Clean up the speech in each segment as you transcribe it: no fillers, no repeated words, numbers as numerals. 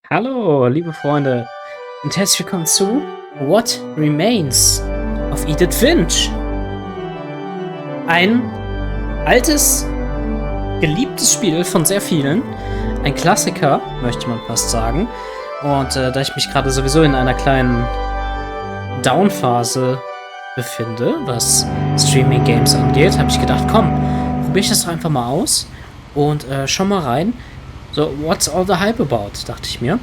Hallo, liebe Freunde, und herzlich willkommen zu What Remains of Edith Finch. Ein altes, geliebtes Spiel von sehr vielen. Ein Klassiker, möchte man fast sagen. Und da ich mich gerade sowieso in einer kleinen Down-Phase befinde, was Streaming-Games angeht, habe ich gedacht, komm, probiere ich das doch einfach mal aus und schau mal rein. So, what's all the hype about, dachte ich mir.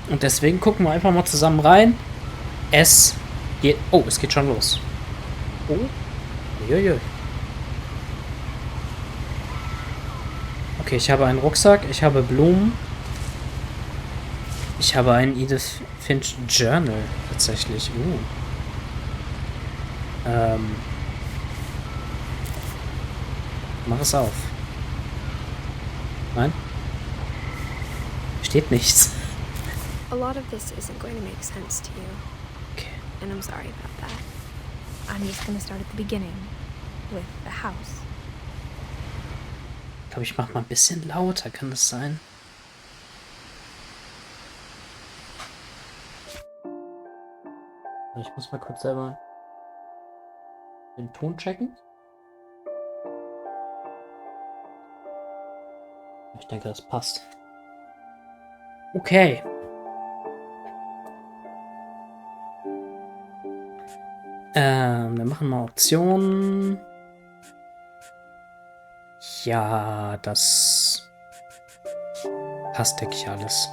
Und deswegen gucken wir einfach mal zusammen rein. Es geht... Oh, es geht schon los. Oh. Uiuiui. Okay, ich habe einen Rucksack, ich habe Blumen. Ich habe ein Edith Finch Journal, tatsächlich. Mach es auf. Nein? Steht nichts. A lot of this isn't going to make sense to you. Okay. And I'm sorry about that. I'm just going to start at the beginning with the house. Ich glaube, ich mache mal ein bisschen lauter. Kann das sein? Ich muss mal kurz selber den Ton checken. Ich denke, das passt. Okay. Wir machen mal Optionen. Ja, das passt, denke ich, alles.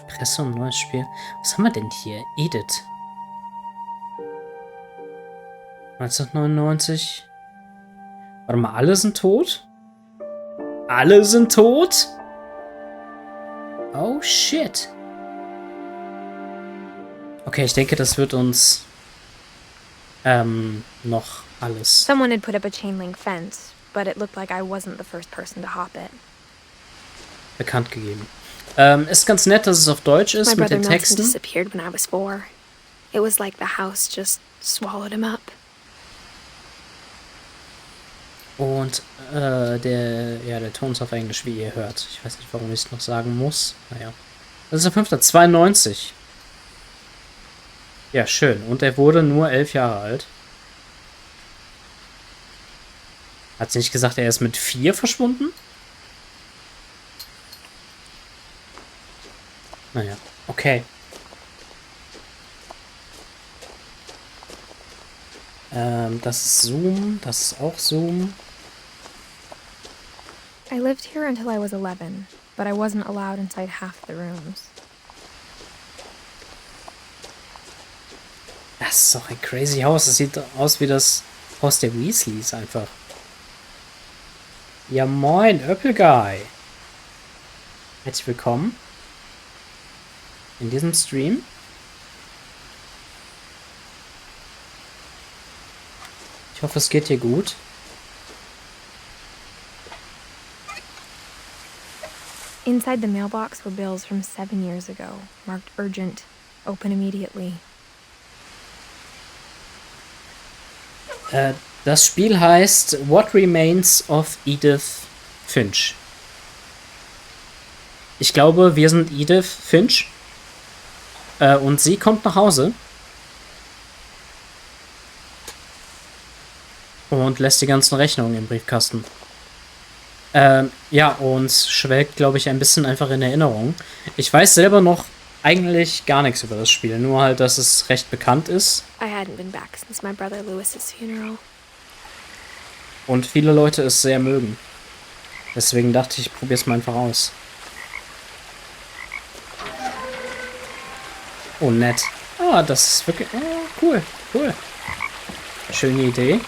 Presse und neues Spiel. Was haben wir denn hier? Edith. 1999. Warte mal, alle sind tot? Alle sind tot? Oh, shit. Okay, ich denke, das wird uns noch alles Someone had put up a chain link fence, but it looked like I wasn't the first person to hop it. bekannt gegeben. Ist ganz nett, dass es auf Deutsch ist My mit brother den Nelson Texten. disappeared when I was 4. It was like the house just swallowed him up. Und der Ton ist auf Englisch, wie ihr hört. Ich weiß nicht, warum ich es noch sagen muss. Naja. Das ist der 5.92. Ja, schön. Und er wurde nur 11 Jahre alt. Hat sie nicht gesagt, er ist mit 4 verschwunden? Naja, okay. Das ist Zoom, das ist auch Zoom. I lived here until I was 11, but I wasn't allowed inside half the rooms. Das ist doch ein crazy Haus. Das sieht aus wie das Haus der Weasleys einfach. Ja moin, Apple Guy. Herzlich willkommen in diesem Stream. Ich hoffe, es geht dir gut. Inside the mailbox were bills from 7 years ago, marked urgent, open immediately. Das Spiel heißt What Remains of Edith Finch. Ich glaube, wir sind Edith Finch. Und sie kommt nach Hause. Und lässt die ganzen Rechnungen im Briefkasten. Ja, und schwelgt, glaube ich, ein bisschen einfach in Erinnerung. Ich weiß selber noch eigentlich gar nichts über das Spiel. Nur halt, dass es recht bekannt ist. I hadn't been back since my brother Lewis's funeral. Und viele Leute es sehr mögen. Deswegen dachte ich probiere es mal einfach aus. Oh, nett. Ah, das ist wirklich... Oh, cool, cool. Schöne Idee.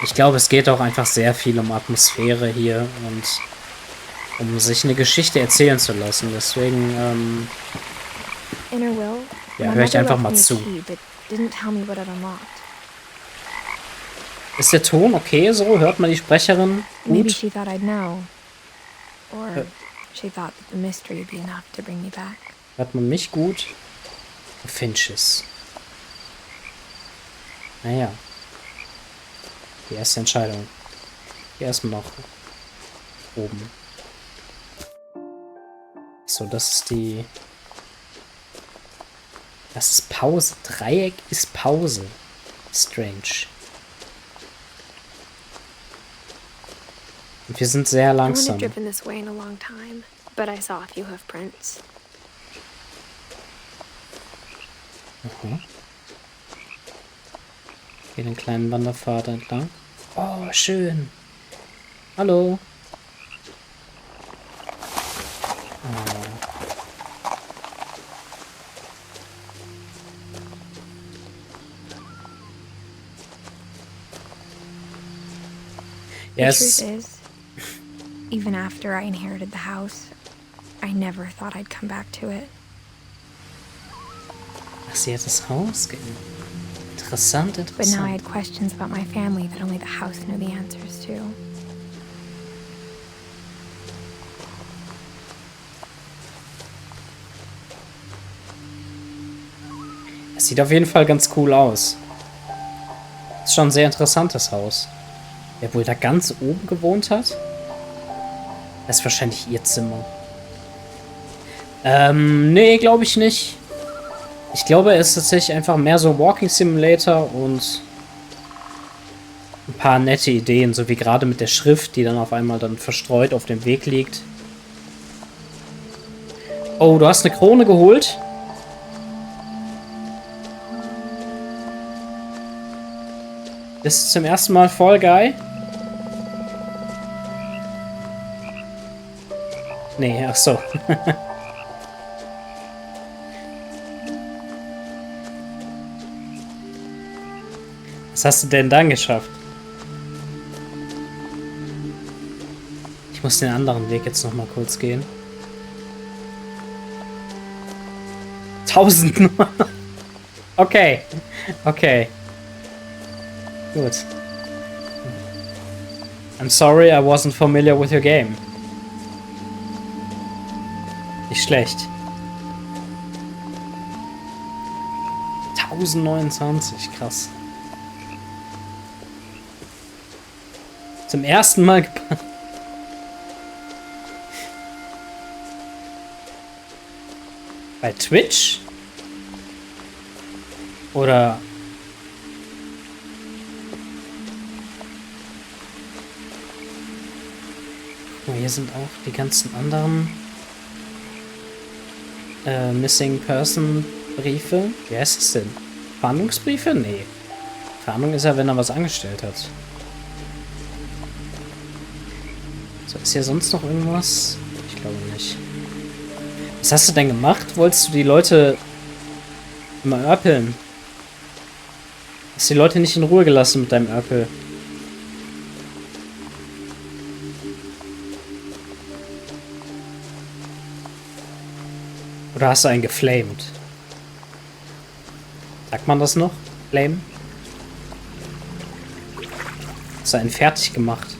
Ich glaube, es geht auch einfach sehr viel um Atmosphäre hier und um sich eine Geschichte erzählen zu lassen. Deswegen, In her will, ja, my höre ich mother einfach left mal me a zu. key, but didn't tell me what it unlocked. Ist der Ton okay so? Hört man die Sprecherin Maybe gut? she thought I'd know. Or she thought that the mystery would be enough to bring me back. Hört man mich gut? Finches. Naja. Die erste Entscheidung. Hier erstmal noch oben. Achso, das ist die... Das ist Pause. Dreieck ist Pause. Strange. Und wir sind sehr I wouldn't langsam. have driven this way in a long time, but I saw a few hoof prints. Mhm. Hier den kleinen Wanderpfad entlang. Oh, schön. Hallo. Oh. The truth is, even after I inherited the house, I never thought I'd come back to it. Ach, sie hat das Haus. Interessant, interessant. But now I had questions about my family that only the house knew the answers to. Es sieht auf jeden Fall ganz cool aus. Ist schon ein sehr interessantes Haus. Wer wohl da ganz oben gewohnt hat? Das ist wahrscheinlich ihr Zimmer. Nee, glaube ich nicht. Ich glaube, es ist tatsächlich einfach mehr so Walking Simulator und ein paar nette Ideen, so wie gerade mit der Schrift, die dann auf einmal dann verstreut auf dem Weg liegt. Oh, du hast eine Krone geholt? Das ist zum ersten Mal Fall Guy? Nee, ach so. Was hast du denn dann geschafft? Ich muss den anderen Weg jetzt noch mal kurz gehen. 1000. Okay. Okay. Gut. I'm sorry, I wasn't familiar with your game. Nicht schlecht. 1029, krass. Zum ersten Mal gepackt. Bei Twitch? Oder... Guck mal, hier sind auch die ganzen anderen Missing Person Briefe. Wie heißt es denn? Fahndungsbriefe? Nee. Fahndung ist ja, wenn er was angestellt hat. So, ist hier sonst noch irgendwas? Ich glaube nicht. Was hast du denn gemacht? Wolltest du die Leute immer örpeln? Hast die Leute nicht in Ruhe gelassen mit deinem Örpel? Oder hast du einen geflamed? Sagt man das noch? Flame? Hast du einen fertig gemacht?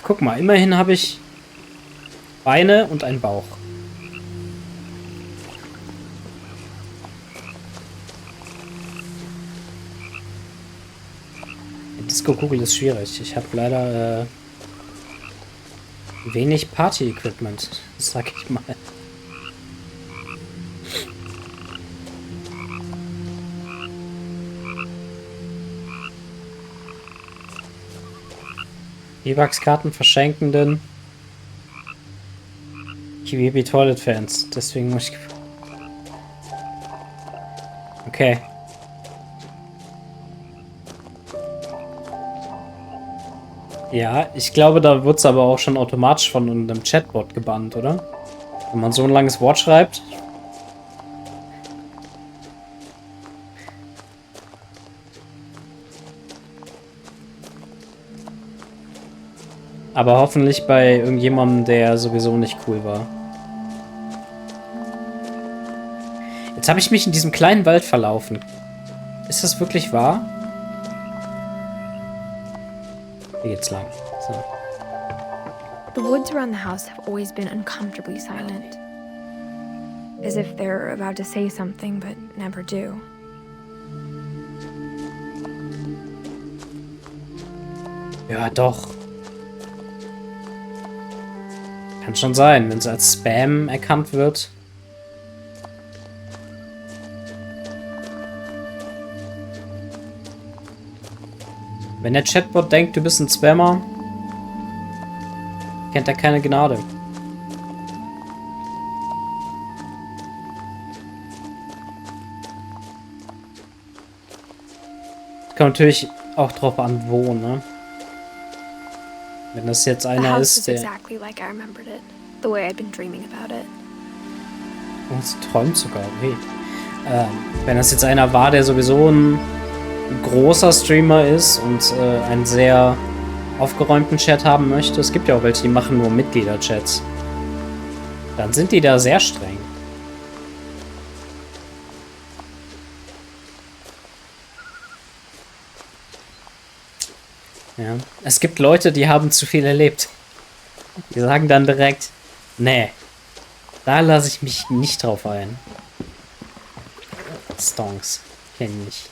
Guck mal, immerhin habe ich Beine und einen Bauch. Die Disco-Kugel ist schwierig. Ich habe leider wenig Party-Equipment, sag ich mal. E-Bucks-Karten verschenkenden Kiwibi Toilet Fans. Deswegen muss ich... Okay. Ja, ich glaube, da wird es aber auch schon automatisch von einem Chatbot gebannt, oder? Wenn man so ein langes Wort schreibt. Aber hoffentlich bei irgendjemandem, der sowieso nicht cool war. Jetzt habe ich mich in diesem kleinen Wald verlaufen. Ist das wirklich wahr? Hier geht's lang. So. The woods around the house have always been uncomfortably silent. As if they're about to say something but never do. Ja, doch. Kann schon sein, wenn es als Spam erkannt wird. Wenn der Chatbot denkt, du bist ein Spammer, kennt er keine Gnade. Kommt natürlich auch drauf an, wo, ne? Wenn das jetzt einer ist, der... exactly like I remembered it, the way I'd been dreaming about it. Oh, es träumt sogar, okay. Wenn das jetzt einer war, der sowieso ein großer Streamer ist und einen sehr aufgeräumten Chat haben möchte, es gibt ja auch welche, die machen nur Mitgliederchats, dann sind die da sehr streng. Ja. Es gibt Leute, die haben zu viel erlebt. Die sagen dann direkt, nee, da lasse ich mich nicht drauf ein. Stonks kenne ich.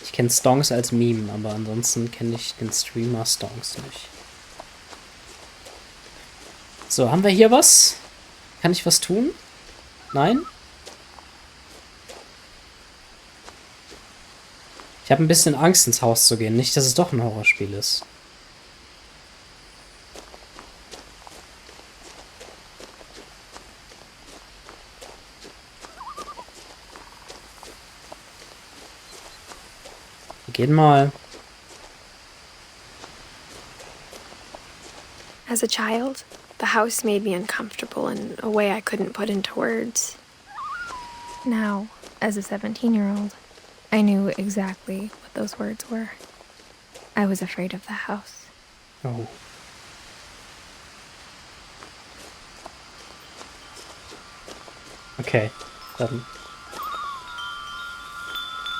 Ich kenne Stonks als Meme, aber ansonsten kenne ich den Streamer Stonks nicht. So, haben wir hier was? Kann ich was tun? Nein? Ich habe ein bisschen Angst, ins Haus zu gehen. Nicht, dass es doch ein Horrorspiel ist. Wir gehen mal. As a child, the house made me uncomfortable in a way I couldn't put into words. Now, as a 17-year-old, I knew exactly what those words were. I was afraid of the house. Oh. Okay,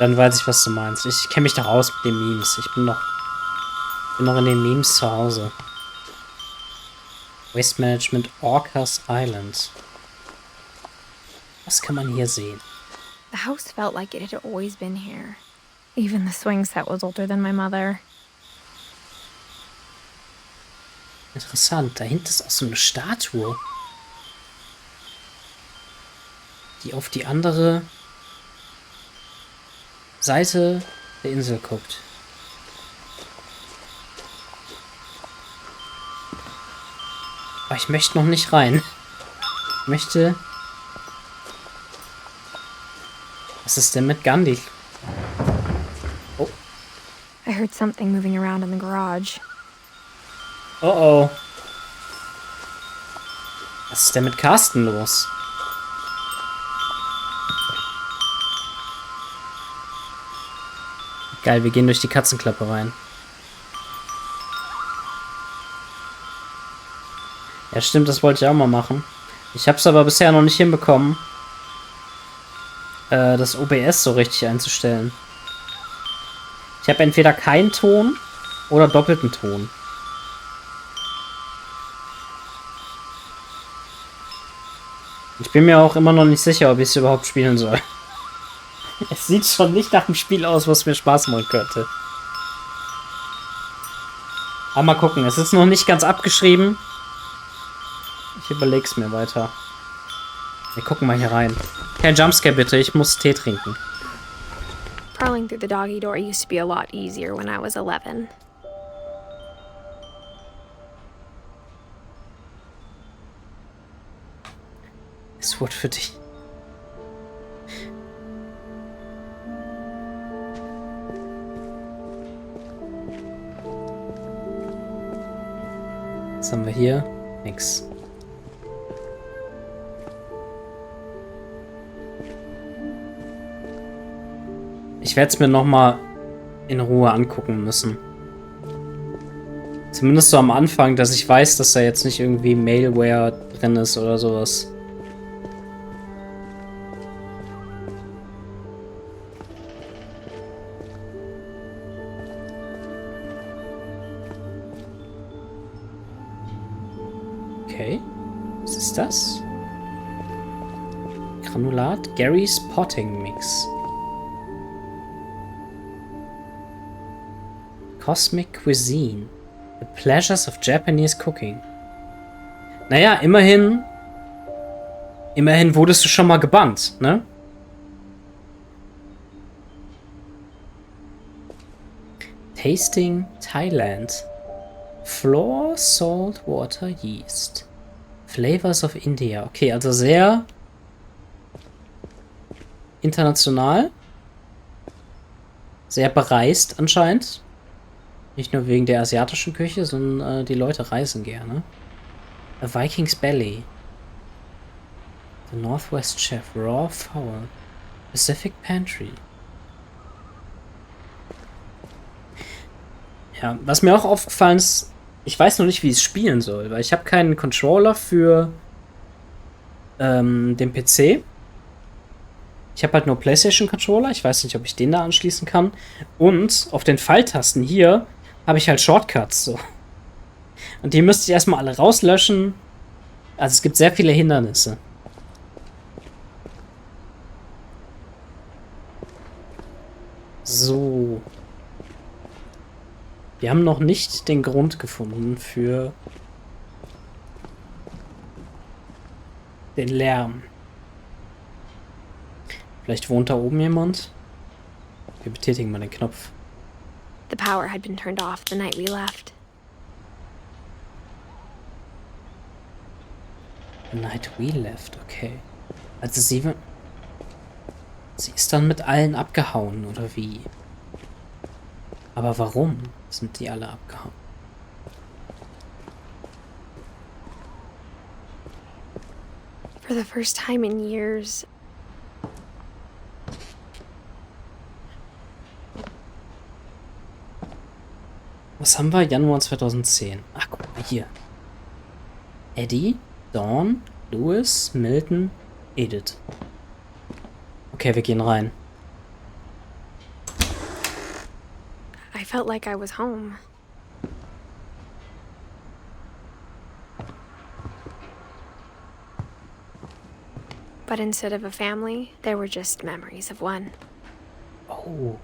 dann weiß ich, was du meinst. Ich kenne mich doch aus mit den Memes. Ich bin noch in den Memes zu Hause. Waste Management Orcas Island. Was kann man hier sehen? The house felt like it had always been here. Even the swing set was older than my mother. Interessant. Dahinter ist auch so eine Statue, die auf die andere Seite der Insel guckt. Aber ich möchte noch nicht rein. Ich möchte... Was ist denn mit Gandhi? Oh. I heard something moving around in the garage. Oh oh. Was ist denn mit Carsten los? Geil, wir gehen durch die Katzenklappe rein. Ja, stimmt, das wollte ich auch mal machen. Ich habe es aber bisher noch nicht hinbekommen, das OBS so richtig einzustellen. Ich habe entweder keinen Ton oder doppelten Ton. Ich bin mir auch immer noch nicht sicher, ob ich es überhaupt spielen soll. Es sieht schon nicht nach einem Spiel aus, was mir Spaß machen könnte. Aber mal gucken, es ist noch nicht ganz abgeschrieben. Ich überleg's mir weiter. Wir gucken mal hier rein. Kein Jumpscare bitte, ich muss Tee trinken. Crawling through the doggy door used to be a lot easier when I was 11. Es wurde für dich. Was haben wir hier? Nix. Ich werde es mir nochmal in Ruhe angucken müssen. Zumindest so am Anfang, dass ich weiß, dass da jetzt nicht irgendwie Malware drin ist oder sowas. Okay. Was ist das? Granulat Gary's Potting Mix. Cosmic Cuisine. The Pleasures of Japanese Cooking. Naja, immerhin wurdest du schon mal gebannt, ne? Tasting Thailand. Floor, Salt, Water, Yeast. Flavors of India. Okay, also sehr international. Sehr bereist anscheinend. Nicht nur wegen der asiatischen Küche, sondern die Leute reisen gerne. A Viking's Belly. The Northwest Chef. Raw Fowl. Pacific Pantry. Ja, was mir auch aufgefallen ist, ich weiß noch nicht, wie ich es spielen soll, weil ich habe keinen Controller für den PC. Ich habe halt nur PlayStation-Controller. Ich weiß nicht, ob ich den da anschließen kann. Und auf den Pfeiltasten hier habe ich halt Shortcuts. So. Und die müsste ich erstmal alle rauslöschen. Also es gibt sehr viele Hindernisse. So. Wir haben noch nicht den Grund gefunden für den Lärm. Vielleicht wohnt da oben jemand. Wir betätigen mal den Knopf. The power had been turned off the night we left. The night we left, okay. Also sie ist dann mit allen abgehauen, oder wie? Aber warum sind die alle abgehauen? For the first time in years, was haben wir? Januar 2010. Ach, guck mal hier. Eddie, Dawn, Louis, Milton, Edith. Okay, wir gehen rein. I felt like I was home. But instead of a family, there were just memories of one. Oh.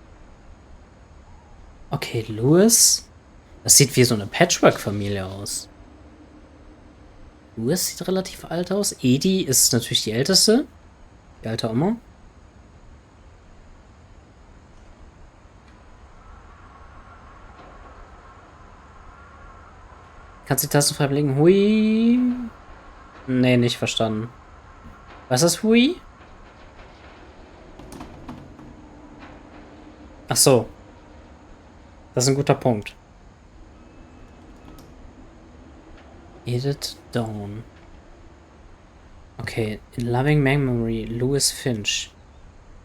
Okay, Louis. Das sieht wie so eine Patchwork-Familie aus. Louis sieht relativ alt aus. Edie ist natürlich die älteste. Die alte Oma. Kannst du die Taste frei belegen? Hui. Nee, nicht verstanden. Was ist Hui? Ach so. Das ist ein guter Punkt. Edith Dawn. Okay. In loving memory, Louis Finch.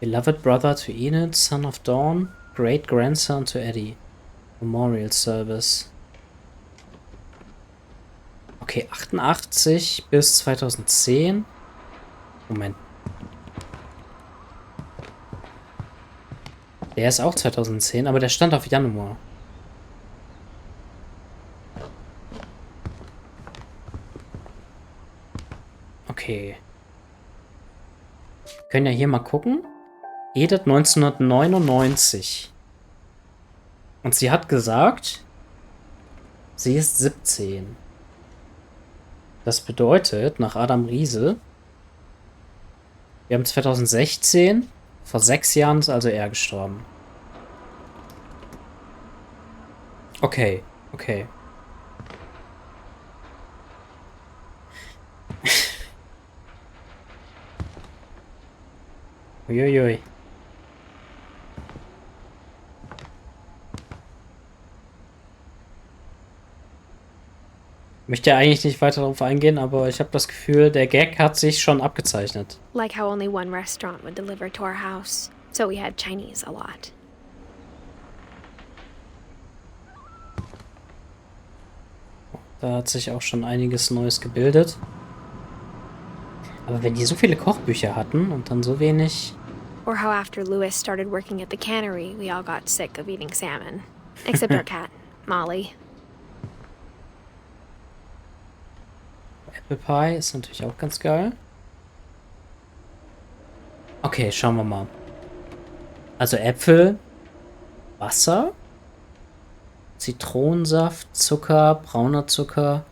Beloved brother to Enid, son of Dawn, great grandson to Eddie. Memorial Service. Okay, 88 bis 2010. Moment. Der ist auch 2010, aber der stand auf Januar. Okay. Wir können ja hier mal gucken. Edith 1999. Und sie hat gesagt, sie ist 17. Das bedeutet, nach Adam Riese, wir haben 2016, vor 6 Jahren ist also er gestorben. Okay, okay. Uiuiui. Ich möchte ja eigentlich nicht weiter darauf eingehen, aber ich habe das Gefühl, der Gag hat sich schon abgezeichnet. Like how only one restaurant would deliver to our house, so we had Chinese a lot. Da hat sich auch schon einiges Neues gebildet. Aber wenn die so viele Kochbücher hatten und dann so wenig... Or how after Louis started working at the cannery, we all got sick of eating salmon. Except our cat, Molly. Apple Pie ist natürlich auch ganz geil. Okay, schauen wir mal. Also Äpfel, Wasser, Zitronensaft, Zucker, brauner Zucker,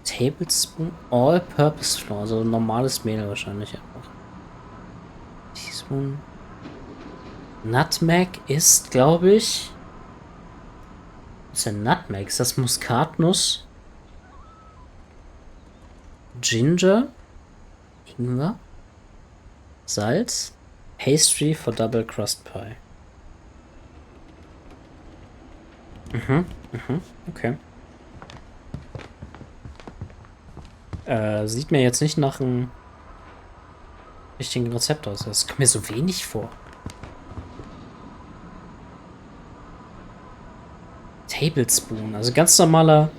Tablespoon All-Purpose Flour, also normales Mehl wahrscheinlich einfach. Teaspoon. Nutmeg ist, glaube ich. Was ist denn Nutmeg? Ist das Muskatnuss? Ginger? Ingwer? Salz? Pastry for Double Crust Pie. Okay. Sieht mir jetzt nicht nach einem richtigen Rezept aus. Das kommt mir so wenig vor. Tablespoon, also ganz normaler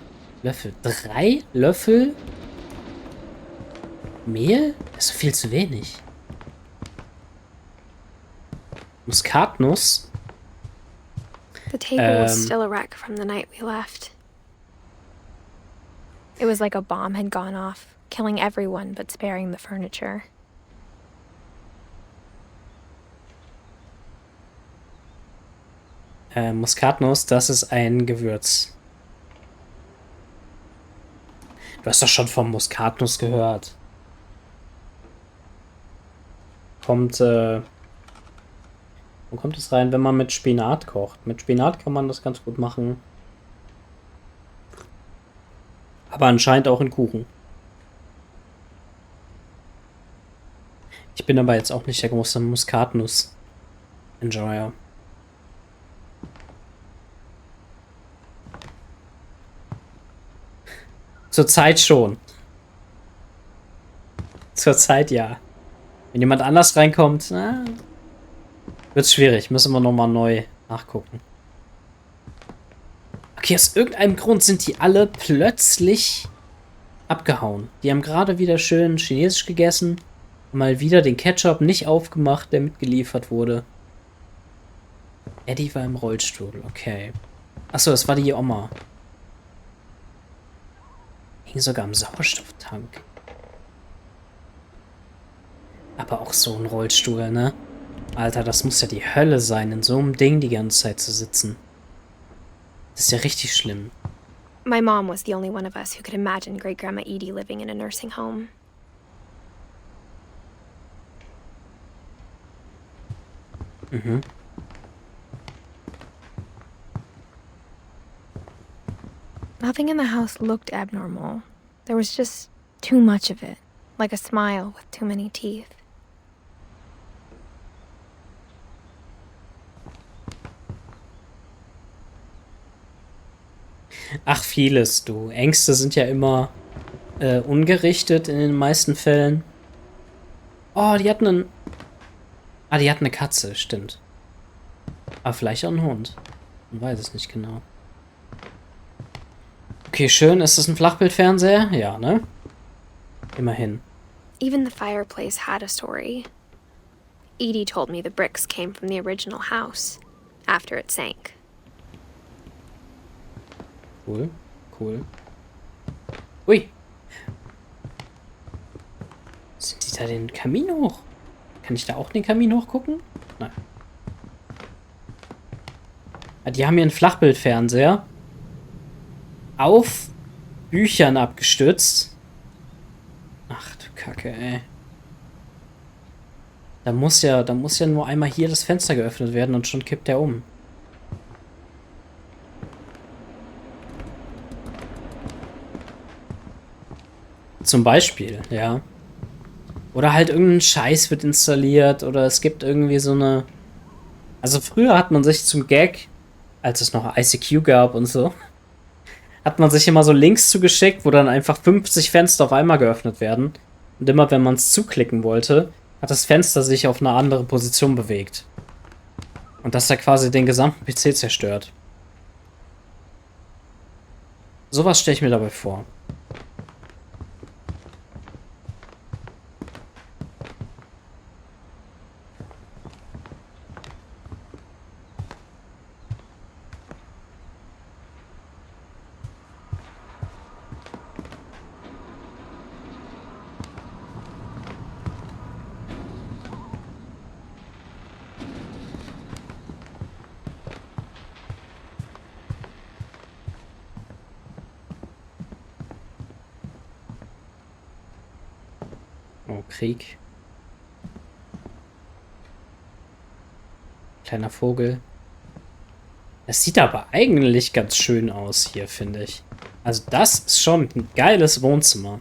Löffel. 3 Löffel Mehl? Das ist viel zu wenig. Muskatnuss? The table was still a wreck from the night we left. It was like a bomb had gone off, killing everyone but sparing the furniture. Muskatnuss, das ist ein Gewürz. Du hast doch schon vom Muskatnuss gehört. Kommt, wo kommt es rein, wenn man mit Spinat kocht? Mit Spinat kann man das ganz gut machen. Aber anscheinend auch in Kuchen. Ich bin aber jetzt auch nicht der große Muskatnuss-Enjoyer. Zurzeit schon. Zurzeit ja. Wenn jemand anders reinkommt, wird's schwierig. Müssen wir nochmal neu nachgucken. Okay, aus irgendeinem Grund sind die alle plötzlich abgehauen. Die haben gerade wieder schön Chinesisch gegessen. Mal wieder den Ketchup nicht aufgemacht, der mitgeliefert wurde. Eddie war im Rollstuhl, okay. Achso, das war die Oma. Hing sogar am Sauerstofftank. Aber auch so ein Rollstuhl, ne? Alter, das muss ja die Hölle sein, in so einem Ding die ganze Zeit zu sitzen. Das ist ja richtig schlimm. My mom was the only one of us who could imagine Great-Grandma Edie living in a nursing home. Nothing in the house looked abnormal. There was just too much of it, like a smile with too many teeth. Ach, vieles, du. Ängste sind ja immer ungerichtet in den meisten Fällen. Oh, die hatten einen... Ah, die hatten eine Katze, stimmt. Aber vielleicht auch einen Hund. Man weiß es nicht genau. Okay, schön. Ist das ein Flachbildfernseher? Ja, ne? Immerhin. Even the fireplace had a story. Edie told me the bricks came from the original house, after it sank. Cool, cool. Ui. Sind die da den Kamin hoch? Kann ich da auch den Kamin hochgucken? Nein. Ja, die haben hier einen Flachbildfernseher auf Büchern abgestützt. Ach du Kacke, ey. Da muss ja nur einmal hier das Fenster geöffnet werden und schon kippt der um. Zum Beispiel, ja. Oder halt irgendein Scheiß wird installiert oder es gibt irgendwie so eine... Also früher hat man sich zum Gag, als es noch ICQ gab und so, hat man sich immer so Links zugeschickt, wo dann einfach 50 Fenster auf einmal geöffnet werden. Und immer wenn man es zuklicken wollte, hat das Fenster sich auf eine andere Position bewegt. Und das hat quasi den gesamten PC zerstört. Sowas stelle ich mir dabei vor. Krieg. Kleiner Vogel. Das sieht aber eigentlich ganz schön aus hier, finde ich. Also das ist schon ein geiles Wohnzimmer.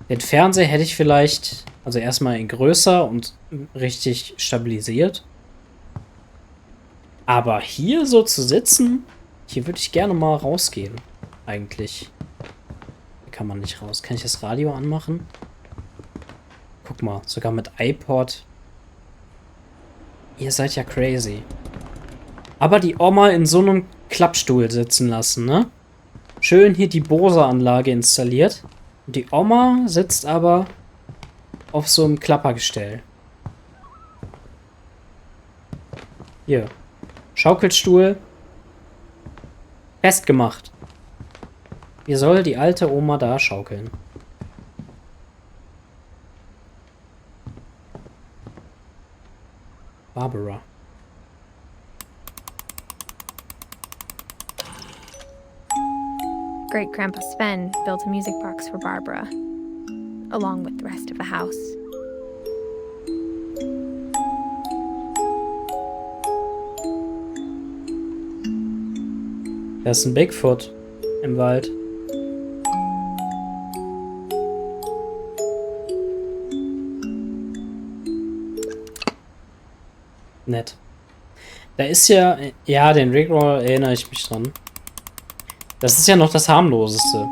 Den Fernseher hätte ich vielleicht, also erstmal in größer und richtig stabilisiert. Aber hier so zu sitzen, hier würde ich gerne mal rausgehen. Eigentlich. Hier kann man nicht raus. Kann ich das Radio anmachen? Guck mal, sogar mit iPod. Ihr seid ja crazy. Aber die Oma in so einem Klappstuhl sitzen lassen, ne? Schön hier die Bose-Anlage installiert. Und die Oma sitzt aber auf so einem Klappergestell. Hier. Schaukelstuhl. Festgemacht. Wie soll die alte Oma da schaukeln? Barbara. Great Grandpa Sven built a music box for Barbara, along with the rest of the house. Da ist ein Bigfoot im Wald. Nett. Da ist ja, den Rickroll erinnere ich mich dran. Das ist ja noch das harmloseste.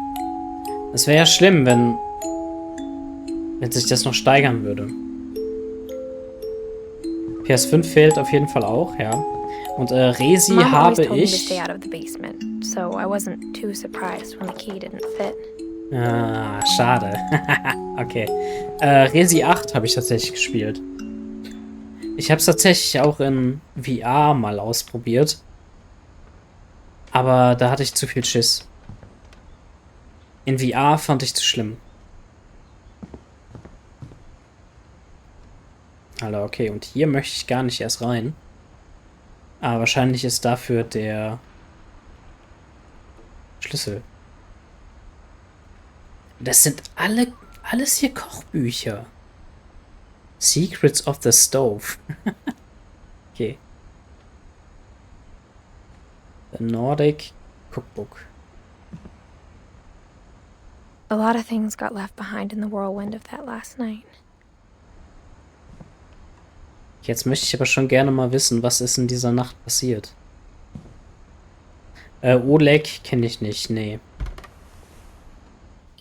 Es wäre ja schlimm, wenn sich das noch steigern würde. PS5 fehlt auf jeden Fall auch, ja. Und Resi habe ich... Ah, schade. Okay. Resi 8 habe ich tatsächlich gespielt. Ich habe es tatsächlich auch in VR mal ausprobiert. Aber da hatte ich zu viel Schiss. In VR fand ich zu schlimm. Alter, okay. Und hier möchte ich gar nicht erst rein. Aber wahrscheinlich ist dafür der Schlüssel. Das sind alles hier Kochbücher. Secrets of the Stove. Okay. The Nordic Cookbook. A lot of things got left behind in the whirlwind of that last night. Jetzt möchte ich aber schon gerne mal wissen, was ist in dieser Nacht passiert. Oleg kenne ich nicht, nee.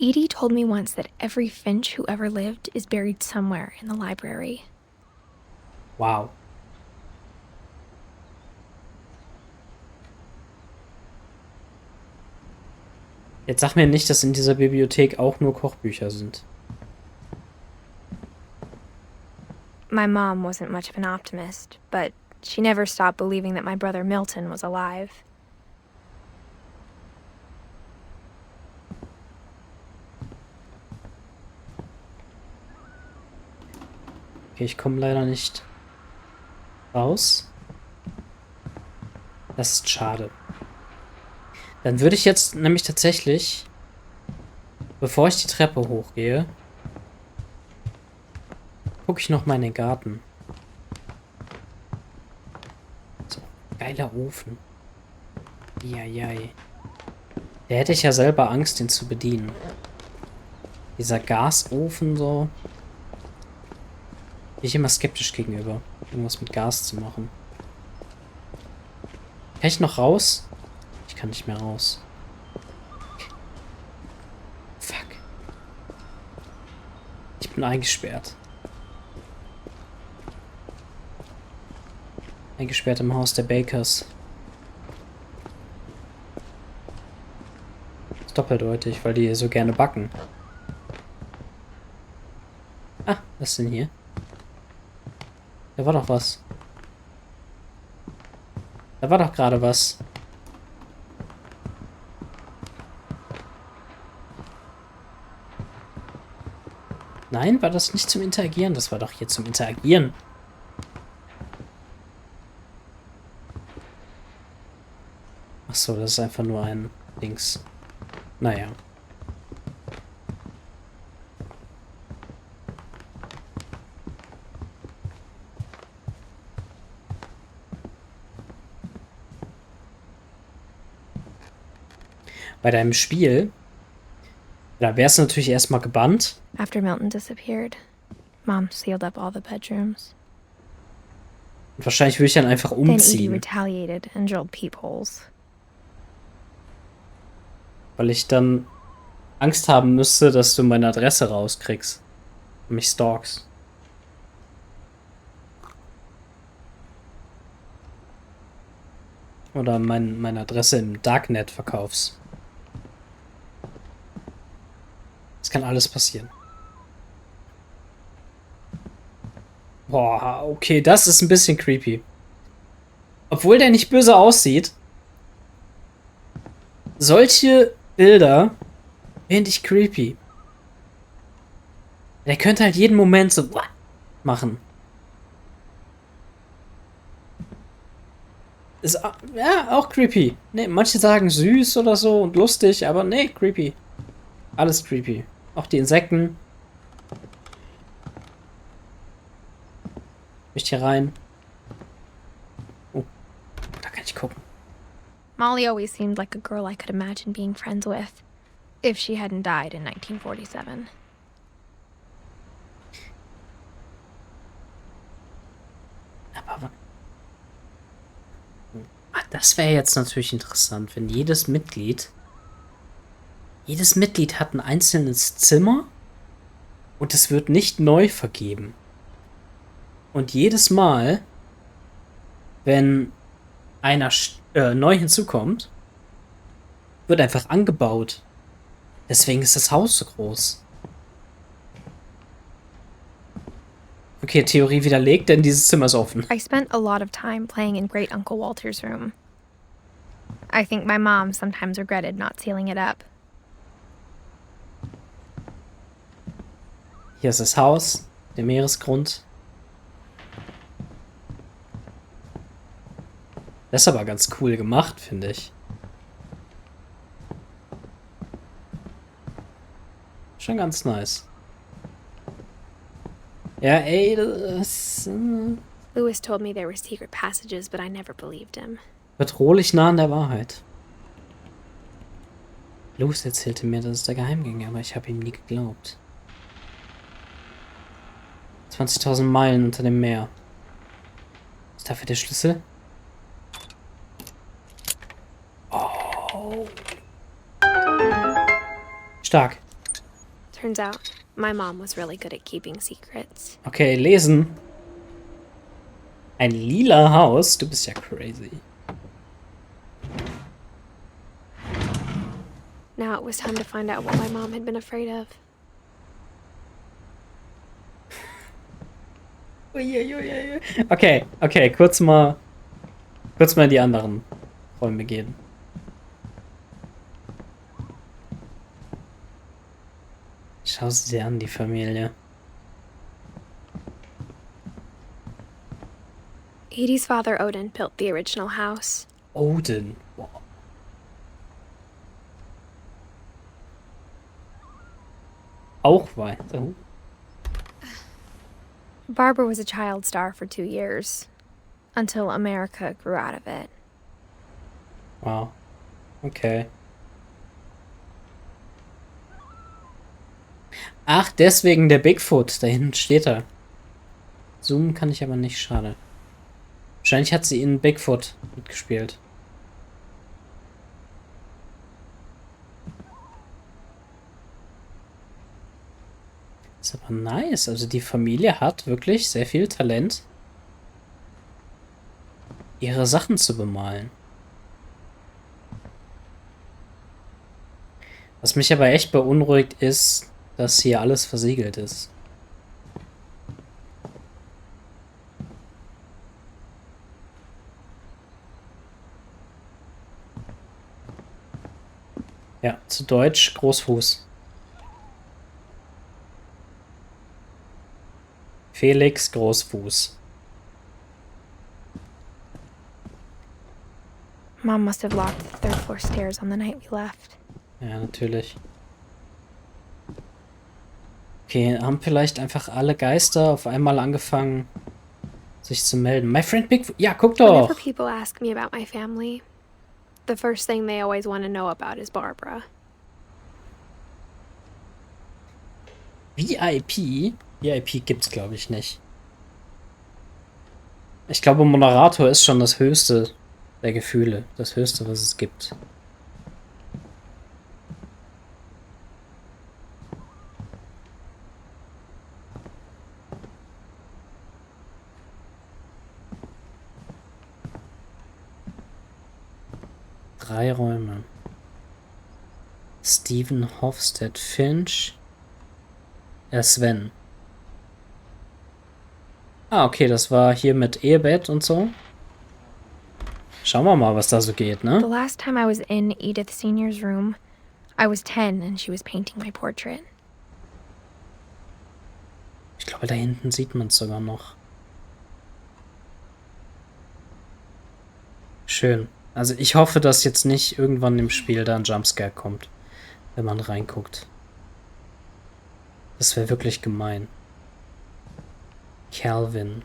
Edie told me once that every Finch who ever lived is buried somewhere in the library. Wow. Jetzt sag mir nicht, dass in dieser Bibliothek auch nur Kochbücher sind. My mom wasn't much of an optimist, but she never stopped believing that my brother Milton was alive. Okay, ich komme leider nicht raus. Das ist schade. Dann würde ich jetzt nämlich tatsächlich, bevor ich die Treppe hochgehe, gucke ich noch mal in den Garten. So, geiler Ofen. Jai. Da hätte ich ja selber Angst, den zu bedienen. Dieser Gasofen so. Bin ich immer skeptisch gegenüber, irgendwas mit Gas zu machen. Kann ich noch raus? Ich kann nicht mehr raus. Fuck. Ich bin eingesperrt. Eingesperrt im Haus der Bakers. Ist doppeldeutig, weil die so gerne backen. Ah, was ist denn hier? Da war doch was. Da war doch gerade was. Nein, war das nicht zum Interagieren? Das war doch hier zum Interagieren. Ach so, das ist einfach nur ein Dings. Naja. bei deinem Spiel, da wärst du natürlich erstmal gebannt. After Milton disappeared, Mom sealed up all the bedrooms. Und wahrscheinlich würde ich dann einfach Then Edie umziehen, retaliated and drilled peepholes. weil ich dann Angst haben müsste, dass du meine Adresse rauskriegst und mich stalkst. Oder meine Adresse im Darknet verkaufst. Das kann alles passieren. Boah, okay, das ist ein bisschen creepy. Obwohl der nicht böse aussieht. Solche Bilder finde ich creepy. Der könnte halt jeden Moment so machen. Ist ja auch creepy. Nee, manche sagen süß oder so und lustig, aber nee, creepy. Alles creepy. Auch die Insekten. Nicht hier rein. Oh, da kann ich gucken. Molly always seemed like a girl I could imagine being friends with, if she hadn't died in 1947. Aber das wäre jetzt natürlich interessant, wenn jedes Mitglied hat ein einzelnes Zimmer und es wird nicht neu vergeben. Und jedes Mal, wenn einer neu hinzukommt, wird einfach angebaut. Deswegen ist das Haus so groß. Okay, Theorie widerlegt, denn dieses Zimmer ist offen. I spent a lot of time playing in Great Uncle Walter's room. I think my mom sometimes regretted not sealing it up. Hier ist das Haus, der Meeresgrund. Das ist aber ganz cool gemacht, finde ich. Schon ganz nice. Ja, ey, das Lewis told me there were secret passages, but I never believed him. bedrohlich nah an der Wahrheit. Lewis erzählte mir, dass es da Geheimgänge, aber ich habe ihm nie geglaubt. 20.000 Meilen unter dem Meer. Ist dafür der Schlüssel? Oh. Stark. Turns out, my mom was really good at keeping secrets. Okay, lesen. Ein lila Haus? Du bist ja crazy. Now it was time to find out what my mom had been afraid of. Okay, kurz mal in die anderen Räume gehen. Schau sie dir an, die Familie. Edie's father, Odin, built the original house. Odin. Wow. Auch weiter. Barbara was a child star for 2 years, until America grew out of it. Wow. Okay. Ach, deswegen der Bigfoot. Da hinten steht er. Zoomen kann ich aber nicht, schade. Wahrscheinlich hat sie in Bigfoot mitgespielt. Ist aber nice. Also die Familie hat wirklich sehr viel Talent, ihre Sachen zu bemalen. Was mich aber echt beunruhigt ist, dass hier alles versiegelt ist. Ja, zu Deutsch Großfuß. Felix Großfuß. Mom must have locked the third floor stairs on the night we left. Ja, natürlich. Okay, haben vielleicht einfach alle Geister auf einmal angefangen, sich zu melden. My friend Bigfoot. Ja, guck Whenever doch. people ask me about my family, The first thing they always want to know about is Barbara. VIP? VIP gibt's, glaube ich, nicht. Ich glaube, Moderator ist schon das Höchste der Gefühle. Das Höchste, was es gibt. Drei Räume. Stephen Hofstede Finch. Sven. Ah, okay, das war hier mit Ehebett und so. Schauen wir mal, was da so geht, ne? The last time I was in Edith Senior's room, I was 10 and she was painting my portrait. Ich glaube, da hinten sieht man es sogar noch. Schön. Also ich hoffe, dass jetzt nicht irgendwann im Spiel da ein Jumpscare kommt, wenn man reinguckt. Das wäre wirklich gemein. Calvin.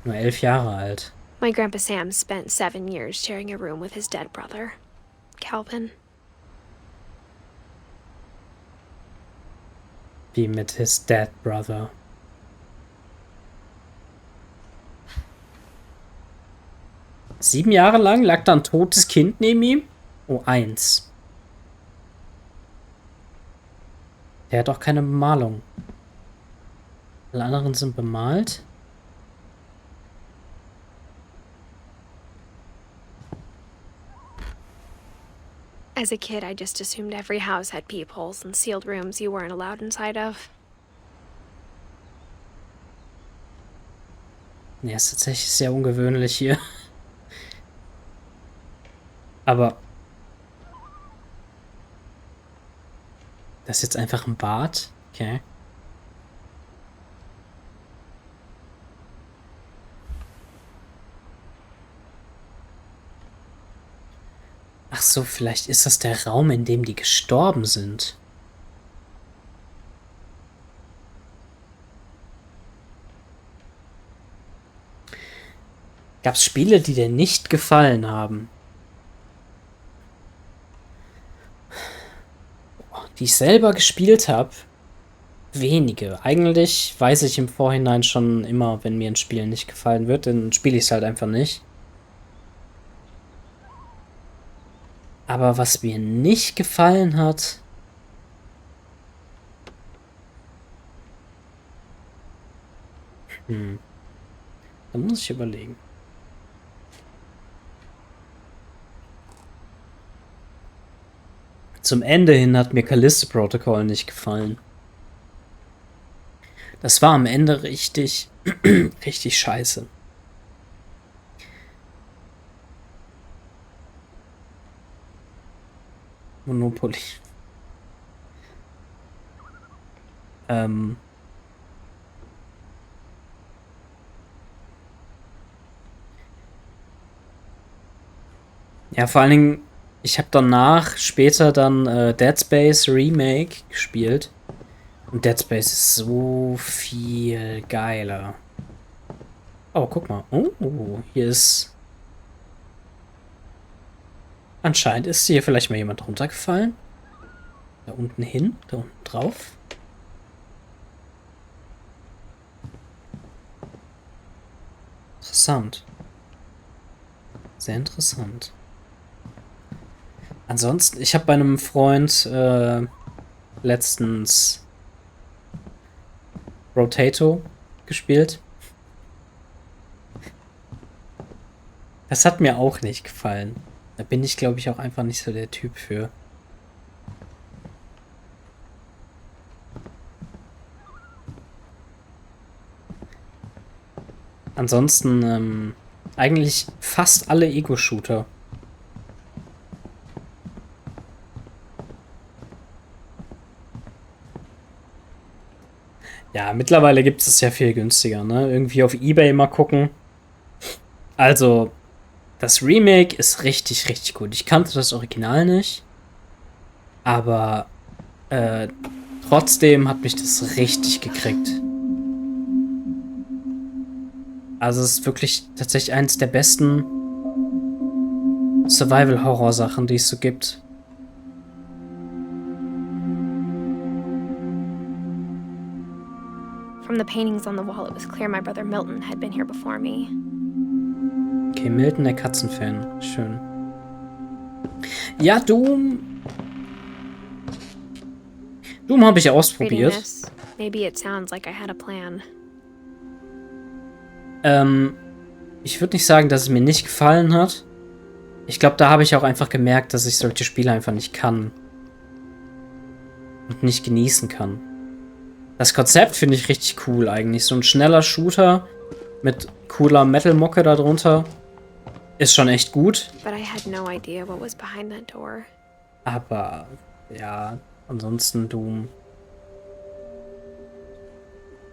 Nur 11 Jahre alt. My Grandpa Sam spent 7 years sharing a room with his dead brother, Calvin. Wie mit his dead brother. Sieben Jahre lang lag da ein totes Kind neben ihm? Oh, 1. Der hat auch keine Bemalung. Alle anderen sind bemalt. As a kid, I just assumed every house had peepholes and sealed rooms you weren't allowed inside of. Ja, ist tatsächlich sehr ungewöhnlich hier. Aber das ist jetzt einfach ein Bad? Okay. Ach so, vielleicht ist das der Raum, in dem die gestorben sind. Gab es Spiele, die dir nicht gefallen haben? Die ich selber gespielt habe? Wenige. Eigentlich weiß ich im Vorhinein schon immer, wenn mir ein Spiel nicht gefallen wird, dann spiele ich es halt einfach nicht. Aber was mir nicht gefallen hat... Da muss ich überlegen. Zum Ende hin hat mir Callisto Protocol nicht gefallen. Das war am Ende richtig, richtig scheiße. Monopoly. Ja, vor allen Dingen, ich habe danach später dann Dead Space Remake gespielt. Und Dead Space ist so viel geiler. Oh, guck mal. Oh, hier ist... Anscheinend ist hier vielleicht mal jemand runtergefallen. Da unten hin, da unten drauf. Interessant. Sehr interessant. Ansonsten, ich habe bei einem Freund letztens Rotato gespielt. Das hat mir auch nicht gefallen. Da bin ich, glaube ich, auch einfach nicht so der Typ für. Ansonsten eigentlich fast alle Ego-Shooter. Ja, mittlerweile gibt es ja viel günstiger, ne? Irgendwie auf eBay mal gucken. Also, das Remake ist richtig, richtig gut. Ich kannte das Original nicht. Aber trotzdem hat mich das richtig gekriegt. Also es ist wirklich tatsächlich eines der besten Survival-Horror-Sachen, die es so gibt. From the paintings on the wall, it was clear my brother Milton had been here before me. Okay, Milton, der Katzenfan. Schön. Ja, Doom. Doom habe ich Reading ausprobiert. this, maybe it sounds like I had a plan. Ich würde nicht sagen, dass es mir nicht gefallen hat. Ich glaube, da habe ich auch einfach gemerkt, dass ich solche Spiele einfach nicht kann. Und nicht genießen kann. Das Konzept finde ich richtig cool eigentlich. So ein schneller Shooter mit cooler Metal-Mocke darunter ist schon echt gut. But I had no idea what was behind that door. Aber, ja, ansonsten Doom.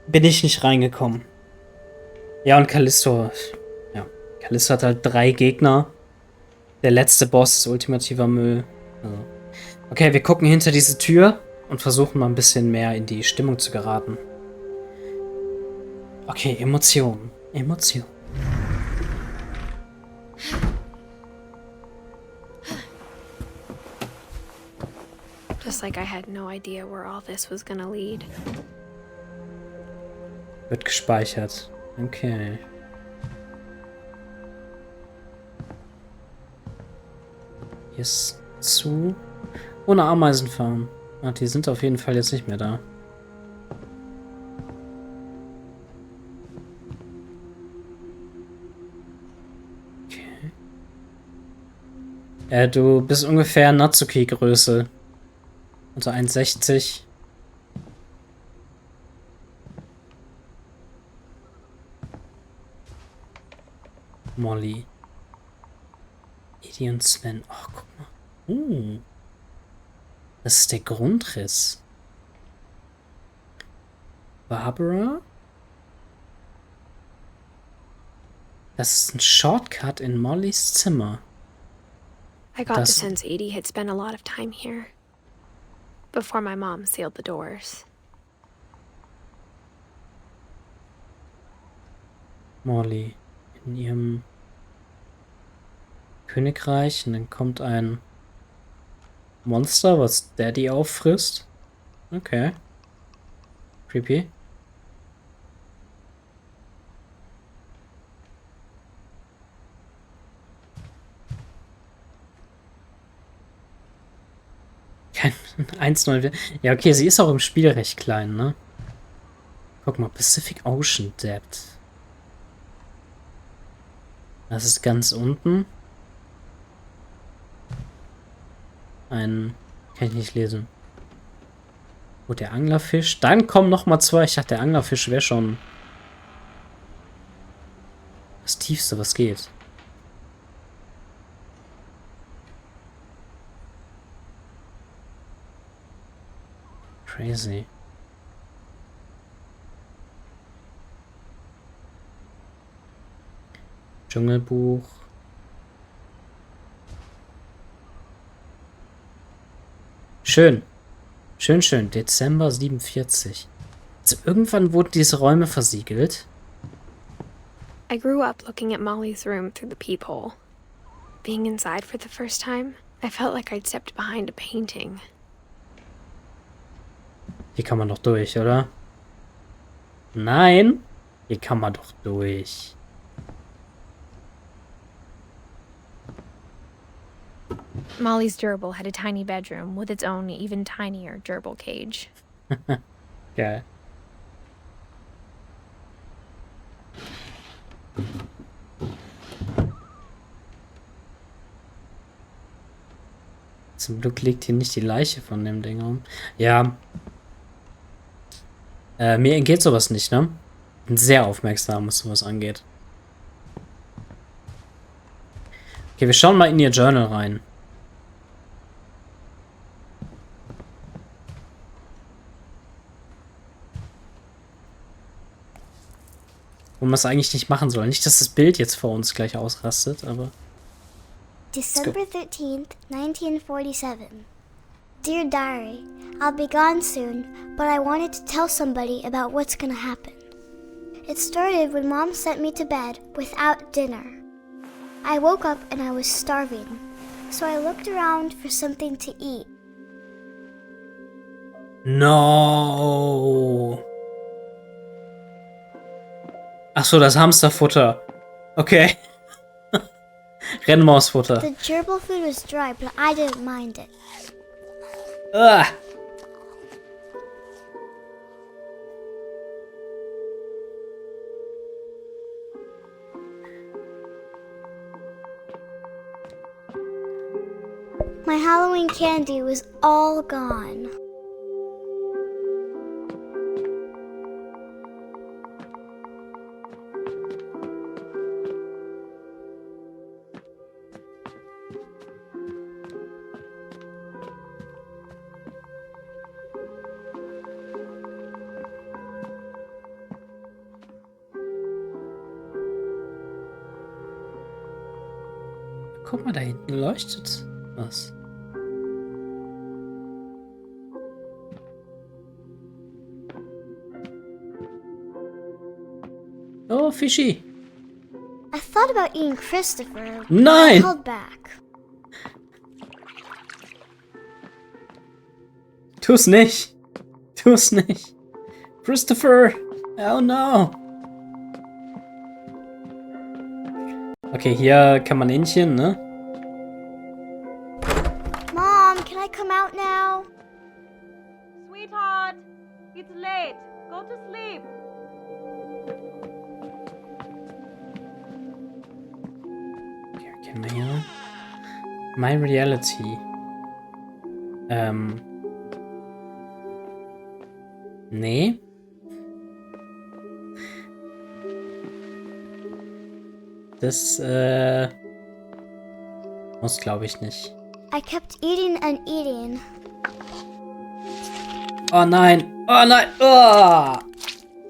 Bin ich nicht reingekommen. Ja, und Callisto. Ja, Callisto hat halt 3 Gegner. Der letzte Boss ist ultimativer Müll. Also. Okay, wir gucken hinter diese Tür und versuchen mal ein bisschen mehr in die Stimmung zu geraten. Okay, Emotionen. Emotionen. Just like I had no idea where all this was gonna lead. Wird gespeichert. Okay. Hier ist zu. Ohne Ameisenfarm. Ah, die sind auf jeden Fall jetzt nicht mehr da. Okay. Du bist ungefähr Natsuki-Größe. Also 1,60. Molly. Edie und Sven. Oh, guck mal. Das ist der Grundriss. Barbara? Das ist ein Shortcut in Mollys Zimmer. I got the sense Edie had spent a lot of time here. Before my mom sealed the doors. Molly in ihrem Königreich und dann kommt ein Monster, was Daddy auffrisst. Okay. Creepy. Kein 1,9. Ja, okay, sie ist auch im Spiel recht klein, ne? Guck mal, Pacific Ocean Depth. Das ist ganz unten. Kann ich nicht lesen. Gut, der Anglerfisch. Dann kommen noch mal 2. Ich dachte, der Anglerfisch wäre schon das Tiefste, was geht. Crazy. Dschungelbuch. Schön. Schön. Dezember 47. Also irgendwann wurden diese Räume versiegelt. I grew up looking at Molly's room through the peephole. Being inside for the first time, I felt like I'd stepped behind a painting. Hier kann man doch durch, oder? Nein! Hier kann man doch durch. Molly's gerbil had a tiny bedroom with its own even tinier gerbil cage. Geil. Zum Glück liegt hier nicht die Leiche von dem Ding rum. Ja. Mir entgeht sowas nicht, ne? Bin sehr aufmerksam, was sowas angeht. Okay, wir schauen mal in ihr Journal rein. Wo man es eigentlich nicht machen soll. Nicht, dass das Bild jetzt vor uns gleich ausrastet, aber... December 13th, 1947. Dear Diary, I'll be gone soon, but I wanted to tell somebody about what's gonna happen. It started when Mom sent me to bed without dinner. I woke up and I was starving, so I looked around for something to eat. No. Ach so, das Hamsterfutter. Okay. Rennmausfutter. The gerbil food was dry, but I didn't mind it. Ah. My Halloween candy was all gone. Guck mal, da hinten leuchtet was. Oh, Fischi. I thought about eating Christopher, but I Nein! held back. Tu's nicht. Tu's nicht. Christopher. Oh no. Okay, hier kann man Hähnchen, ne? Mom, can I come out now? Sweetheart, it's late. Go to sleep. Okay, kennen wir hier. My Reality. Nee. Das, muss, glaube ich, nicht. I kept eating and eating. Oh nein! Oh nein! Oh!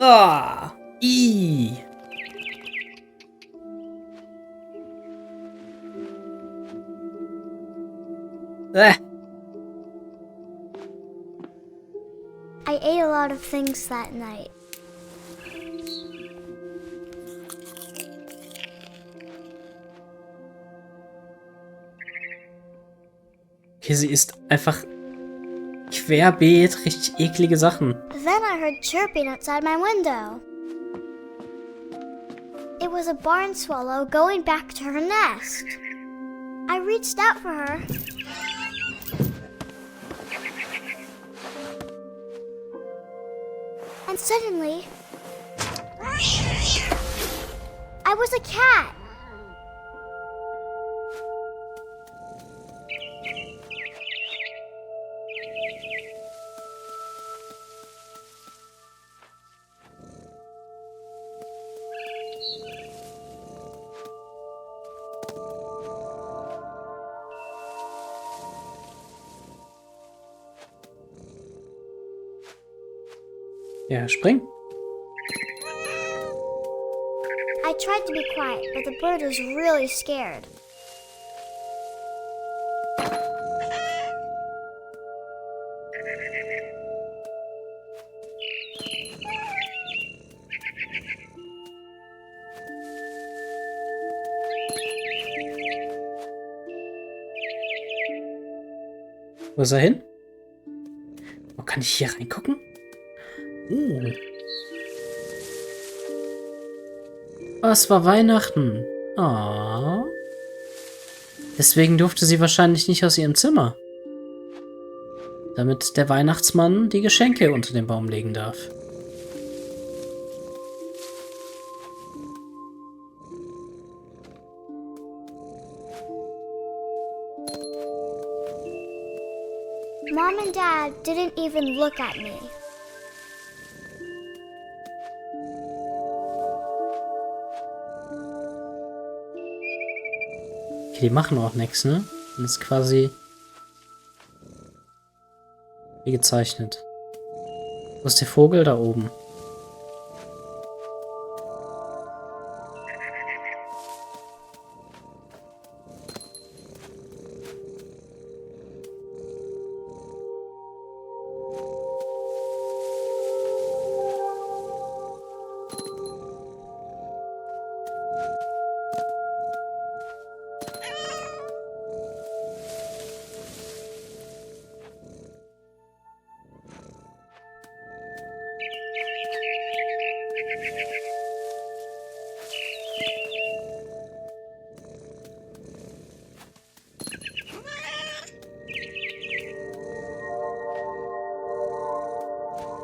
Oh! I! I ate a lot of things that night. Okay, sie isst einfach querbeet richtig eklige Sachen. Then I heard chirping outside my window. It was a barn swallow going back to her nest. I reached out for her. And suddenly, I was a cat. Ja, spring. I tried to be quiet, but the bird was really scared. Wo ist er hin? Oh, kann ich hier reingucken? Oh, es war Weihnachten. Oh. Deswegen durfte sie wahrscheinlich nicht aus ihrem Zimmer. Damit der Weihnachtsmann die Geschenke unter den Baum legen darf. Mom and Dad didn't even look at me. Okay, die machen auch nichts, ne? Das ist quasi wie gezeichnet. Wo ist der Vogel? Da oben.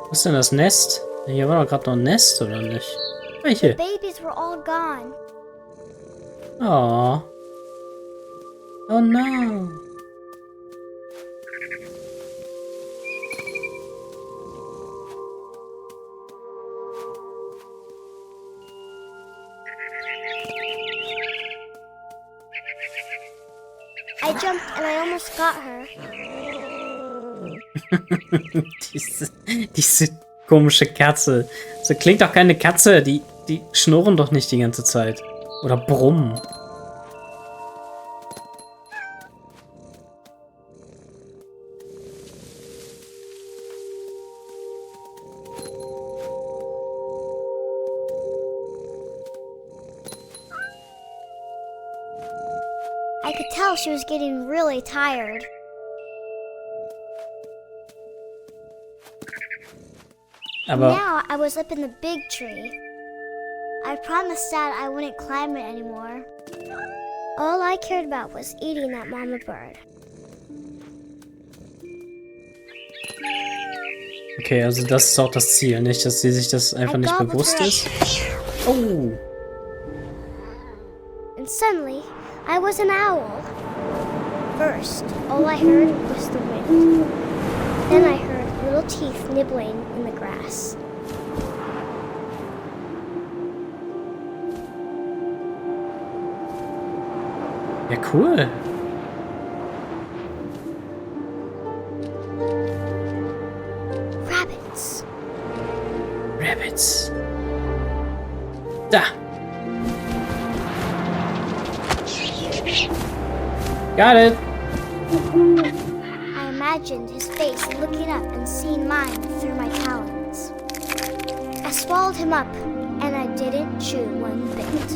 Wo ist denn das Nest? Hier war doch gerade noch ein Nest, oder nicht? Welche? Babies were all gone. Oh. Oh no. I jumped and I almost got her. diese komische Katze. So klingt doch keine Katze. Die schnurren doch nicht die ganze Zeit. Oder brummen. I could tell she was getting really tired. Aber Now I was up in the big tree. I promised Dad I wouldn't climb it anymore. All I cared about was eating that mama bird. okay, also das ist auch das Ziel, nicht, dass sie sich das einfach nicht bewusst ist. Oh. And suddenly, I was an owl. First, all I heard was the wind. Then I heard little teeth nibbling in the grass. Ja, cool. Rabbits. Rabbits. Da. Got it. I imagined his face looking up and seeing mine through my talons. I swallowed him up, and I didn't chew one bit.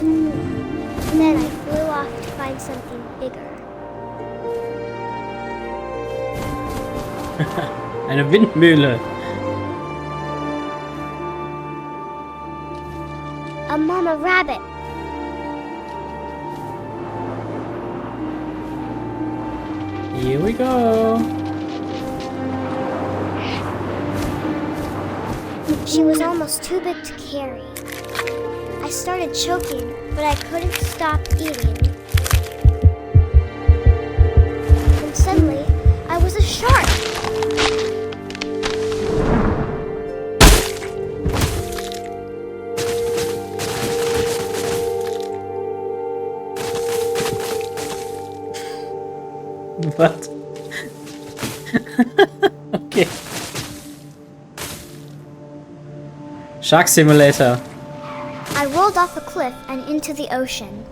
Then I flew off to find something bigger. Eine Windmühle. A mama rabbit. Here we go. She was almost too big to carry. I started choking, but I couldn't stop eating. And suddenly, I was a shark. What? Okay. Shark Simulator. I rolled off a cliff and into the ocean.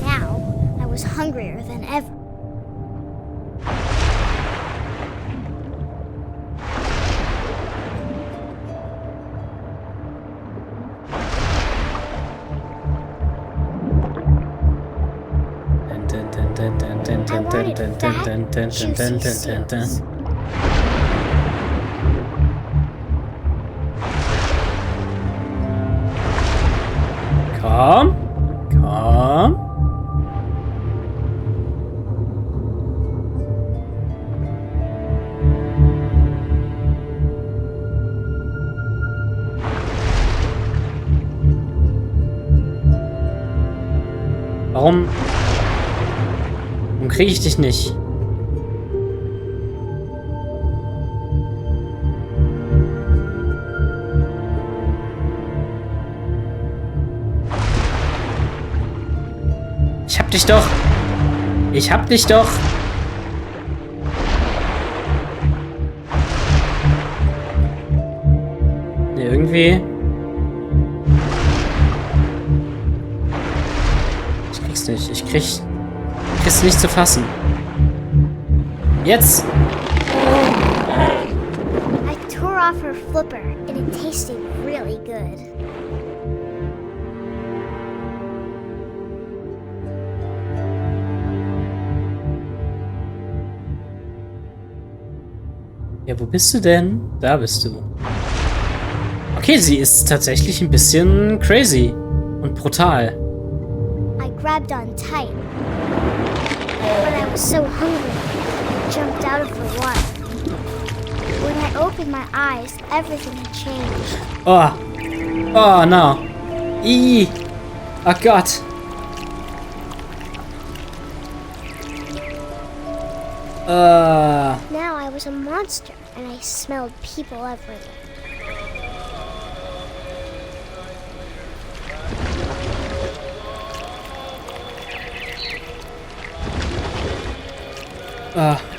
Now, I was hungrier than ever. I wanted fat, juicy seals. Komm. Komm. Warum kriege ich dich nicht? Ich hab dich doch. Ich hab dich doch. Nee, irgendwie. Ich krieg's nicht. Ich krieg's nicht zu fassen. Jetzt! I tore off her flipper, and it tasted really good. Ja, wo bist du denn? Da bist du. Okay, sie ist tatsächlich ein bisschen crazy und brutal. I grabbed on tight, but I was so hungry, I jumped out of the water. When I opened my eyes, everything had changed. Oh. Oh, no. Ih. Oh Gott. Now I was a monster, and I smelled people everywhere.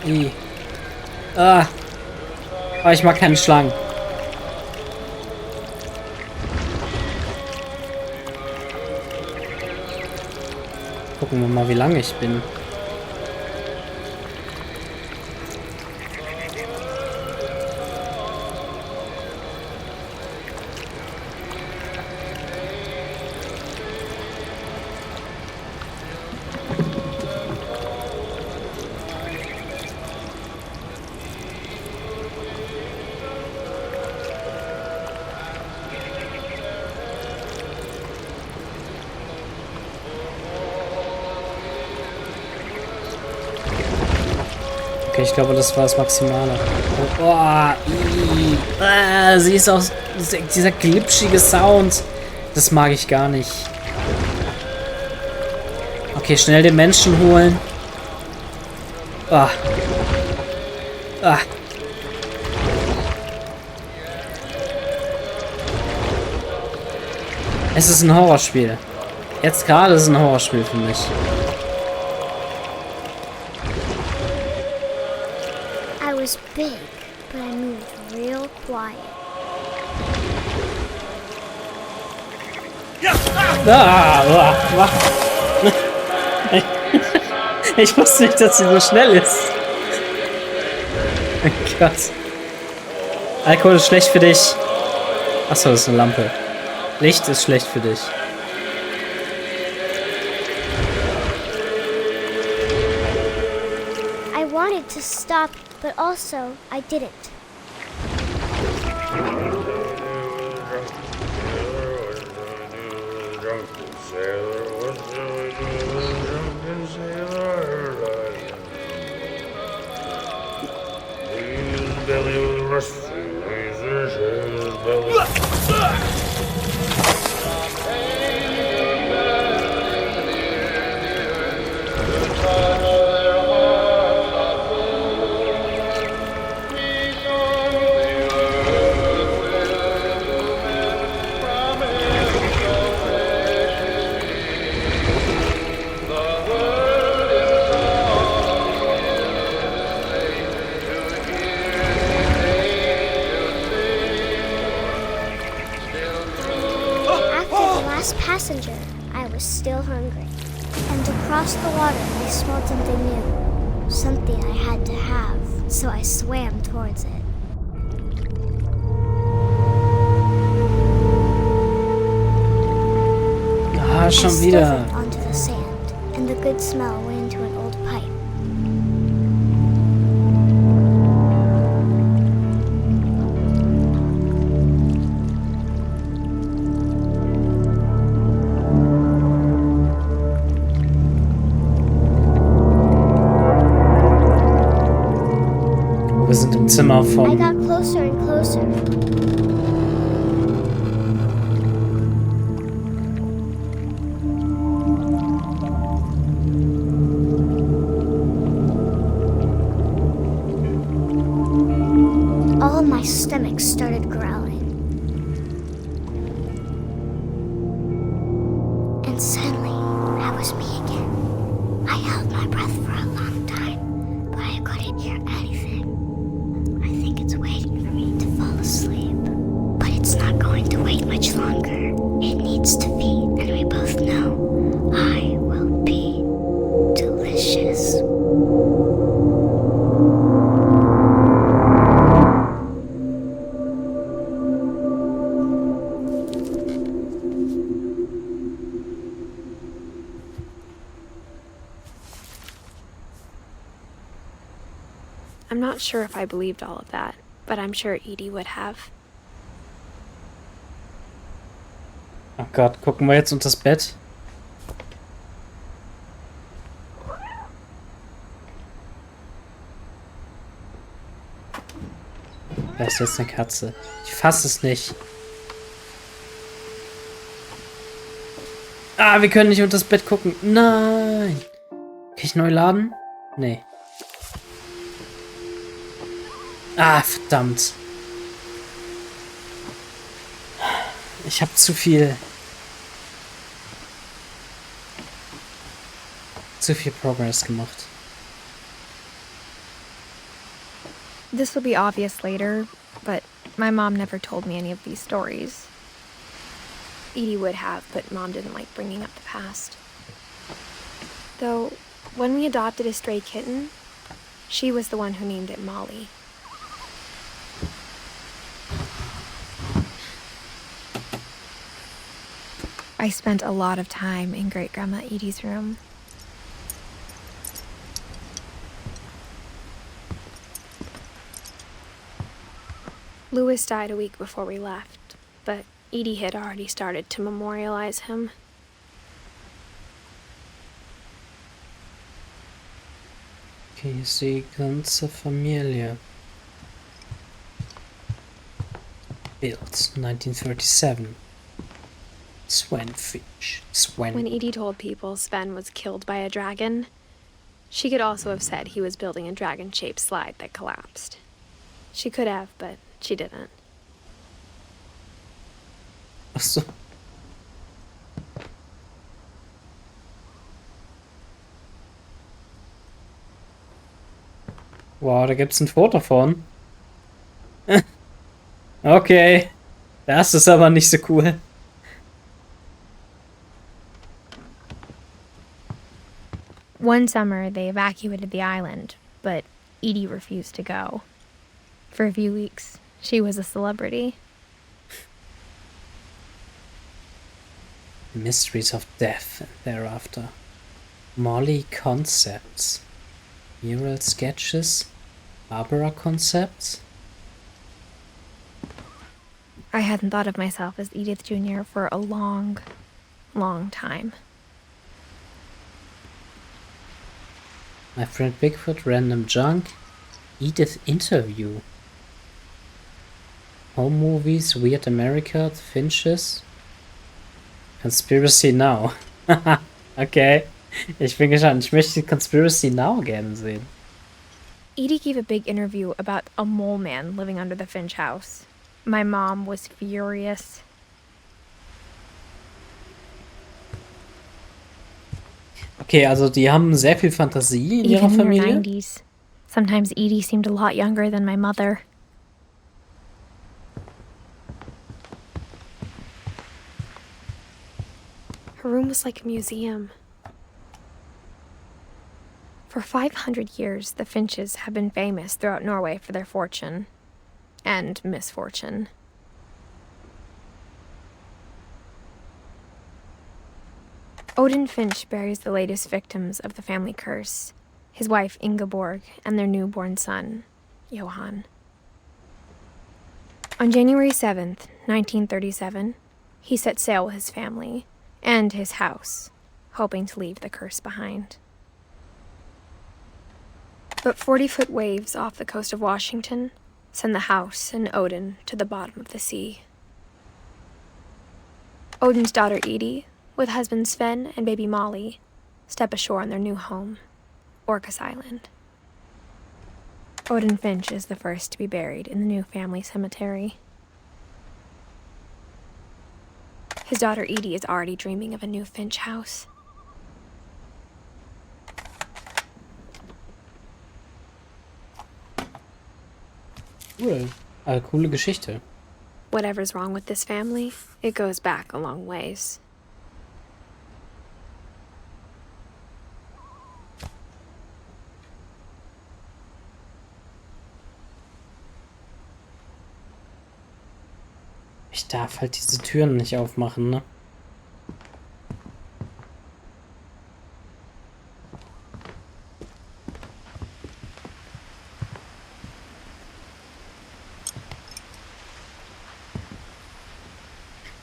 Ih. Oh, ich mag keine Schlangen. Gucken wir mal, wie lange ich bin. Okay, ich glaube, das war das Maximale. Sie ist auch dieser glitschige Sound. Das mag ich gar nicht. Okay, schnell den Menschen holen. Es ist ein Horrorspiel. Jetzt gerade ist es ein Horrorspiel für mich. I was big, but I moved real quiet. Ich wusste nicht, dass sie so schnell ist. Oh Gott. Alkohol ist schlecht für dich. Achso, das ist eine Lampe. Licht ist schlecht für dich. I wanted to stop, but also I didn't. Passenger, I was still hungry. And across the water, I smelled something new. Something I had to have, so I swam towards it. Schon I wieder. slithered onto the sand, and the good smell went into an old pipe. Wir sind im Zimmer I vom... got closer and closer. All my stomach started growling. And suddenly, I was me again. I held my breath for a long time, but I couldn't hear anything. I think it's waiting for me to fall asleep. But it's not going to wait much longer. It needs to feed, and we both know I will be delicious. I'm not sure if I believed all of that, but I'm sure Edie would have. Oh Gott, gucken wir jetzt unter das Bett? Da ist jetzt eine Katze. Ich fasse es nicht. Ah, wir können nicht unter das Bett gucken. Nein. Kann ich neu laden? Nee. Ah, verdammt. Ich habe zu viel Progress gemacht. This will be obvious later, but my mom never told me any of these stories. Edie would have, but Mom didn't like bringing up the past. Though, when we adopted a stray kitten, she was the one who named it Molly. I spent a lot of time in Great-Grandma Edie's room. Louis died a week before we left, but Edie had already started to memorialize him. Okay, hier ist die ganze Familie. Built 1937. Sven Finch. When Edie told people Sven was killed by a dragon, she could also have said he was building a dragon-shaped slide that collapsed. She could have, but she didn't. Ach so. Wow, da gibt's ein Foto von. Okay. Das ist aber nicht so cool. One summer, they evacuated the island, but Edie refused to go. For a few weeks, she was a celebrity. Mysteries of Death and Thereafter. Molly Concepts. Mural Sketches. Barbara Concepts. I hadn't thought of myself as Edith Jr. for a long, long time. My Friend Bigfoot, Random Junk. Edith Interview. Home Movies, Weird America, The Finches. Conspiracy Now. Okay. Ich bin gespannt. Ich möchte Conspiracy Now gerne sehen. Edie gave a big interview about a mole man living under the Finch house. My mom was furious. Okay, also die haben sehr viel Fantasie in ihrer Even in her Familie. 90s. Sometimes Edie seemed a lot younger than my mother. Her room was like a museum. For 500 years, the Finches have been famous throughout Norway for their fortune and misfortune. Odin Finch buries the latest victims of the family curse, his wife Ingeborg and their newborn son, Johan. On January 7th, 1937, he set sail with his family and his house, hoping to leave the curse behind. But 40-foot waves off the coast of Washington send the house and Odin to the bottom of the sea. Odin's daughter Edie, with husband Sven and baby Molly, step ashore on their new home, Orcas Island. Odin Finch is the first to be buried in the new family cemetery. His daughter Edie is already dreaming of a new Finch house. Cool. Coole Geschichte. Whatever's wrong with this family, it goes back a long ways. Ich darf halt diese Türen nicht aufmachen, ne?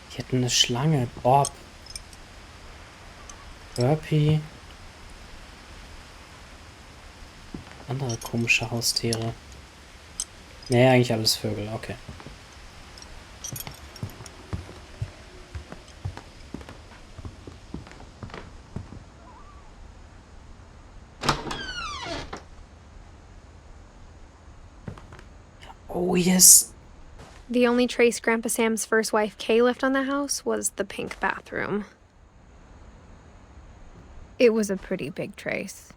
Hier hat eine Schlange. Bob. Burpee. Andere komische Haustiere. Nee, eigentlich alles Vögel, okay. Oh, yes. The only trace Grandpa Sam's first wife Kay left on the house was the pink bathroom. It was a pretty big trace.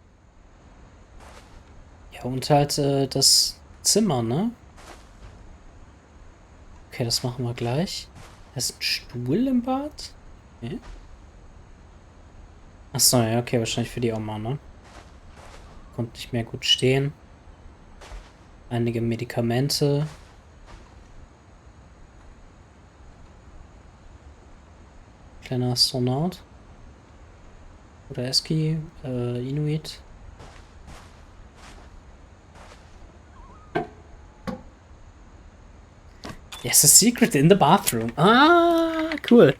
Ja, und halt das Zimmer, ne? Okay, das machen wir gleich. Da ist ein Stuhl im Bad? Okay. Achso, ja, okay, wahrscheinlich für die Oma, ne? Konnte nicht mehr gut stehen. Einige Medikamente. Kleiner Astronaut. Oder Eski, Inuit. Yes, a secret in the bathroom. Ah, cool.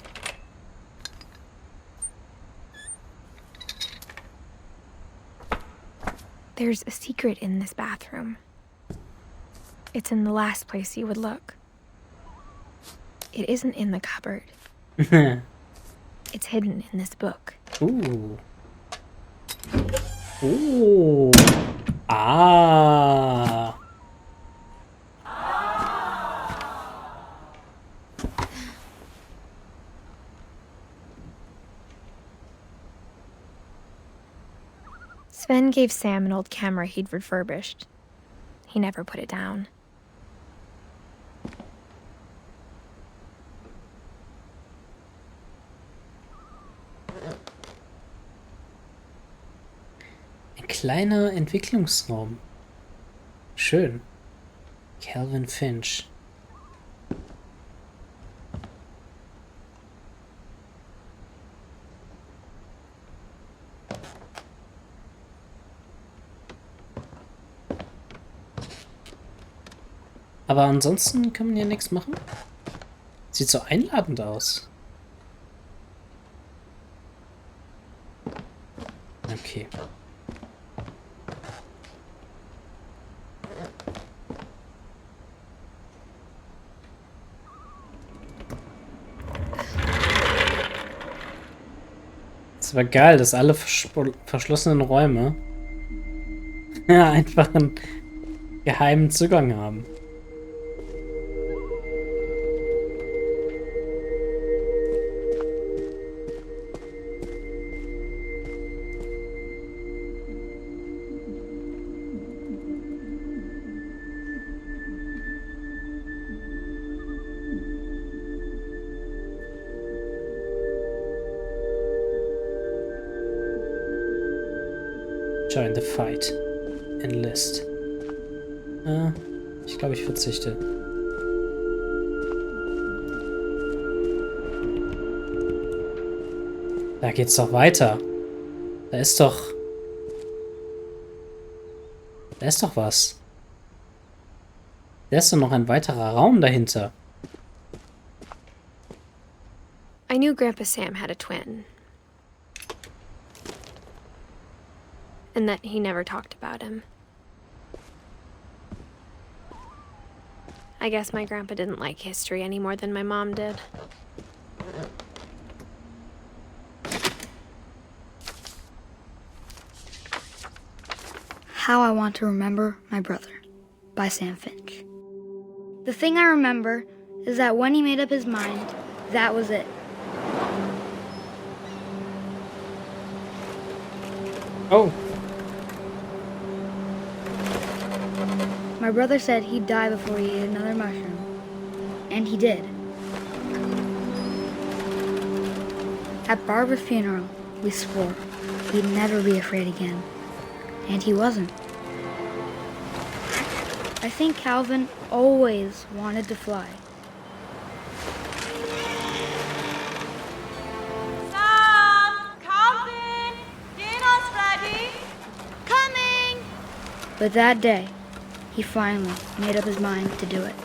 There's a secret in this bathroom. It's in the last place you would look. It isn't in the cupboard. It's hidden in this book. Ooh. Ooh. Ah. Sven gave Sam an old camera he'd refurbished. He never put it down. Ein kleiner Entwicklungsraum. Schön. Calvin Finch. Aber ansonsten kann man ja nichts machen. Sieht so einladend aus. Okay. Es war geil, dass alle verschlossenen Räume ja, einfach einen geheimen Zugang haben. Join the fight. Enlist. Ich glaube, ich verzichte. Da geht's doch weiter. Da ist doch... Da ist doch was. Da ist doch noch ein weiterer Raum dahinter. I knew Grandpa Sam had a twin. And that he never talked about him. I guess my grandpa didn't like history any more than my mom did. How I Want to Remember My Brother by Sam Finch. The thing I remember is that when he made up his mind, that was it. Oh. My brother said he'd die before he ate another mushroom. And he did. At Barbara's funeral, we swore we'd never be afraid again. And he wasn't. I think Calvin always wanted to fly. Sam! Calvin! Dinner's ready! Coming! But that day, he finally made up his mind to do it.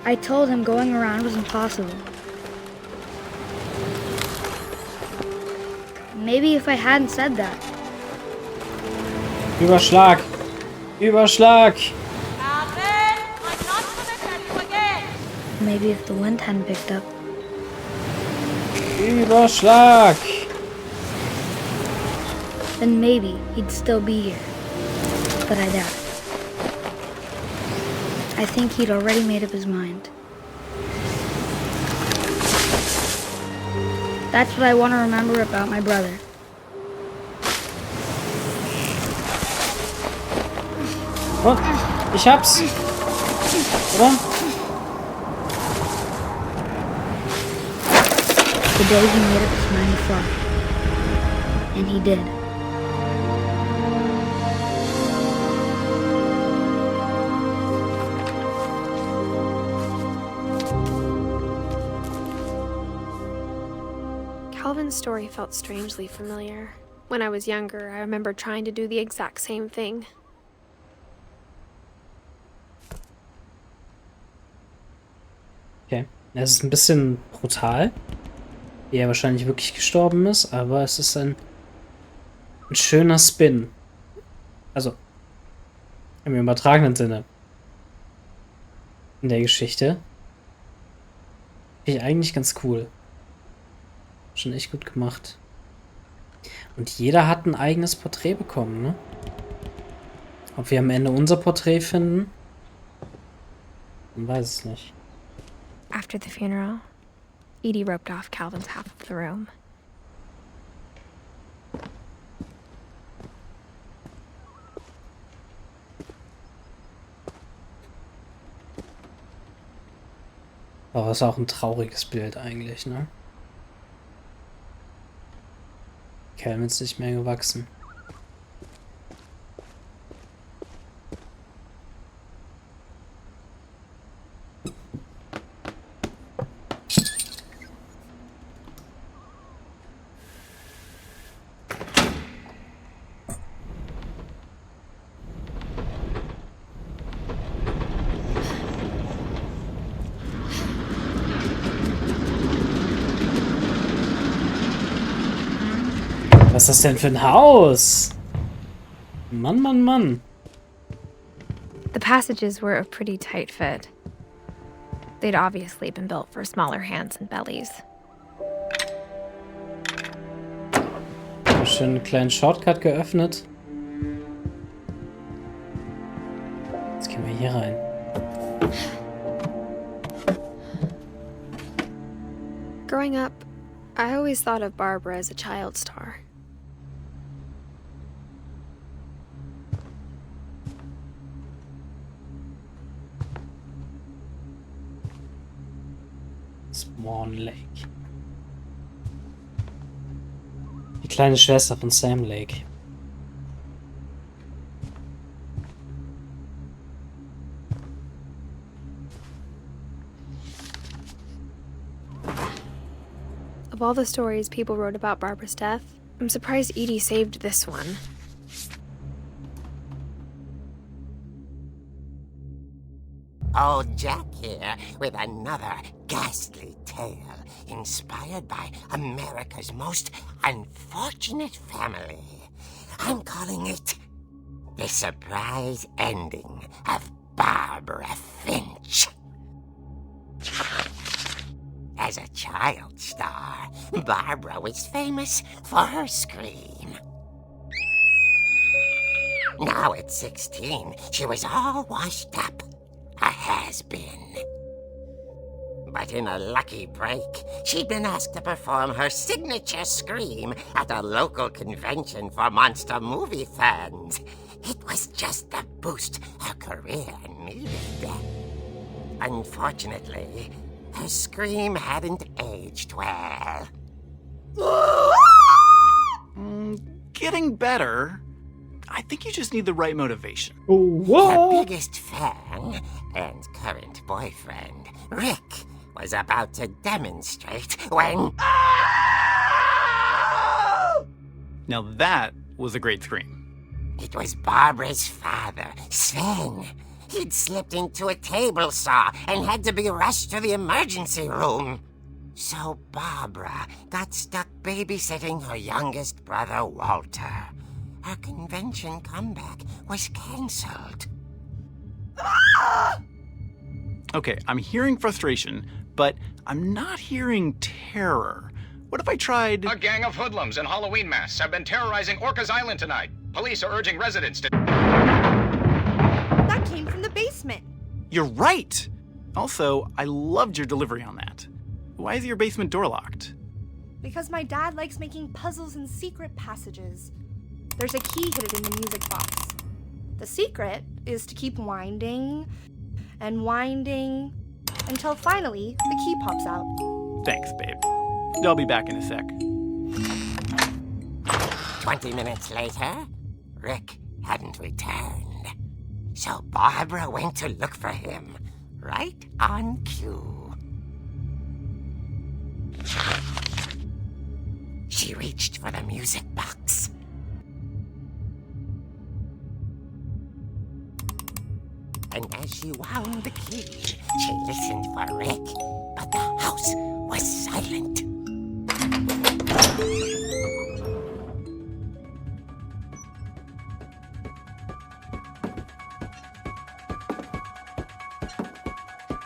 I told him going around was impossible. Maybe if I hadn't said that, Überschlag. Überschlag! Calvin, I'm not gonna tell you again. Maybe if the wind hadn't picked up. Überschlag! Then maybe he'd still be here. But I doubt it. I think he'd already made up his mind. That's what I want to remember about my brother. Und ich hab's. Oder? The day he made up his mind to fly. And he did. Calvin's story felt strangely familiar. When I was younger, I remember trying to do the exact same thing. Okay. Es ist ein bisschen brutal, wie er wahrscheinlich wirklich gestorben ist, aber es ist ein schöner Spin. Also, im übertragenen Sinne. In der Geschichte. Finde ich eigentlich ganz cool. Schon echt gut gemacht. Und jeder hat ein eigenes Porträt bekommen, ne? Ob wir am Ende unser Porträt finden? Man weiß es nicht. After the funeral, Edie roped off Calvin's half of the room. Aber ist auch ein trauriges Bild eigentlich, ne? Calvin ist nicht mehr gewachsen. Was ist das denn für ein Haus? Mann, Mann, Mann. The passages were a pretty tight fit. They'd obviously been built for smaller hands and bellies. Schön einen kleinen Shortcut geöffnet. Jetzt gehen wir hier rein. Growing up, I always thought of Barbara as a child star. Swan Lake. Die kleine Schwester von Sam Lake. Of all the stories people wrote about Barbara's death, I'm surprised Edie saved this one. Old Jack here with another ghastly tale inspired by America's most unfortunate family. I'm calling it The Surprise Ending of Barbara Finch. As a child star, Barbara was famous for her scream. Now at 16, she was all washed up. A has-been. But in a lucky break, she'd been asked to perform her signature scream at a local convention for monster movie fans. It was just the boost her career needed. Unfortunately, her scream hadn't aged well. Getting better. I think you just need the right motivation. Her biggest fan and current boyfriend, Rick, was about to demonstrate when... Now that was a great scream. It was Barbara's father, Sven. He'd slipped into a table saw and had to be rushed to the emergency room. So Barbara got stuck babysitting her youngest brother, Walter. her convention comeback was cancelled. Okay, I'm hearing frustration, but I'm not hearing terror. What if I tried... A gang of hoodlums in Halloween masks have been terrorizing Orcas Island tonight. Police are urging residents to... That came from the basement. You're right! Also, I loved your delivery on that. Why is your basement door locked? Because my dad likes making puzzles and secret passages. There's a key hidden in the music box. The secret is to keep winding and winding until finally the key pops out. Thanks, babe. I'll be back in a sec. 20 minutes later, Rick hadn't returned. So Barbara went to look for him, right on cue. She reached for the music box. And as she wound the key, she listened for Rick, but the house was silent.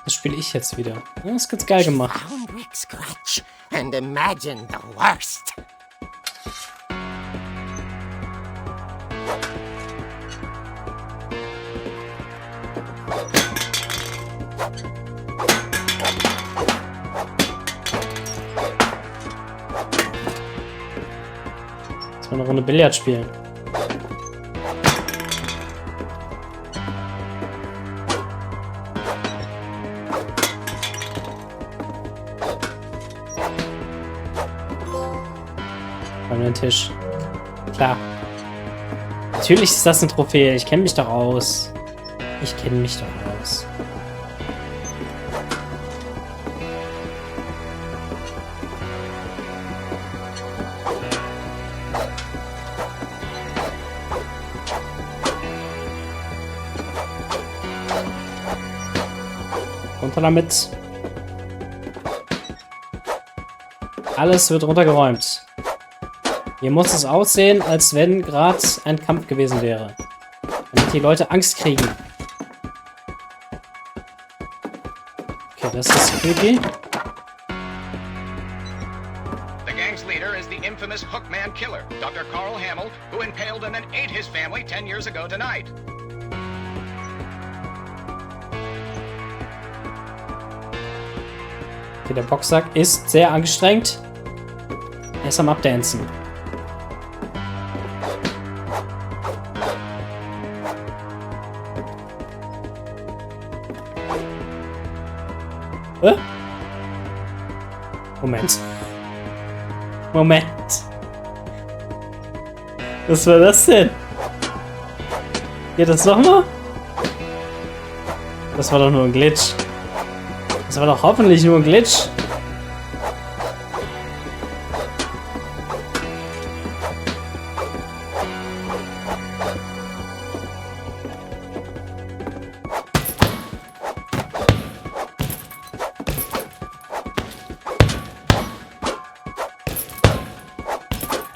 Das spiele ich jetzt wieder. Das ist ganz geil gemacht. She found Rick's crutch and imagined the worst. Lass mal eine Runde Billard spielen. An den Tisch. Klar. Natürlich ist das eine Trophäe. Ich kenne mich doch aus. Ich kenne mich doch aus. Runter damit. Alles wird runtergeräumt. Hier muss es aussehen, als wenn gerade ein Kampf gewesen wäre. Damit die Leute Angst kriegen. Okay, das ist creepy. The gang's leader is the infamous Hookman killer, Dr. Carl Hamill, who impaled and then ate his family 10 years ago tonight. Okay, der Boxsack ist sehr angestrengt. Er ist am Abdancen. Moment. Moment. Was war das denn? Geht das nochmal? Das war doch nur ein Glitch. Das war doch hoffentlich nur ein Glitch.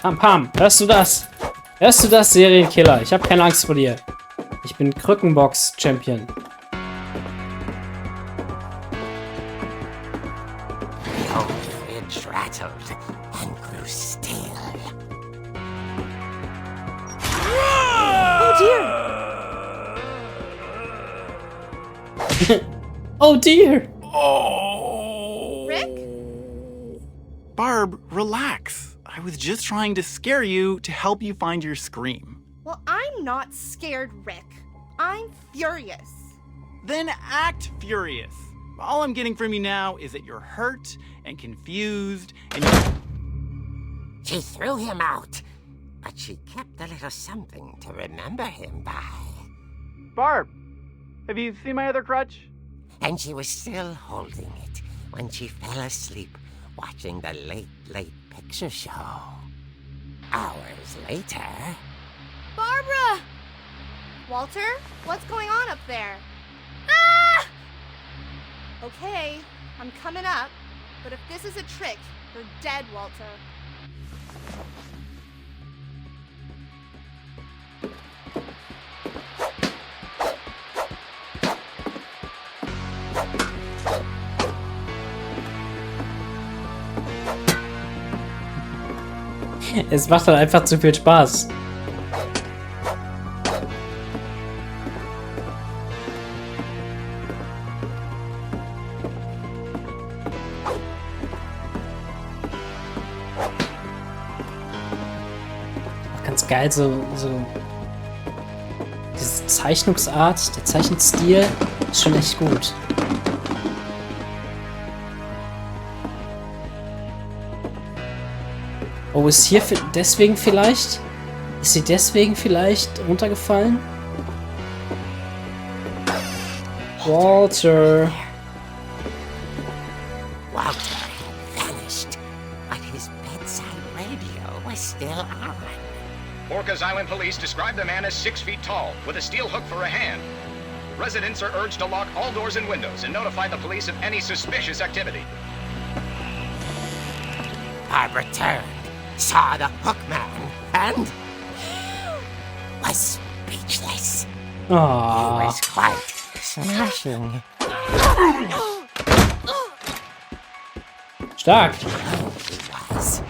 Pam, pam. Hörst du das? Hörst du das, Serienkiller? Ich habe keine Angst vor dir. Ich bin Krückenbox-Champion. The old fridge rattled and grew still. Oh dear! Oh dear! Rick? Barb, relax. I was just trying to scare you to help you find your scream. Well, I'm not scared, Rick. I'm furious. Then act furious. All I'm getting from you now is that you're hurt and confused and She threw him out, but she kept a little something to remember him by. Barb, have you seen my other crutch? And she was still holding it when she fell asleep watching the Late Picture Show. Hours later... Barbara! Walter, what's going on up there? Ah! Okay, I'm coming up, but if this is a trick, you're dead, Walter. Es macht halt einfach zu viel Spaß. Ganz geil, so diese Zeichnungsart, der Zeichenstil ist schon echt gut. Oh, ist hier deswegen vielleicht? Ist sie deswegen vielleicht runtergefallen? Walter. Walter had vanished, but his bedside radio was still on. Orcas Island police describe the man as 6 feet tall, with a steel hook for a hand. Residents are urged to lock all doors and windows and notify the police of any suspicious activity. Barbara turned, saw the hookman, and was speechless. He Oh. was quite smashing. Stark. He was.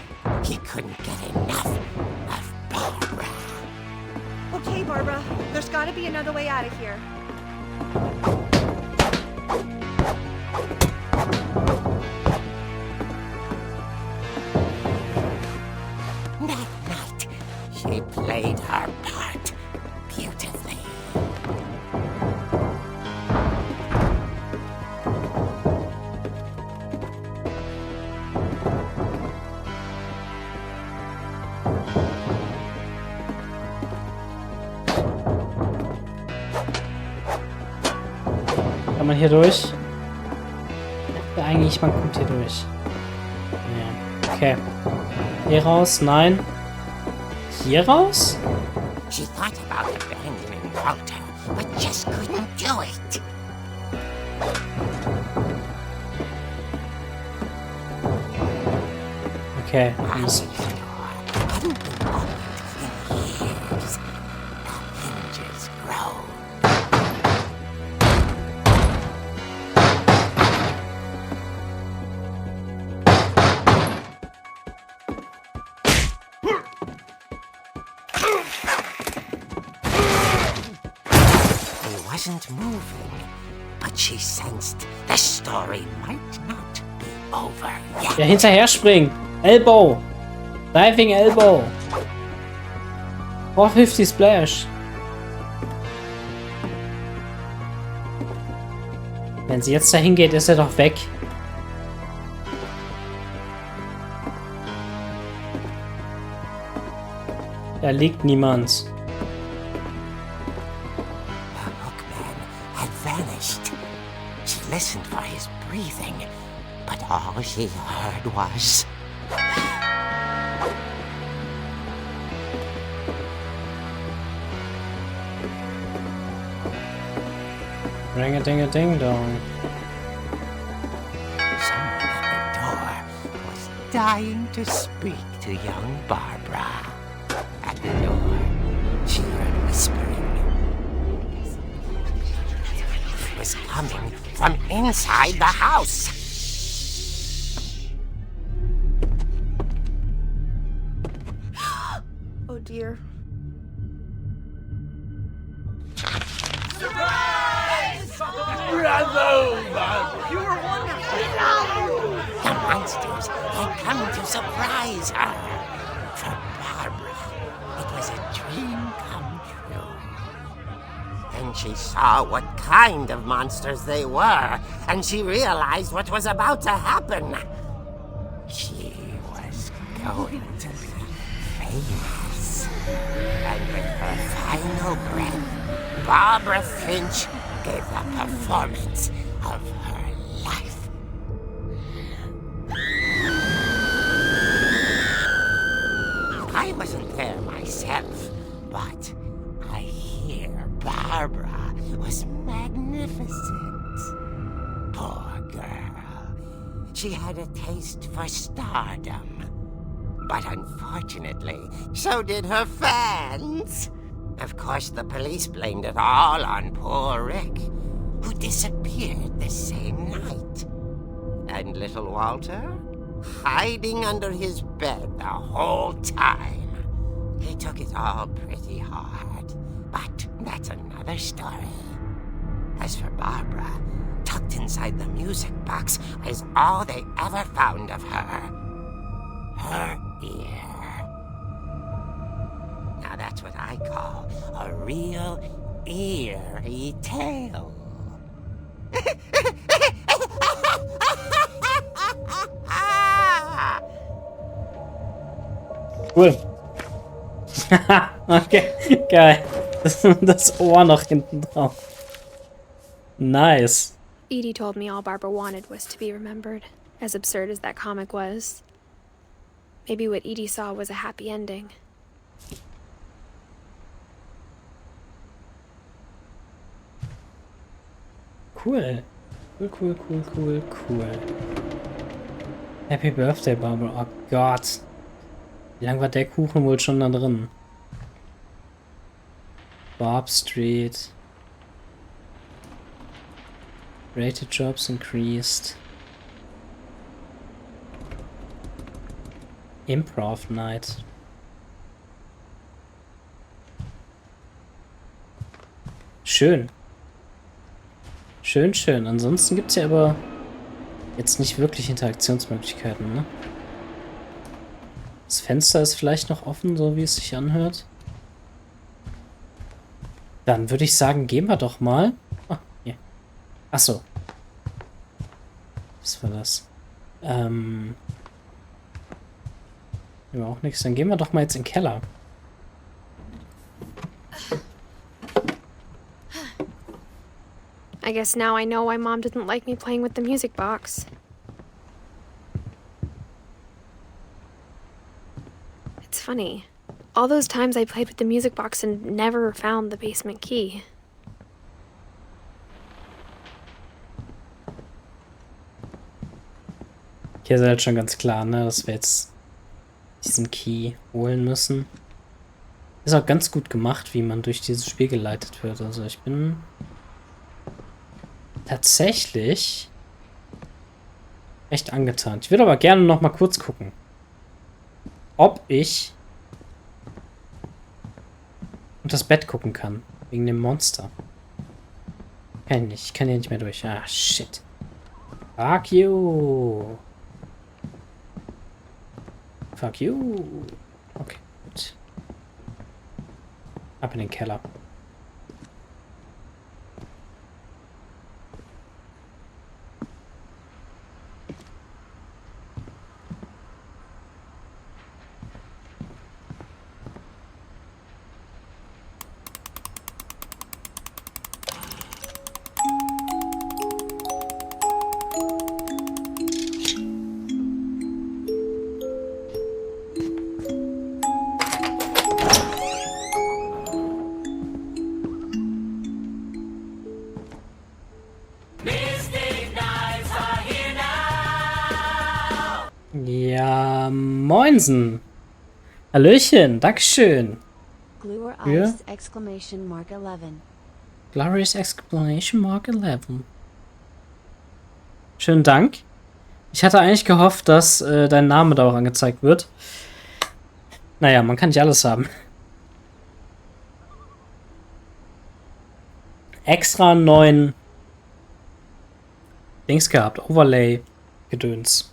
He couldn't get enough of Barbara. Okay, Barbara, there's gotta be another way out of here. That night, she played her part beautifully. Kann man hier durch? Ja, eigentlich, man kommt hier durch. Ja. Okay. Hier raus? Nein. Hier raus? She thought about abandoning Walter, but just couldn't do it. Okay. Barbara's door hadn't been opened in years. The hinges groaned. He wasn't moving, but she sensed the story might not be over yet. Ja, hinterher springen. Elbow. Diving Elbow. 450 Splash. Wenn sie jetzt dahin geht, ist er doch weg. Da liegt niemand. The hookman had vanished. She listened for his breathing, but all she heard was... Ring-a-ding-a-ding-dong. Someone at the door was dying to speak to young Barbara. At the door, she heard whispering. It was coming from inside the house. Oh dear. The monsters had come to surprise her. For Barbara, it was a dream come true. Then she saw what kind of monsters they were, and she realized what was about to happen. She was going to be famous. And with her final breath, Barbara Finch gave the performance of her life. I wasn't there myself, but I hear Barbara was magnificent. Poor girl. She had a taste for stardom. But unfortunately, so did her fans. Of course, the police blamed it all on poor Rick, who disappeared the same night. And little Walter? hiding under his bed the whole time. He took it all pretty hard, but that's another story. As for Barbara, tucked inside the music box is all they ever found of her. Her ear. Now that's what I call a real eerie tale. Cool. Okay, geil. Das Ohr noch hinten drauf. Nice. Edie told me all Barbara wanted was to be remembered, as absurd as that comic was. Maybe what Edie saw was a happy ending. Cool. Cool. Happy Birthday, Barbara. Oh Gott. Wie lange war der Kuchen wohl schon da drin? Bob Street. Rated jobs increased. Improv night. Schön. Schön. Ansonsten gibt es ja aber jetzt nicht wirklich Interaktionsmöglichkeiten, ne? Das Fenster ist vielleicht noch offen, so wie es sich anhört. Dann würde ich sagen, gehen wir doch mal. Ah, hier. Achso. Was war das? Ja, auch nichts. Dann gehen wir doch mal jetzt in den Keller. I guess now I know why Mom didn't like me playing with the music box. It's funny. All those times I played with the music box and never found the basement key. Hier ist halt schon ganz klar, ne, dass wir jetzt diesen Key holen müssen. Ist auch ganz gut gemacht, wie man durch dieses Spiel geleitet wird. Also ich bin tatsächlich echt angetan. Ich würde aber gerne noch mal kurz gucken, ob ich unter das Bett gucken kann. Wegen dem Monster. Kann ich nicht. Ich kann hier nicht mehr durch. Ah, shit. Fuck you. Fuck you. Okay, gut. Ab in den Keller. Ja, moinsen. Hallöchen, Dankeschön. Glorious Ja. exclamation mark 11. Glorious exclamation mark 11. Schönen Dank. Ich hatte eigentlich gehofft, dass dein Name da auch angezeigt wird. Naja, man kann nicht alles haben. Extra einen neuen Dings gehabt. Overlay Gedöns.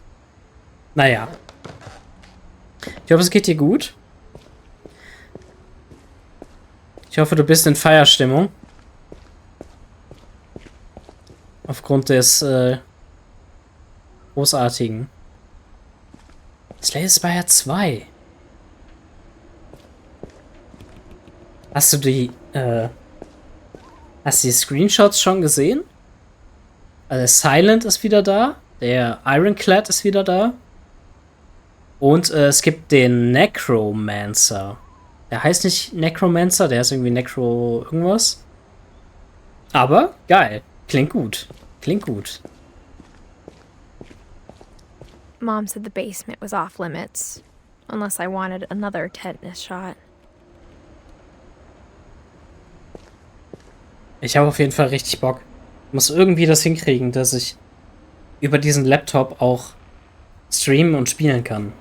Naja. Ich hoffe, es geht dir gut. Ich hoffe, du bist in Feierstimmung. Aufgrund des großartigen Slay the Spire 2. Hast du die Screenshots schon gesehen? Also Silent ist wieder da. Der Ironclad ist wieder da. Und es gibt den Necromancer. Der heißt nicht Necromancer, der ist irgendwie Necro irgendwas. Aber geil. Klingt gut. Klingt gut. Mom said the basement was off limits, unless I wanted another tetanus shot. Ich habe auf jeden Fall richtig Bock. Ich muss irgendwie das hinkriegen, dass ich über diesen Laptop auch streamen und spielen kann,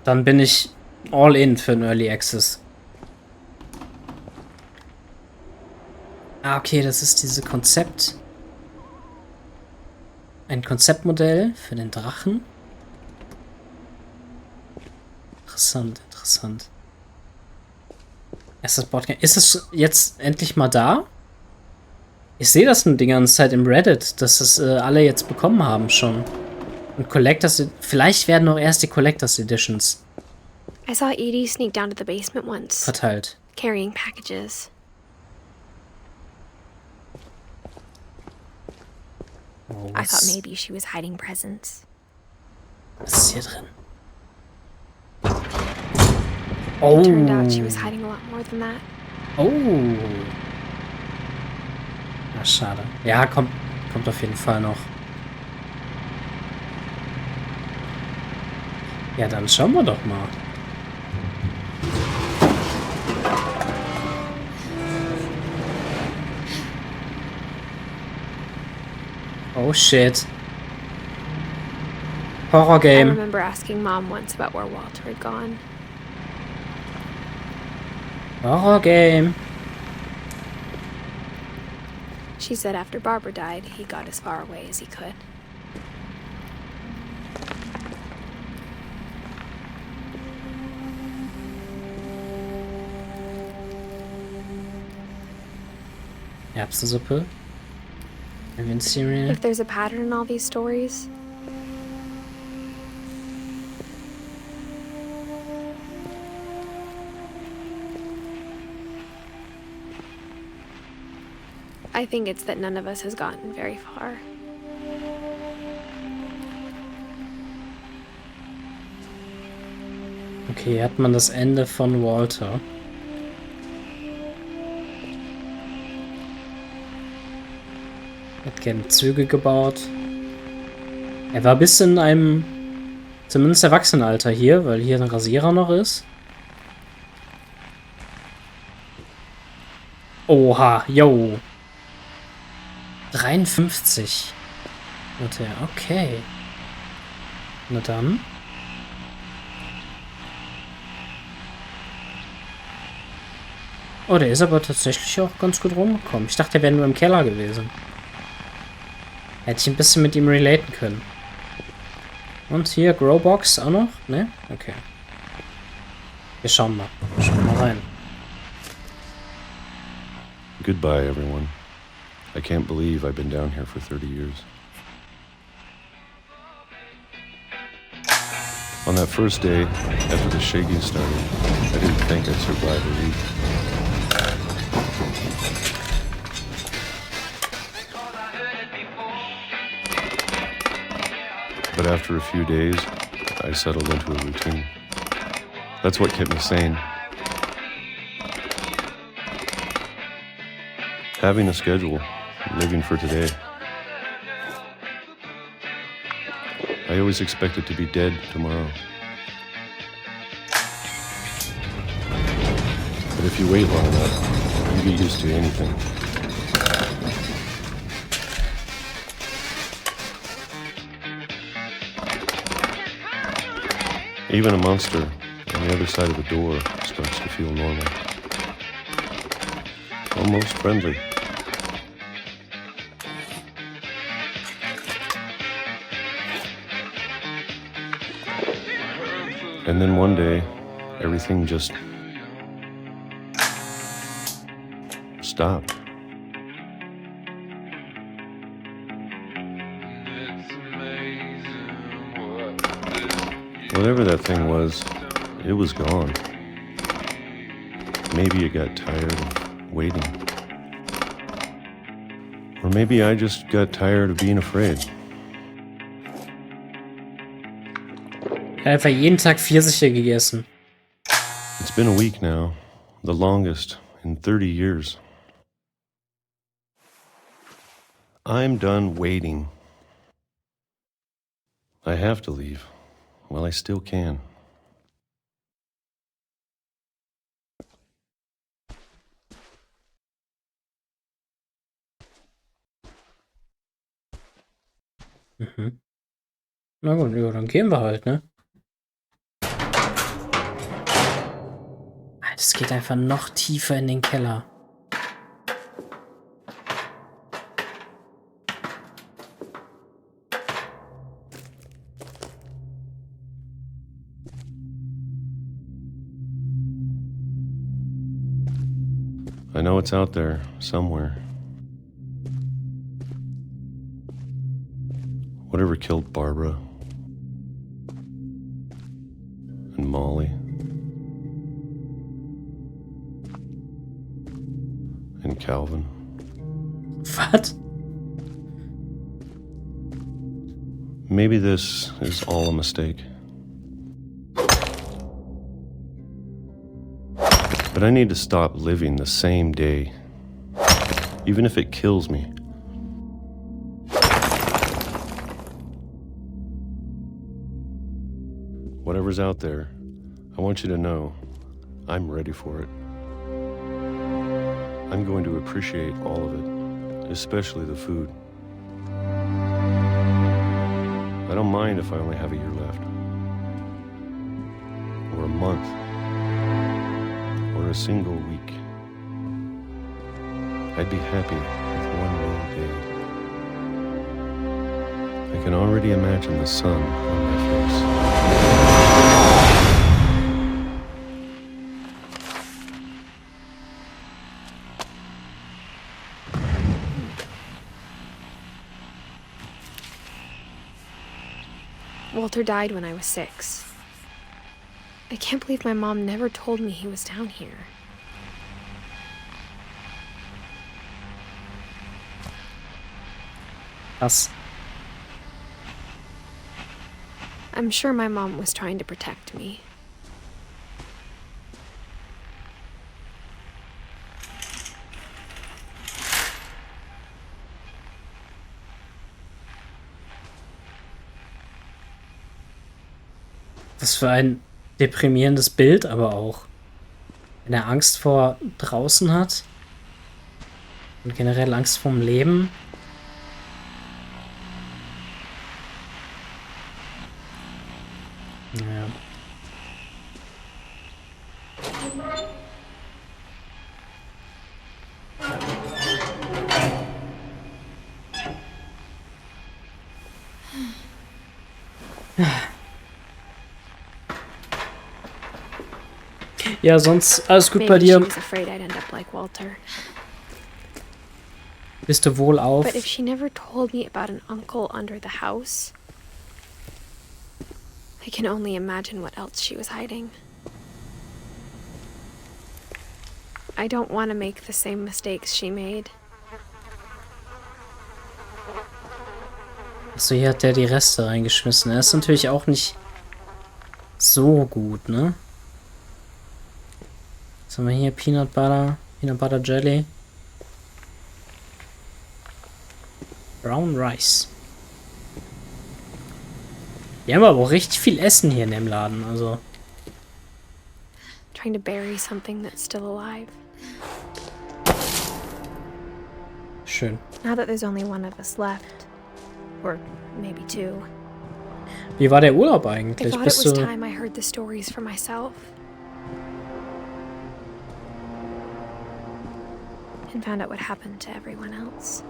dann bin ich all in für einen Early Access. Ah, okay, das ist diese Konzept. Ein Konzeptmodell für den Drachen. Interessant, interessant. Erstes Boardgame. Ist es jetzt endlich mal da? Ich sehe das die ganze Zeit im Reddit, dass es alle jetzt bekommen haben schon. Und Collectors, vielleicht werden auch erst die Collectors Editions I saw Edie sneak down to the basement once, verteilt. carrying packages. Oh, I thought maybe she was hiding presents. was ist hier drin? Oh. Turned out she was hiding a lot more than that. Oh. Na, schade. Ja, kommt auf jeden Fall noch. Ja, dann schauen wir doch mal. Oh shit. Horror I game. remember asking Mom once about where Walter had gone. Horror game. She said after Barbara died, he got as far away as he could. Erbsensuppe. Onion cereal. If there's a pattern in all these stories, I think it's that none of us has gotten very far. Okay, hier hat man das Ende von Walter. Hat gerne Züge gebaut. Er war bis in einem, zumindest Erwachsenenalter hier, weil hier ein Rasierer noch ist. Oha, yo. 53. Warte, okay. Na dann. Oh, der ist aber tatsächlich auch ganz gut rumgekommen. Ich dachte, der wäre nur im Keller gewesen. Hätte ich ein bisschen mit ihm relaten können. Und hier, Growbox auch noch? Ne? Okay. Wir schauen mal. Schauen mal rein. Goodbye, everyone. I can't believe I've been down here for 30 years. On that first day, after the shaking started, I didn't think I'd survive a week. But after a few days, I settled into a routine. That's what kept me sane. Having a schedule, living for today. I always expected to be dead tomorrow. But if you wait long enough, you get used to anything. Even a monster on the other side of the door starts to feel normal. Almost friendly. And then one day, everything just stopped. Whatever that thing was, it was gone. Maybe it got tired of waiting. Or maybe I just got tired of being afraid. Einfach jeden Tag Pfirsiche gegessen. It's been a week now, the longest in 30 years. I'm done waiting. I have to leave while I still can. Mhm. Na gut, ja, dann gehen wir halt, ne? Es geht einfach noch tiefer in den Keller. I know it's out there, somewhere. Whatever killed Barbara and Molly and Calvin. Was? Maybe this is all a mistake. But I need to stop living the same day, even if it kills me. Whatever's out there, I want you to know I'm ready for it. I'm going to appreciate all of it, especially the food. I don't mind if I only have a year left, or a month, or a single week. I'd be happy with one more day. I can already imagine the sun on my face. Walter died when I was 6. I can't believe my mom never told me he was down here. Krass. I'm sure my mom was trying to protect me. Was für ein deprimierendes Bild, aber auch. Wenn er Angst vor draußen hat und generell Angst vorm Leben. Naja. Ja, sonst alles gut bei Maybe she dir. was afraid I'd end up like Walter. Bist du wohlauf? But if she never told me about an uncle under the house, I can only imagine what else she was hiding. I don't want to make the same mistakes she made. Achso, hier hat der die Reste reingeschmissen. Er ist natürlich auch nicht so gut, ne? Was haben wir hier? Peanut Butter Jelly. Brown Rice. Die haben aber auch richtig viel Essen hier in dem Laden, also. Trying to bury something that's still alive. Schön. Now that there's only one of us left, or maybe 2, Wie war der Urlaub I eigentlich? thought it Bist was du... time I heard the stories for myself. And found out what happened to everyone else.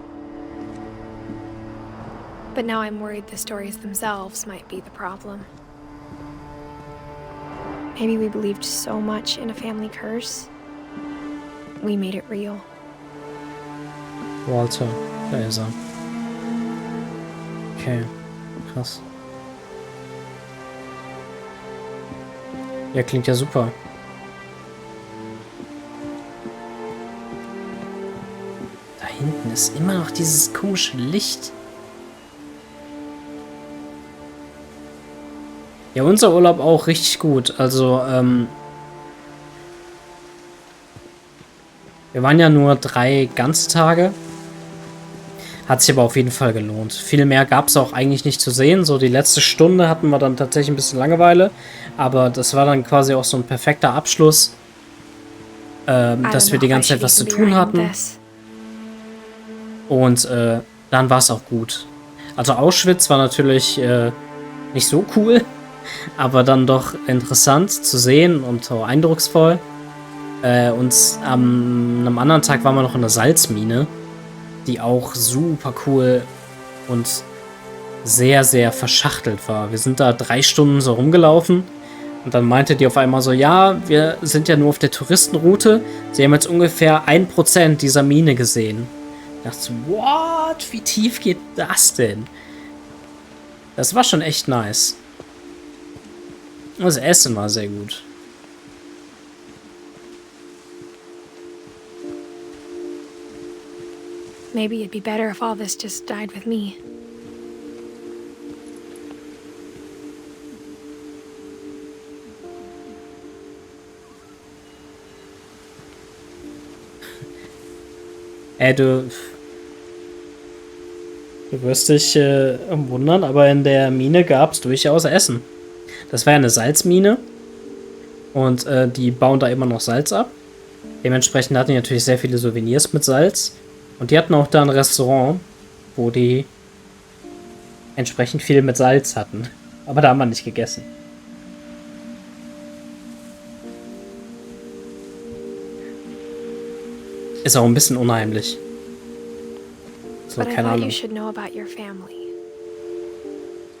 But now I'm worried the stories themselves might be the problem. Maybe we believed so much in a family curse, we made it real. Walter, da ist er. Okay, krass. Ja, klingt ja super. Da hinten ist immer noch dieses komische Licht. Ja, unser Urlaub auch richtig gut. Also, wir waren ja nur 3 ganze Tage. Hat sich aber auf jeden Fall gelohnt. Viel mehr gab es auch eigentlich nicht zu sehen. So die letzte Stunde hatten wir dann tatsächlich ein bisschen Langeweile. Aber das war dann quasi auch so ein perfekter Abschluss, dass wir die ganze Zeit was zu tun hatten. Und dann war es auch gut. Also Auschwitz war natürlich nicht so cool, aber dann doch interessant zu sehen und auch eindrucksvoll. Und an einem anderen Tag waren wir noch in der Salzmine, die auch super cool und sehr, sehr verschachtelt war. Wir sind da 3 Stunden so rumgelaufen und dann meinte die auf einmal so, ja, wir sind ja nur auf der Touristenroute. Sie haben jetzt ungefähr 1% dieser Mine gesehen. Ich dachte so, what? Wie tief geht das denn? Das war schon echt nice. Das Essen war sehr gut. Maybe it'd be better if all this just died with me. Du wirst dich wundern, aber in der Mine gab es durchaus Essen. Das war ja eine Salzmine und die bauen da immer noch Salz ab. Dementsprechend hatten die natürlich sehr viele Souvenirs mit Salz. Und die hatten auch da ein Restaurant, wo die entsprechend viel mit Salz hatten. Aber da haben wir nicht gegessen. Ist auch ein bisschen unheimlich. So, But I keine thought you Ahnung. should know about your family.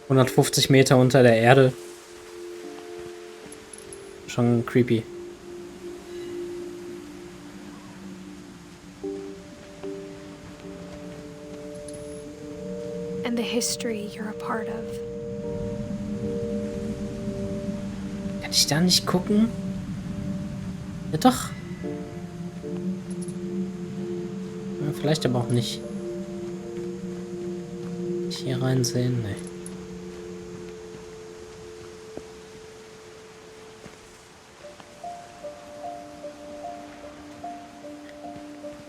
150 Meter unter der Erde. Schon creepy. And the history you're a part of. Kann ich da nicht gucken? Ja, doch. Ja, vielleicht aber auch nicht. Hier reinsehen? Nee.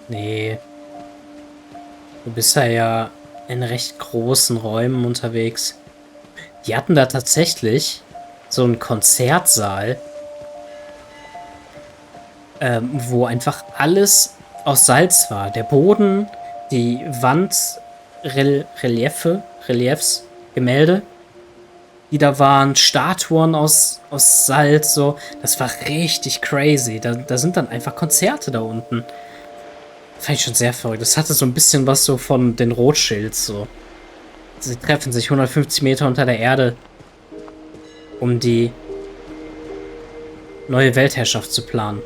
Nee. Du bist ja in recht großen Räumen unterwegs. Die hatten da tatsächlich so einen Konzertsaal, wo einfach alles aus Salz war. Der Boden, die Reliefs, Gemälde, die da waren, Statuen aus Salz, so. Das war richtig crazy. Da sind dann einfach Konzerte da unten. Fand ich schon sehr verrückt. Das hatte so ein bisschen was so von den Rothschilds, so. Sie treffen sich 150 Meter unter der Erde, um die neue Weltherrschaft zu planen.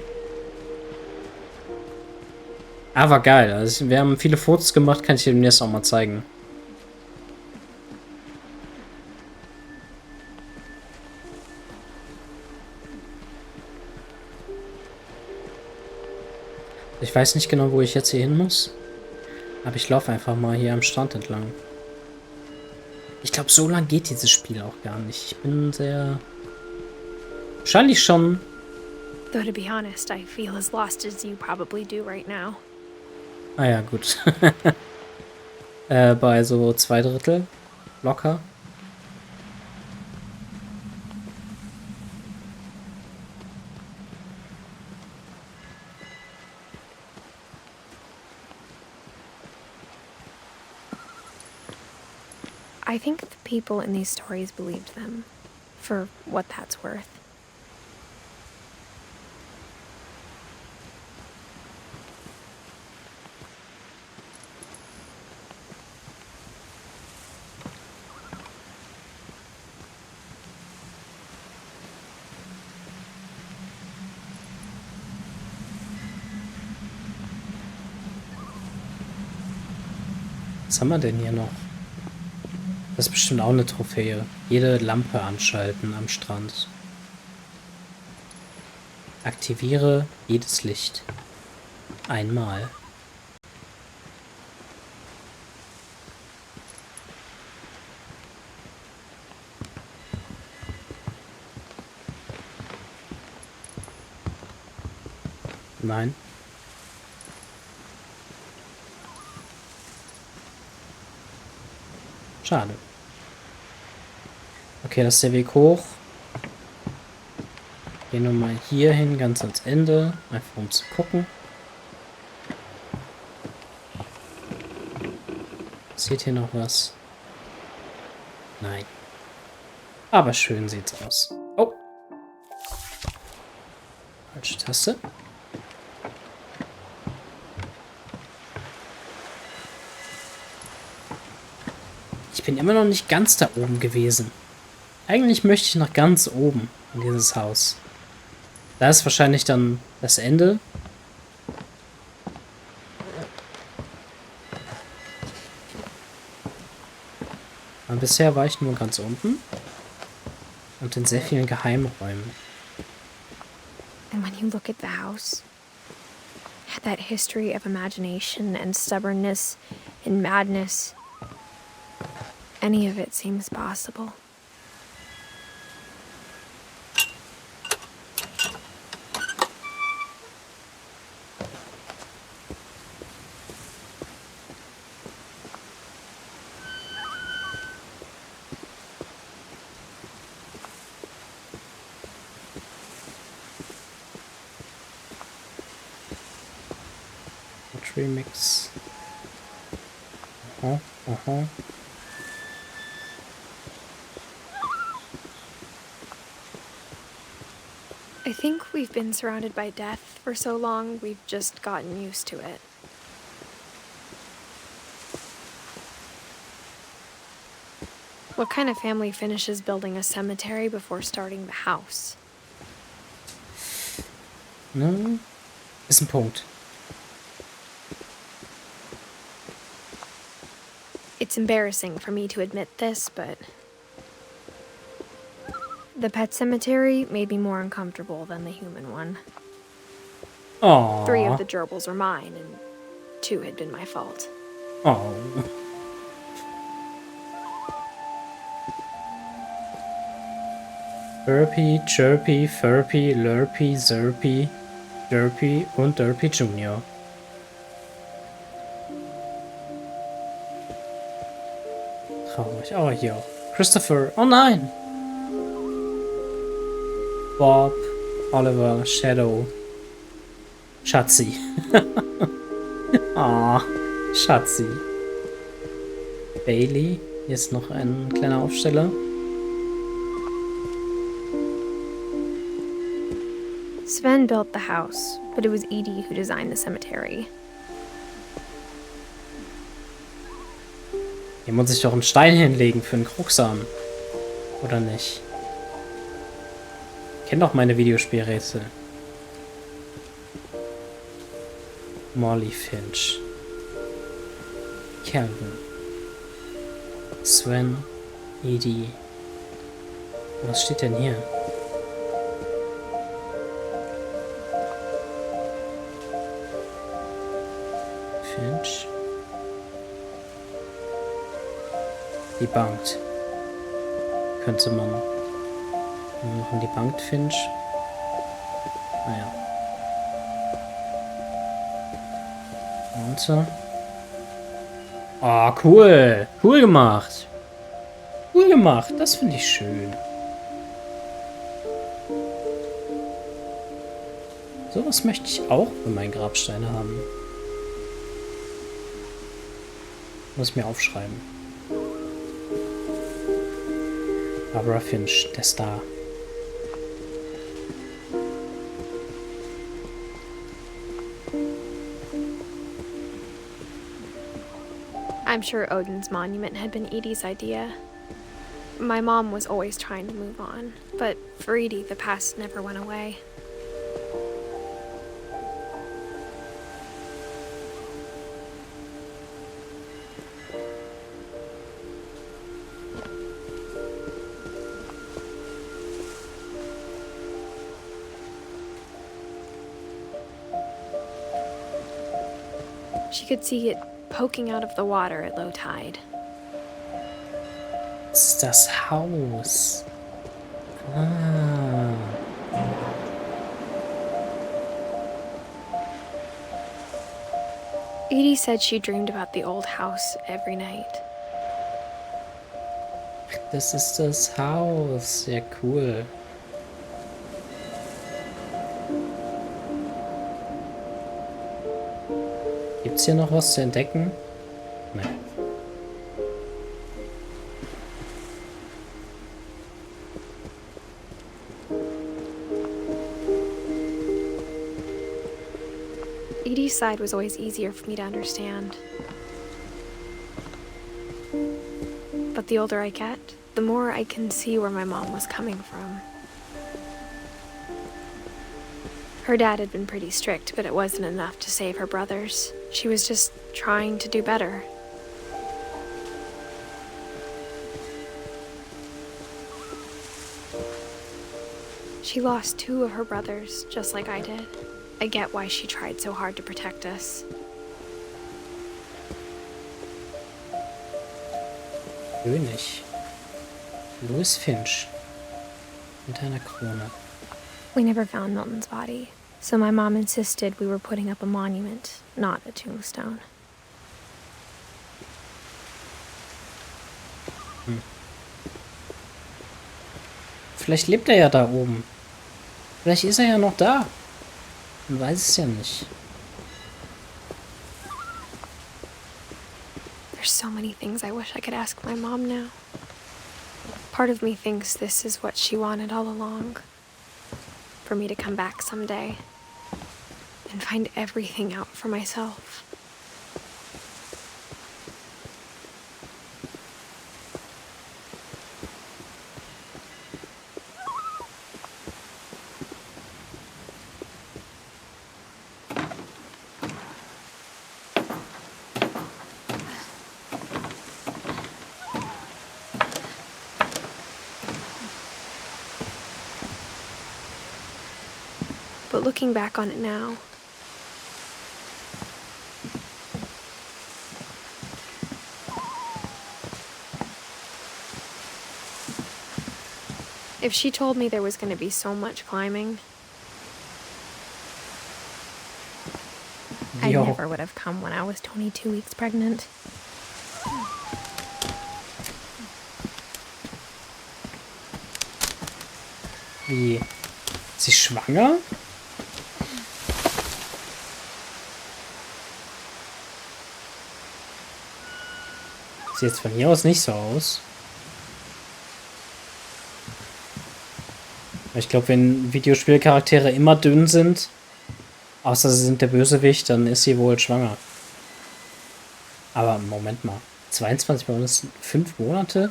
Aber geil. Also wir haben viele Fotos gemacht, kann ich dir demnächst auch mal zeigen. Ich weiß nicht genau, wo ich jetzt hier hin muss. Aber ich laufe einfach mal hier am Strand entlang. Ich glaube, so lang geht dieses Spiel auch gar nicht. Ich bin sehr... Wahrscheinlich schon... Though to be honest, I feel as lost as you probably do right now. Ah ja, gut. Bei so 2/3 locker. I think the people in these stories believed them, for what that's worth. Was haben wir denn hier noch? Das ist bestimmt auch eine Trophäe. Jede Lampe anschalten am Strand. Aktiviere jedes Licht. Einmal. Nein. Schade. Okay, das ist der Weg hoch. Gehen wir mal hier hin, ganz ans Ende. Einfach um zu gucken. Seht hier noch was? Nein. Aber schön sieht's aus. Oh. Falsche Taste. Ich bin immer noch nicht ganz da oben gewesen. Eigentlich möchte ich noch ganz oben in dieses Haus. Da ist wahrscheinlich dann das Ende. Aber bisher war ich nur ganz unten. Und in sehr vielen Geheimräumen. And when you look at the house, that history of imagination and stubbornness and madness, any of it seems possible. Remix. Aha, aha. I think we've been surrounded by death for so long, we've just gotten used to it. What kind of family finishes building a cemetery before starting the house? Ne? Ist ein Punkt. It's embarrassing for me to admit this, but the pet cemetery made me more uncomfortable than the human one. Aww. 3 of the gerbils are mine, and 2 had been my fault. Oh. Burpy, Chirpy, Furpy, Lurpy, Zerpy, Derpy und Derpy Jr. Traurig. Oh, hier. Christopher. Oh nein! Bob, Oliver, Shadow. Schatzi. Ah, Schatzi. Bailey. Hier ist noch ein kleiner Aufsteller. Sven built the house, but it was Edie who designed the cemetery. Hier muss ich doch einen Stein hinlegen für einen Kruxam. Oder nicht? Ich kenne doch meine Videospielrätsel. Molly Finch. Calvin. Sven. Edie. Was steht denn hier? Finch. Debunked. Könnte man machen. Debunked Finch. Naja. Warte. Oh, cool. Cool gemacht. Cool gemacht. Das finde ich schön. Sowas möchte ich auch für meinen Grabstein haben. Muss ich mir aufschreiben. Barbara Finch, der Star. I'm sure Odin's monument had been Edie's idea. My mom was always trying to move on, but for Edie, the past never went away. She could see it poking out of the water at low tide. Das ist das Haus. Ah. Edie said she dreamed about the old house every night. Das ist das Haus. Ja, cool. Gibt's hier noch was zu entdecken? Nein. Edie's side was always easier for me to understand. But the older I get, the more I can see where my mom was coming from. Her dad had been pretty strict, but it wasn't enough to save her brothers. She was just trying to do better. She lost 2 of her brothers, just like I did. I get why she tried so hard to protect us. König. Louis Finch. Mit einer Krone. We never found Milton's body, so my mom insisted we were putting up a monument, not a tombstone. Vielleicht lebt er ja da oben. Vielleicht ist er ja noch da. Man weiß es ja nicht. There's so many things I wish I could ask my mom now. Part of me thinks this is what she wanted all along. For me to come back someday and find everything out for myself. But looking back on it now, if she told me there was going to be so much climbing, I Jo. never would have come when I was 22 weeks pregnant. Wie? Ist sie schwanger? Sieht jetzt von hier aus nicht so aus. Ich glaube, wenn Videospielcharaktere immer dünn sind, außer sie sind der Bösewicht, dann ist sie wohl schwanger. Aber Moment mal. 22 Monate, 5 Monate?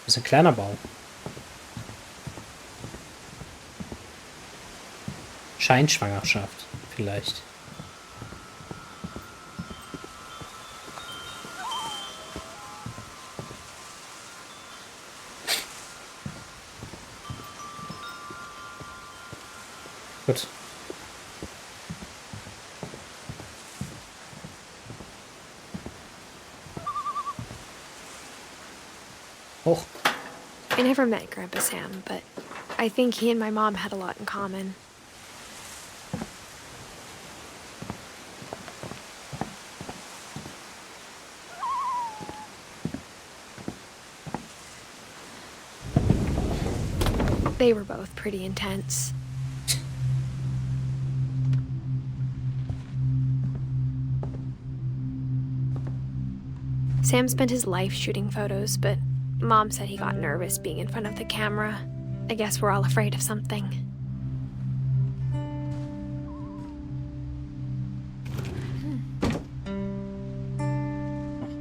Das ist ein kleiner Bau. Scheinschwangerschaft, vielleicht. Gut. Hoch. I never met Grandpa Sam, but I think he and my mom had a lot in common. They were both pretty intense. Sam spent his life shooting photos, but Mom said he got nervous being in front of the camera. I guess we're all afraid of something.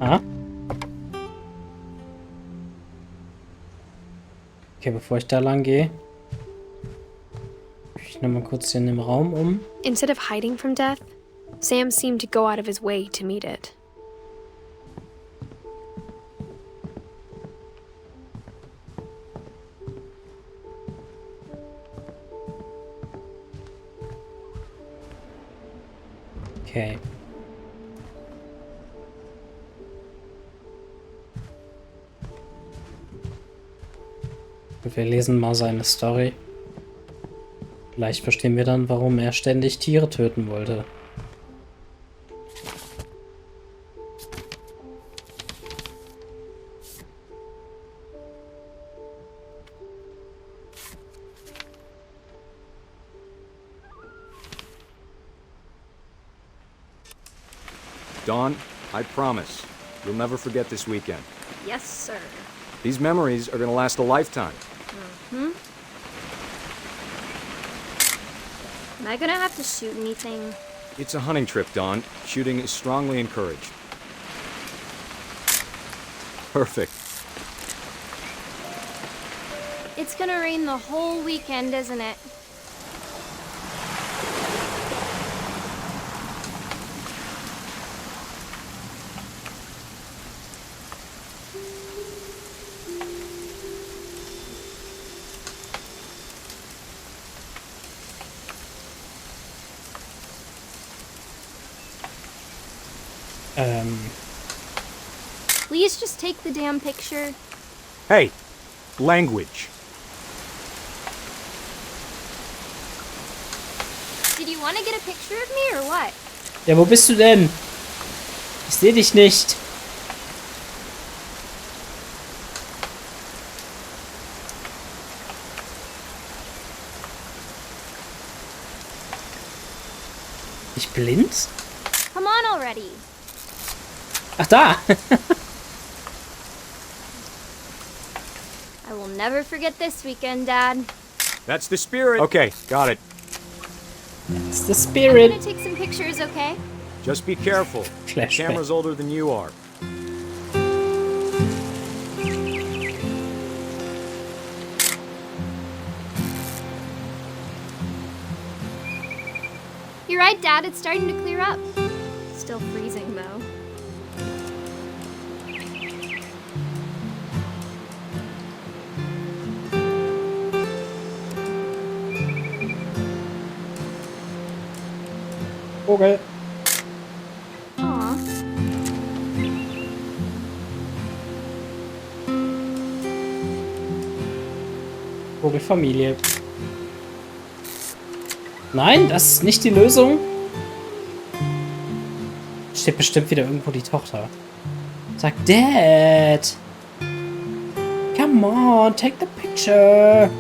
Aha. Okay, bevor ich da lang gehe, ich nochmal kurz hier in dem Raum um. Instead of hiding from death, Sam seemed to go out of his way to meet it. Okay. Gut, wir lesen mal seine Story. Vielleicht verstehen wir dann, warum er ständig Tiere töten wollte. Dawn, I promise, you'll never forget this weekend. Yes, sir. These memories are gonna last a lifetime. Hmm? Am I gonna have to shoot anything? It's a hunting trip, Dawn. Shooting is strongly encouraged. Perfect. It's gonna rain the whole weekend, isn't it? Please just take the damn picture. Hey, language. Did you want to get a picture of me or what? Ja, wo bist du denn? Ich sehe dich nicht. Ich blind? Come on already. Ach, da! I will never forget this weekend, Dad. That's the spirit. Okay, got it. It's the I'm spirit. gonna take some pictures, okay? Just be careful. The Flashback. camera's older than you are. You're right, Dad. It's starting to clear up. Still freezing, though. Vogel. Aw. Vogelfamilie. Nein, das ist nicht die Lösung. Steht bestimmt wieder irgendwo die Tochter. Sag, Dad. Come on, take the picture.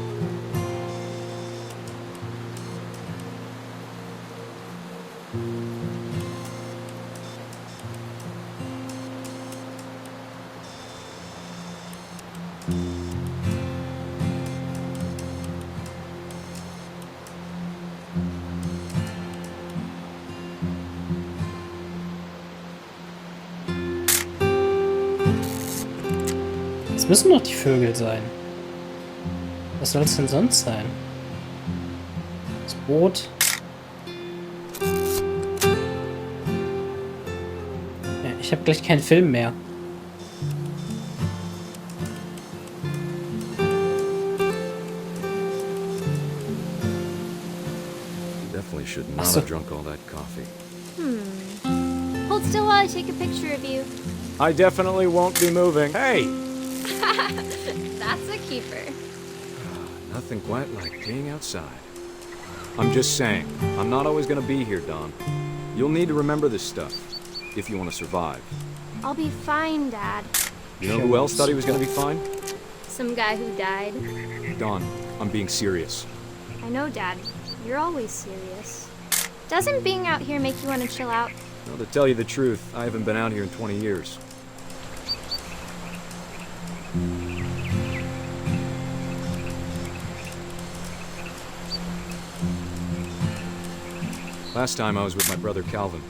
Das müssen doch die Vögel sein. Was soll es denn sonst sein? Das Boot. Ja, ich habe gleich keinen Film mehr. Definitely should not Ach so. have drunk all that coffee. Hold still while I take a picture of you. I definitely won't be moving. Hey! That's a keeper. Nothing quite like being outside. I'm just saying, I'm not always gonna be here, Dawn. You'll need to remember this stuff, if you want to survive. I'll be fine, Dad. You know who else thought he was gonna be fine? Some guy who died. Dawn, I'm being serious. I know, Dad. You're always serious. Doesn't being out here make you want to chill out? Well, to tell you the truth, I haven't been out here in 20 years. Last time I was with my brother Calvin.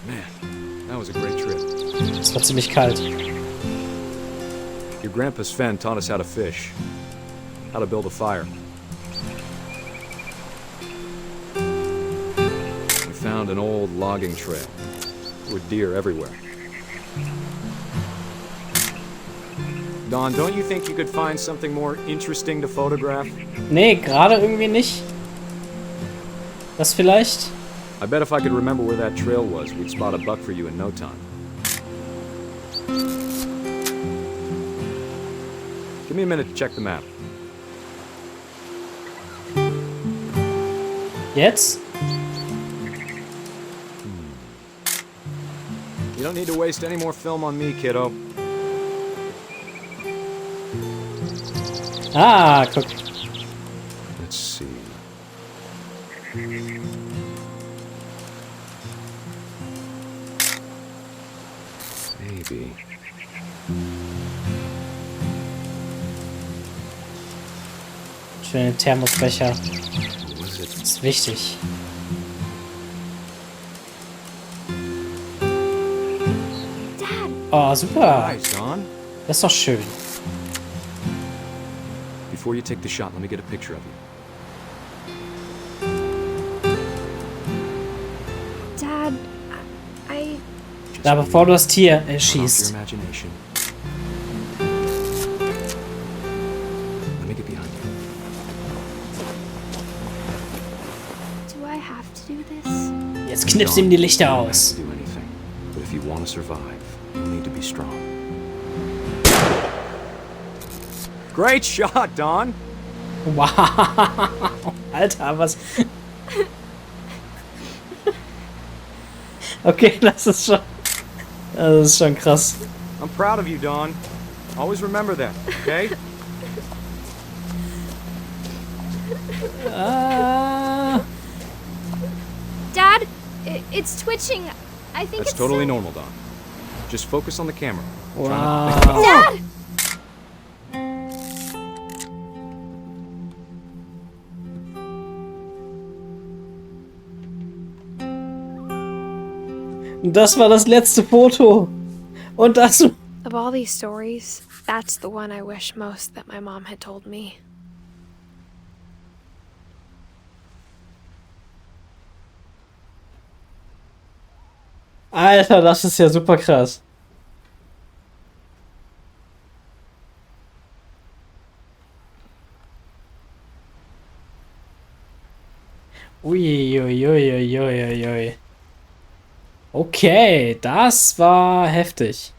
Man, that was a great trip. Es war ziemlich kalt. Your grandpa Sven taught us how to fish, how to build a fire. We found an old logging trail. There were deer everywhere. Dawn, don't you think you could find something more interesting to photograph? Nee, gerade irgendwie nicht. Das vielleicht? I bet if I could remember where that trail was, we'd spot a buck for you in no time. Give me a minute to check the map. Jetzt? You don't need to waste any more film on me, kiddo. Ah, guck. Let's see. Maybe. Schöne Thermosbecher. Was it? Ist wichtig. Oh, super. Nice, Don. Das ist doch schön. Before you take the shot, let me get a picture of you. Dad, I Da, bevor du das Tier Turn off your schießt. imagination. Let me get behind you. do I have to do this? Jetzt knippst ihm die Lichter You don't aus. have to do anything. But if you want to survive, you'll need to be strong. Great shot, Don. Wow. Alter, was... Okay, das ist schon krass. I'm proud of you, Don. Always remember that, okay? Dad, it's twitching. I think That's it's totally so- normal, Don. Just focus on the camera. Try not to Wow. think about Dad! Das war das letzte Foto. Und das... Of all these stories, that's the one I wish most that my mom had told me. Alter, das ist ja super krass. Uiuiuiuiui. Okay, das war heftig.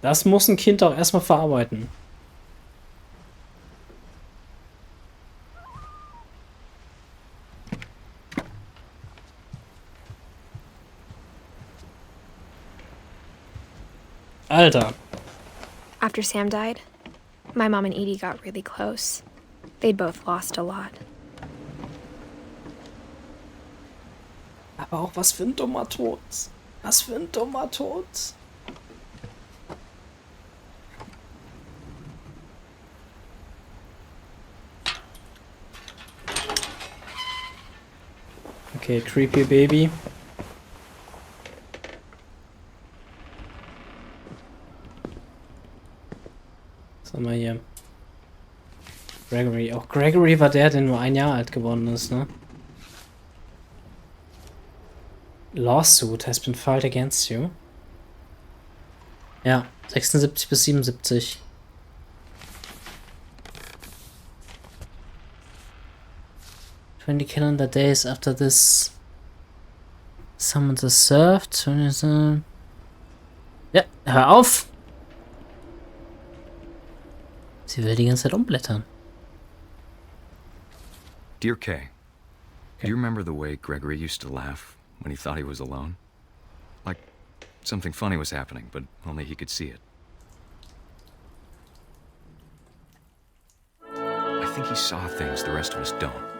Das muss ein Kind auch erstmal verarbeiten. Alter. After Sam died, my mom and Edie got really close. They'd both lost a lot. Aber auch was für ein dummer Tod. Was für ein dummer Tod. Okay, creepy Baby. Was haben wir hier? Gregory. Auch Gregory war der nur 1 Jahr alt geworden ist, ne? Lawsuit has been filed against you. Ja, 76 bis 77. "20 calendar days after this summons is served." Ja, hör auf! Sie will die ganze Zeit umblättern. Dear Kay, do you remember the way Gregory used to laugh when he thought he was alone? Like something funny was happening, but only he could see it. I think he saw things the rest of us don't.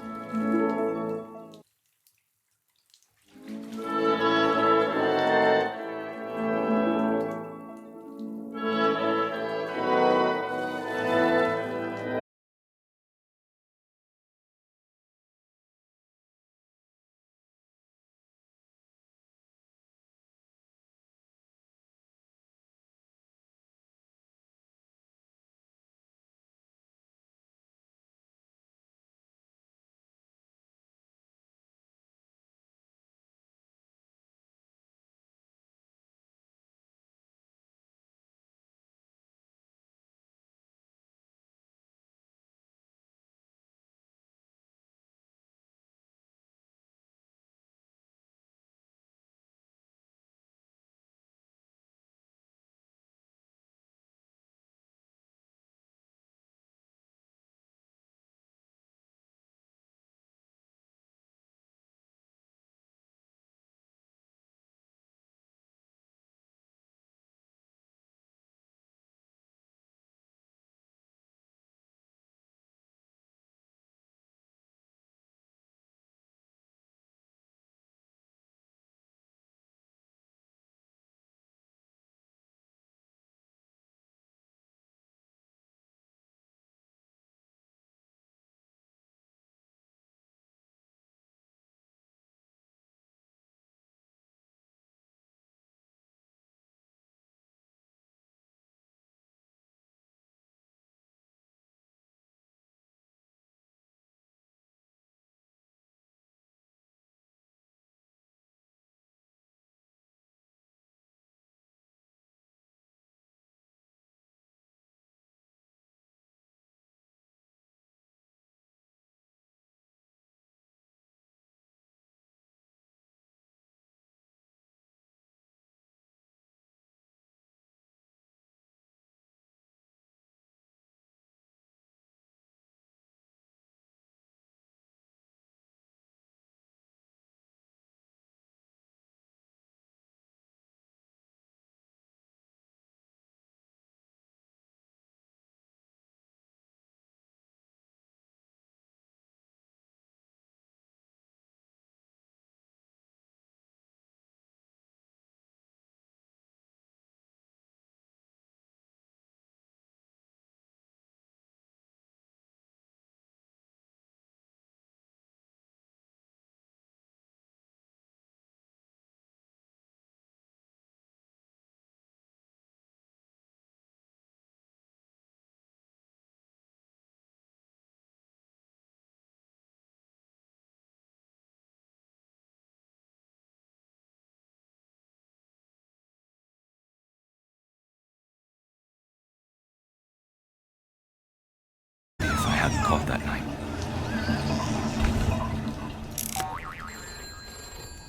called that night.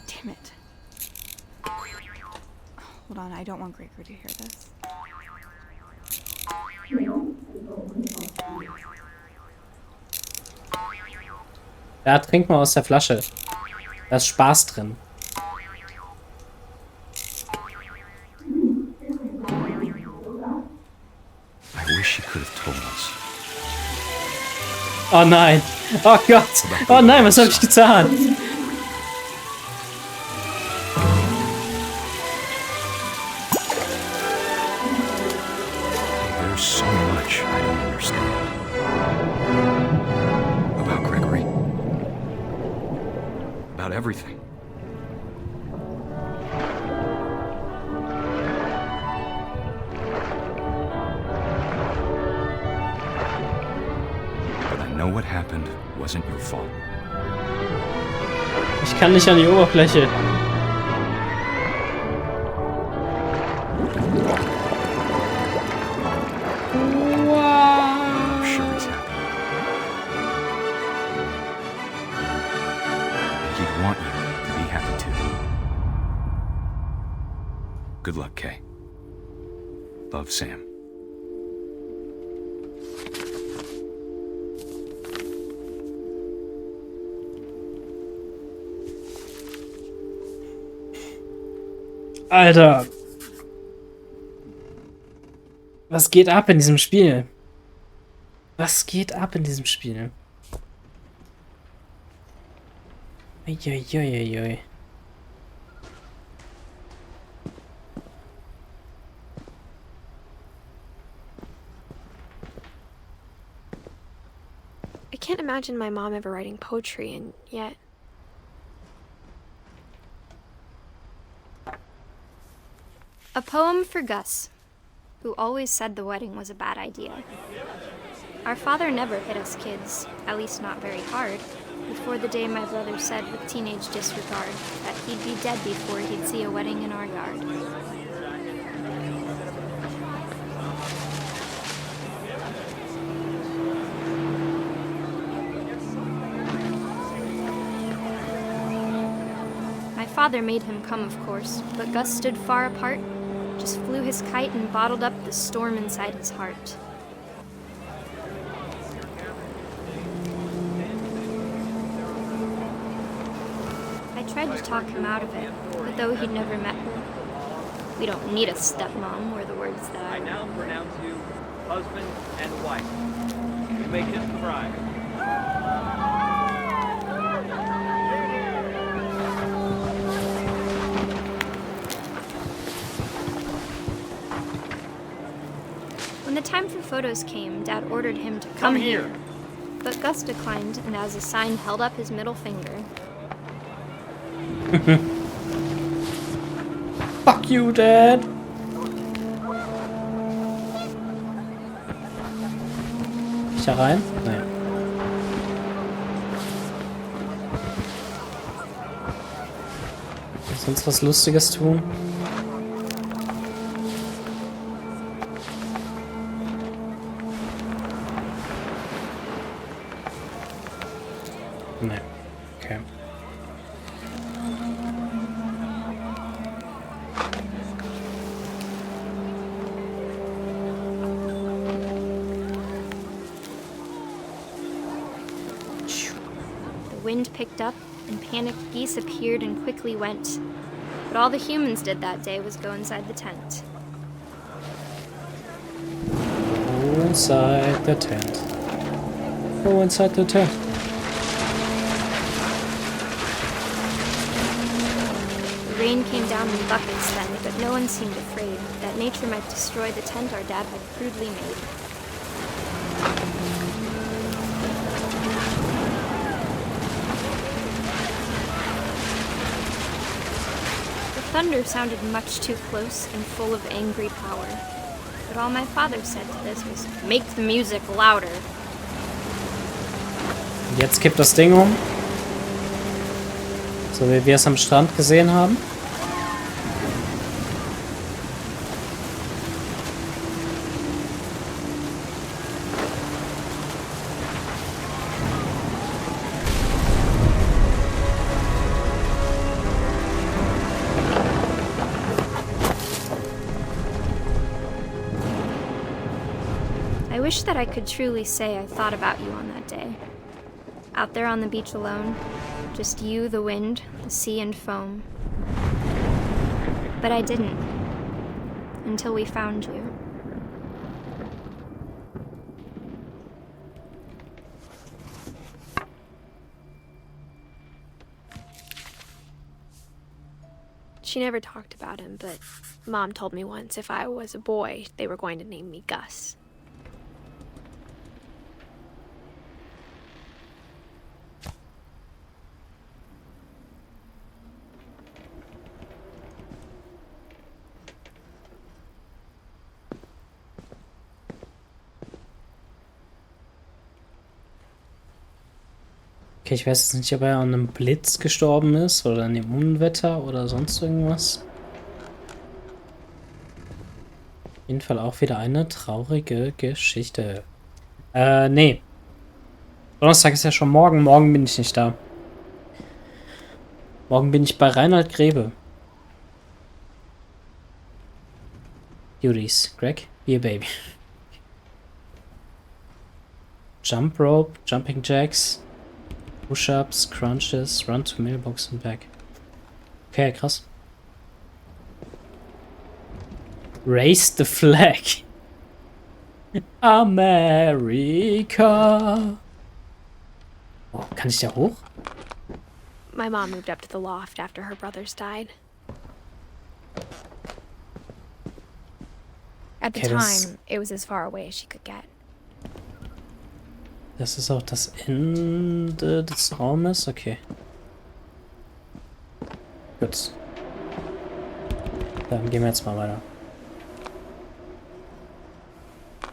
Damn it. Hold on, I don't want Gregor to hear this. Ja, trink mal aus der Flasche. Da ist Spaß drin. I wish she could have told us. Oh nein. Oh Gott. Oh nein, was habe ich getan? There's so much I don't understand. About Gregory. About everything. But I know what happened wasn't your fault. Ich kann nicht an die Oberfläche. I'm sure he's happy. And he'd want you to be happy too. Good luck, Kay. Love, Sam. Alter. Was geht ab in diesem Spiel? Was geht ab in diesem Spiel? Uiuiuiui. I can't imagine my mom ever writing poetry, and yet... A poem for Gus, who always said the wedding was a bad idea. Our father never hit us kids, at least not very hard, before the day my brother said with teenage disregard that he'd be dead before he'd see a wedding in our yard. My father made him come, of course, but Gus stood far apart, just flew his kite and bottled up the storm inside his heart. I tried to talk him out of it, but though he'd never met her, we don't need a stepmom, were the words that I now pronounce you husband and wife. You may kiss the bride. When the time for photos came, Dad ordered him to come here. But Gus declined, and as a sign held up his middle finger. Fuck you, Dad! Ich da rein? Nein. Sonst was Lustiges tun? Nee. Okay. The wind picked up, and panicked geese appeared and quickly went. But all the humans did that day was go inside the tent. Go inside the tent. Go inside the tent. The rain came down in buckets then, but no one seemed afraid that nature might destroy the tent our dad had crudely made. The thunder sounded much too close and full of angry power. But all my father said to this was, "Make the music louder." Jetzt kippt das Ding um. So wie wir es am Strand gesehen haben. wish that I could truly say I thought about you on that day. Out there on the beach alone, just you, the wind, the sea, and foam. But I didn't. Until we found you. She never talked about him, but Mom told me once if I was a boy, they were going to name me Gus. Okay, ich weiß jetzt nicht, ob er an einem Blitz gestorben ist oder an dem Unwetter oder sonst irgendwas. Auf jeden Fall auch wieder eine traurige Geschichte. Nee. Donnerstag ist ja schon morgen. Morgen bin ich nicht da. Morgen bin ich bei Reinhard Grebe. Duties. Greg, be a baby. Jump rope, jumping jacks. Push-ups, crunches, run to mailbox and back. Okay, krass. Raise the flag. America. Oh, kann ich da hoch? My mom moved up to the loft after her brothers died. At the time, it was as far away as she could get. Das ist auch das Ende des Raumes? Okay. Gut. Dann gehen wir jetzt mal weiter.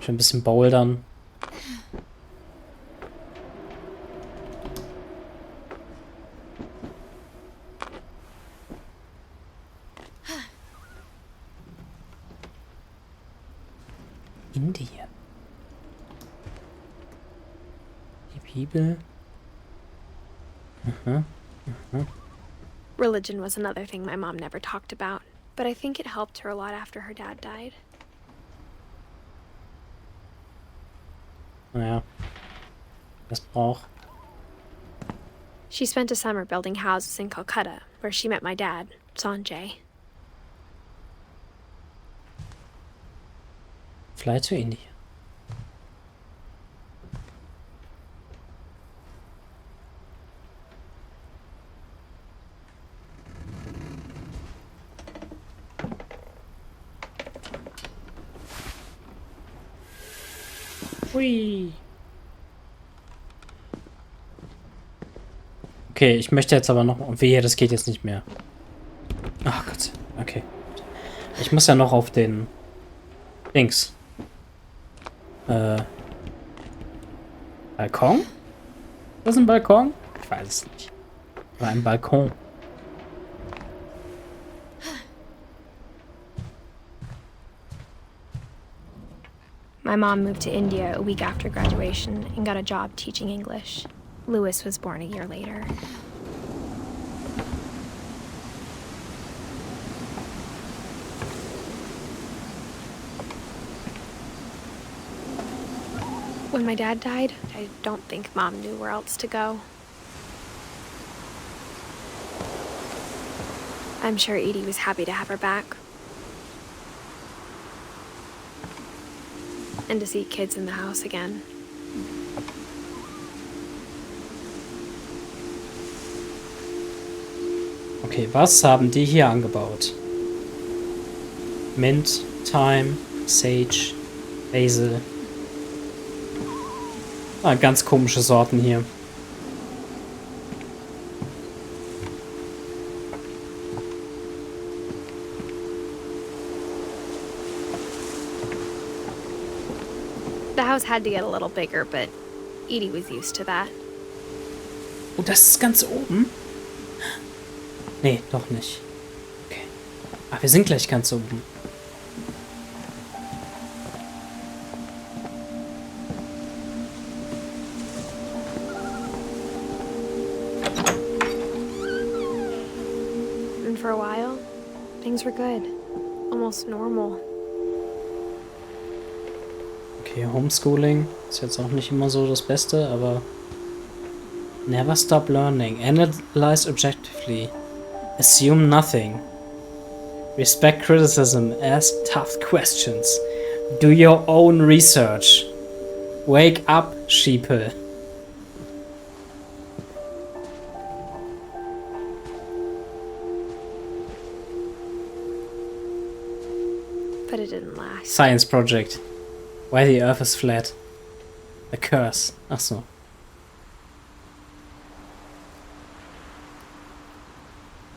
Schon ein bisschen bouldern. Indien. Bibel. Religion was another thing my mom never talked about, but I think it helped her a lot after her dad died. Naja. Das braucht. She spent a summer building houses in Calcutta, where she met my dad, Sanjay. Fly to India. Hui. Okay, ich möchte jetzt aber noch... Wehe, das geht jetzt nicht mehr. Ach Gott. Okay. Ich muss ja noch auf den... Dings. Balkon? Das ist ein Balkon? Ich weiß es nicht. Oder ein Balkon. My mom moved to India a week after graduation and got a job teaching English. Louis was born a year later. When my dad died, I don't think Mom knew where else to go. I'm sure Edie was happy to have her back. And to see kids in the house again. Okay, was haben die hier angebaut? Mint, Thyme, Sage, Basil. Ah, ganz komische Sorten hier. The house had to get a little bigger, but Edie was used to that. Oh, das ist ganz oben? Nee, doch nicht. Okay. Ah, wir sind gleich ganz oben. And for a while, things were good. Almost normal. Okay, Homeschooling ist jetzt auch nicht immer so das Beste, aber never stop learning. Analyze objectively. Assume nothing. Respect criticism. Ask tough questions. Do your own research. Wake up, sheeple. But it didn't last. Science project. Why the Earth is flat. A curse. Ach so.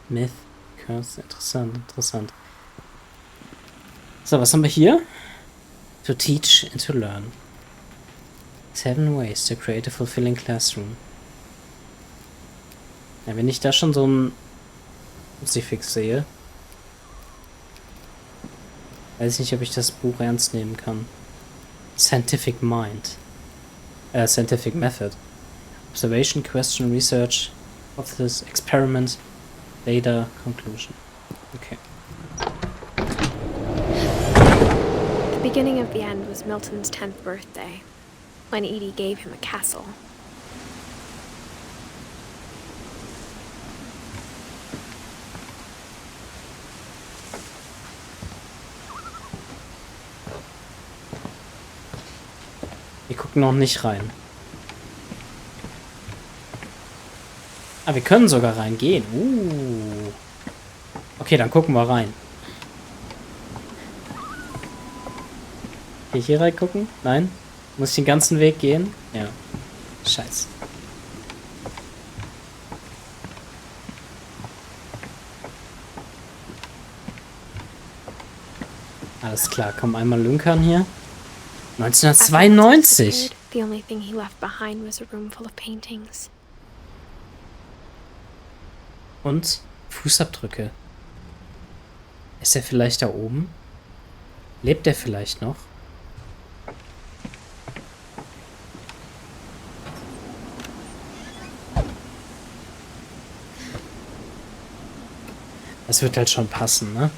Myth. Curse. Interessant, interessant. So, was haben wir hier? To teach and to learn. 7 ways to create a fulfilling classroom. Ja, wenn ich da schon so ein Kruzifix sehe, weiß ich nicht, ob ich das Buch ernst nehmen kann. Scientific Method. Observation, question, research, hypothesis, experiment, data, conclusion. Okay. The beginning of the end was Milton's 10th birthday, when Edie gave him a castle. Wir gucken noch nicht rein. Ah, wir können sogar reingehen. Okay, dann gucken wir rein. Kann ich hier reingucken? Nein? Muss ich den ganzen Weg gehen? Ja. Scheiße. Alles klar, komm einmal lünkern hier. 1992. The only thing he left behind was a room full of paintings. Und Fußabdrücke. Ist er vielleicht da oben? Lebt er vielleicht noch? Das wird halt schon passen, ne?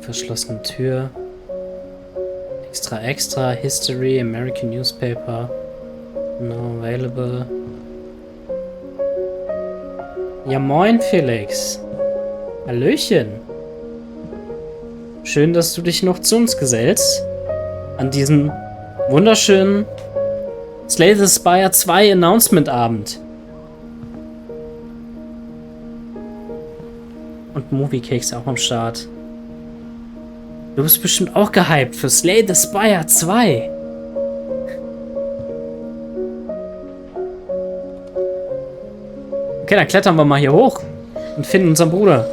Verschlossene Tür. Extra, History, American Newspaper. No available. Ja, moin, Felix. Hallöchen. Schön, dass du dich noch zu uns gesellst. An diesem wunderschönen Slay the Spire 2 Announcement-Abend. Und Movie Cakes auch am Start. Du bist bestimmt auch gehypt für Slay the Spire 2. Okay, dann klettern wir mal hier hoch und finden unseren Bruder.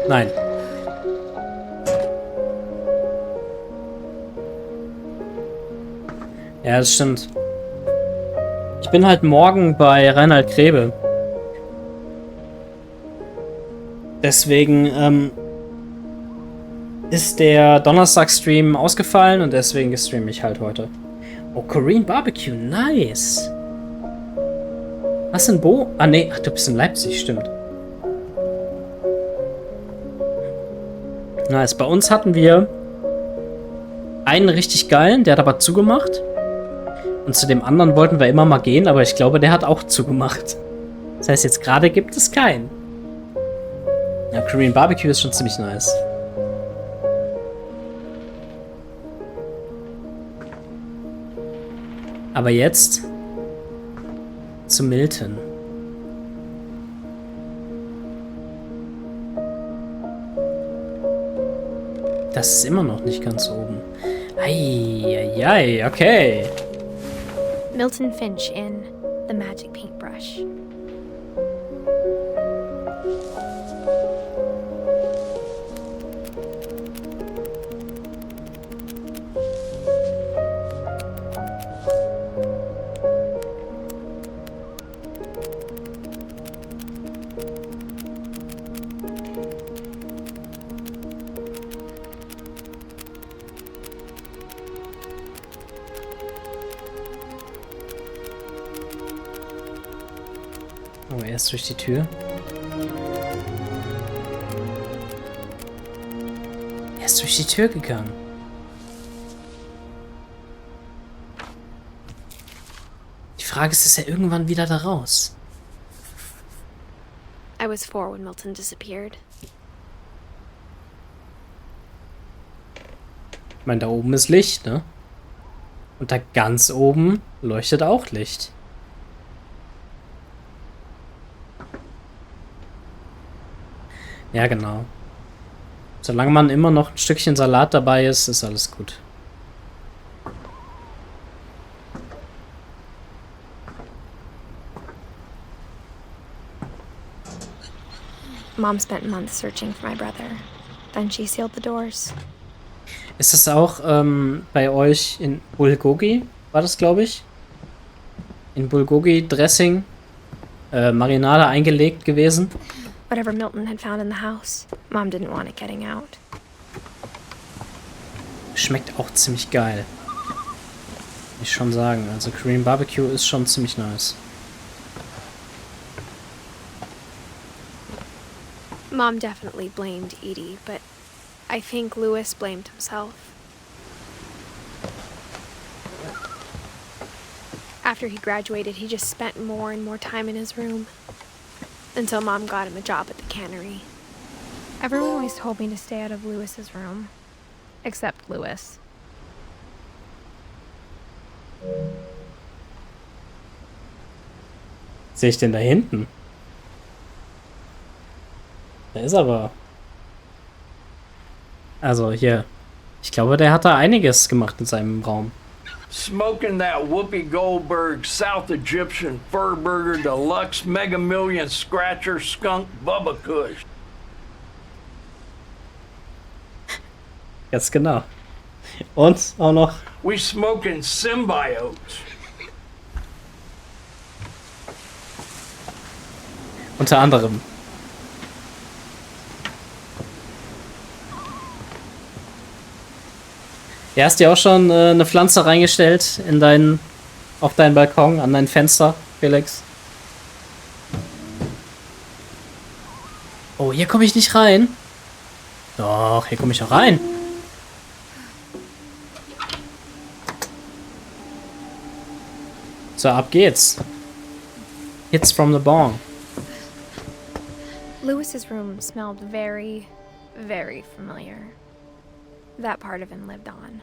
Nein. Ja, das stimmt. Ich bin halt morgen bei Reinhard Grebe. Deswegen, ist der Donnerstag-Stream ausgefallen und deswegen streame ich halt heute. Oh, Korean Barbecue, nice. Was in Bo? Ah, nee, ach, du bist in Leipzig, stimmt. Nice, bei uns hatten wir einen richtig geilen, der hat aber zugemacht. Und zu dem anderen wollten wir immer mal gehen, aber ich glaube, der hat auch zugemacht. Das heißt, jetzt gerade gibt es keinen. Ja, Korean Barbecue ist schon ziemlich nice. Aber jetzt zu Milton. Das ist immer noch nicht ganz oben. Eieiei, okay. Milton Finch in The Magic Paintbrush. Oh, erst durch die Tür. Er ist durch die Tür gegangen. Die Frage ist er irgendwann wieder da raus? I was 4 when Milton disappeared. Ich meine, da oben ist Licht, ne? Und da ganz oben leuchtet auch Licht. Ja, genau. Solange man immer noch ein Stückchen Salat dabei ist, ist alles gut. Mom spent months searching for my brother. Then she sealed the doors. Ist das auch bei euch in Bulgogi, war das, glaube ich? In Bulgogi Dressing, Marinade eingelegt gewesen? Whatever Milton had found in the house, Mom didn't want it getting out. Schmeckt auch ziemlich geil. Muss ich schon sagen. Also Korean Barbecue ist schon ziemlich nice. Mom definitely blamed Edie, but I think Louis blamed himself. After he graduated, he just spent more and more time in his room. Until Mom got him a job at the cannery. Everyone always told me to stay out of Louis's room. Except Louis. Sehe ich denn da hinten? Da ist aber... Also hier. Ich glaube, der hat da einiges gemacht in seinem Raum. Smoking that Whoopi Goldberg South Egyptian Fur Burger Deluxe Mega Million Scratcher Skunk Bubba Kush. Ganz genau. Und auch noch... We smoking symbiotes. Unter anderem. Ja, hast du auch schon eine Pflanze reingestellt in auf deinen Balkon, an dein Fenster, Felix? Oh, hier komme ich nicht rein. Doch, hier komme ich auch rein. So, ab geht's. Hits from the bong. Louis's room smelled very, very familiar. That part of him lived on.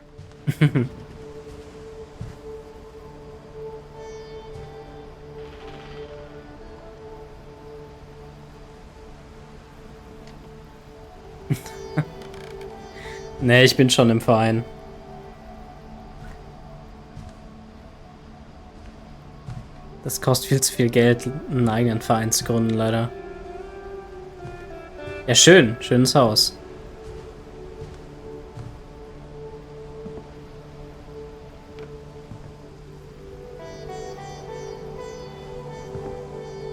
Nee, ich bin schon im Verein. Das kostet viel zu viel Geld, einen eigenen Verein zu gründen, leider. Ja, schön. Schönes Haus.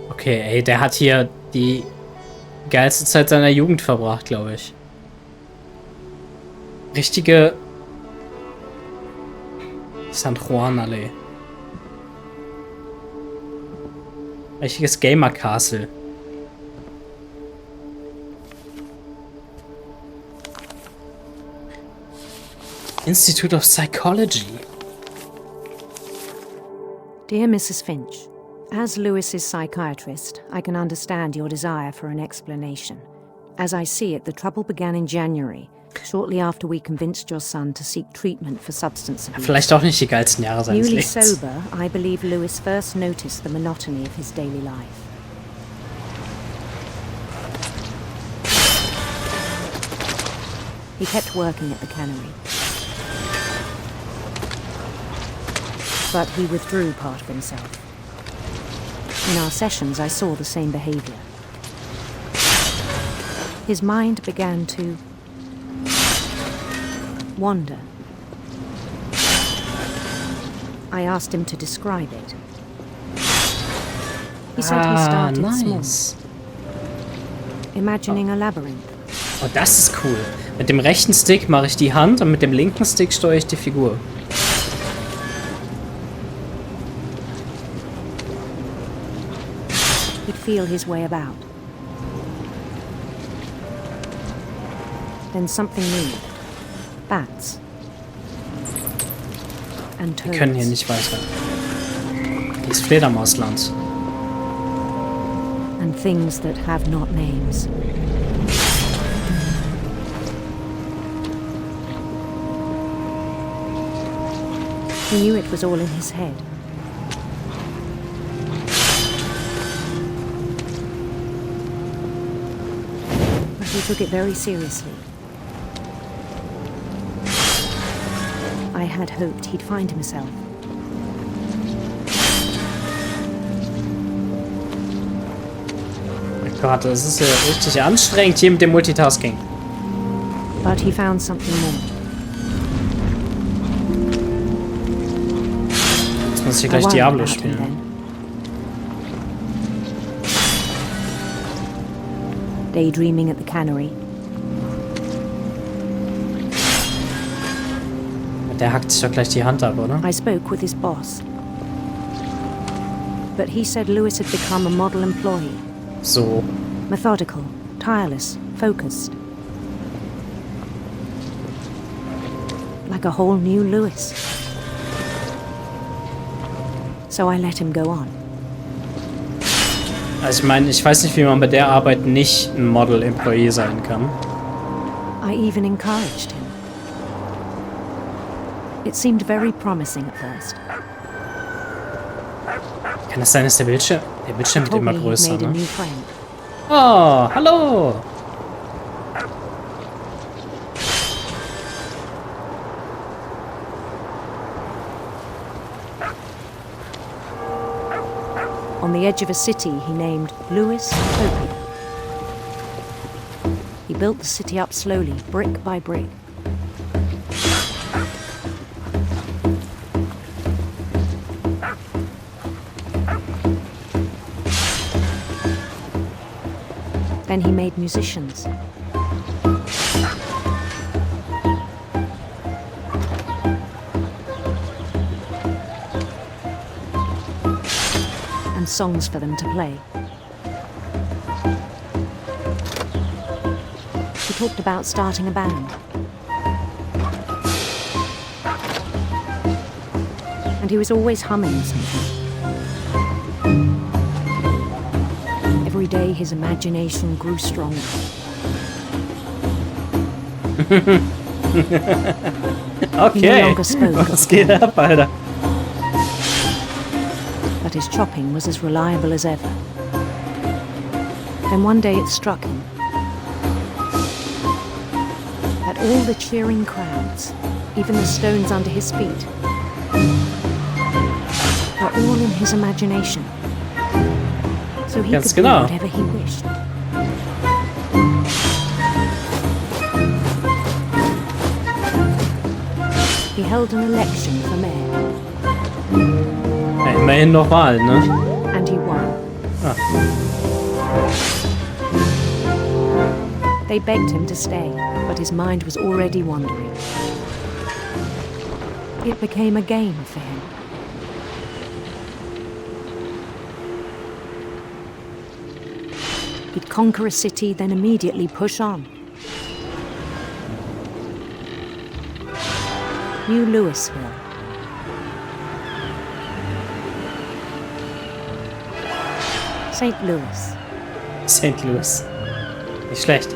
Okay, ey, der hat hier die geilste Zeit seiner Jugend verbracht, glaube ich. Richtige San Juan-Allee. Richtiges Gamer-Castle. Institute of Psychology. Dear Mrs. Finch, as Lewis's psychiatrist, I can understand your desire for an explanation. As I see it, the trouble began in January, shortly after we convinced your son to seek treatment for substance abuse. Vielleicht auch nicht die geilsten Jahre seines Newly Lebens. sober, I believe Lewis first noticed the monotony of his daily life. He kept working at the cannery. But he withdrew part of himself. In our sessions, I saw the same behavior. His mind began to wander. I asked him to describe it. He said he started nice. small, imagining a labyrinth. Oh, das ist cool. Mit dem rechten Stick mache ich die Hand und mit dem linken Stick steuere ich die Figur. He'd feel his way about. Then something moved. Bats. And Wir können hier toads. nicht weiter. Das Fledermausland. And things that have not names. He knew it was all in his head. But he took it very seriously. I had hoped he'd find himself. Oh Gott, das ist ja richtig anstrengend hier mit dem Multitasking. But he found something more. Jetzt muss ich gleich Diablo spielen. Daydreaming at the cannery. Der hackt sich doch gleich die Hand ab, oder? I spoke with his boss. But he said Lewis had become a model employee. So. Methodical, tireless, focused. Like a whole new Lewis. So I let him go on. Also ich meine, ich weiß nicht, wie man bei der Arbeit nicht ein Model-Employee sein kann. I even encouraged him. It seemed very promising at first. Kann es sein, dass der Bildschirm wird immer He größer, made a ne? new friend. Oh, hallo! On the edge of a city he named Lewis Utopia. He built the city up slowly, brick by brick. Then he made musicians. And songs for them to play. He talked about starting a band. And he was always humming something. Every day his imagination grew stronger. Okay, was geht ab, Alter? But his chopping was as reliable as ever. Then one day it struck him that all the cheering crowds, even the stones under his feet, were all in his imagination. So he Ganz could genau. do whatever he wished. He held an election for mayor. Ja, immerhin noch Wahlen, ne? And he won. Ah. They begged him to stay, but his mind was already wandering. It became a game for him. He'd conquer a city, then immediately push on. New Louisville. St. Louis. St. Louis. Nicht schlecht.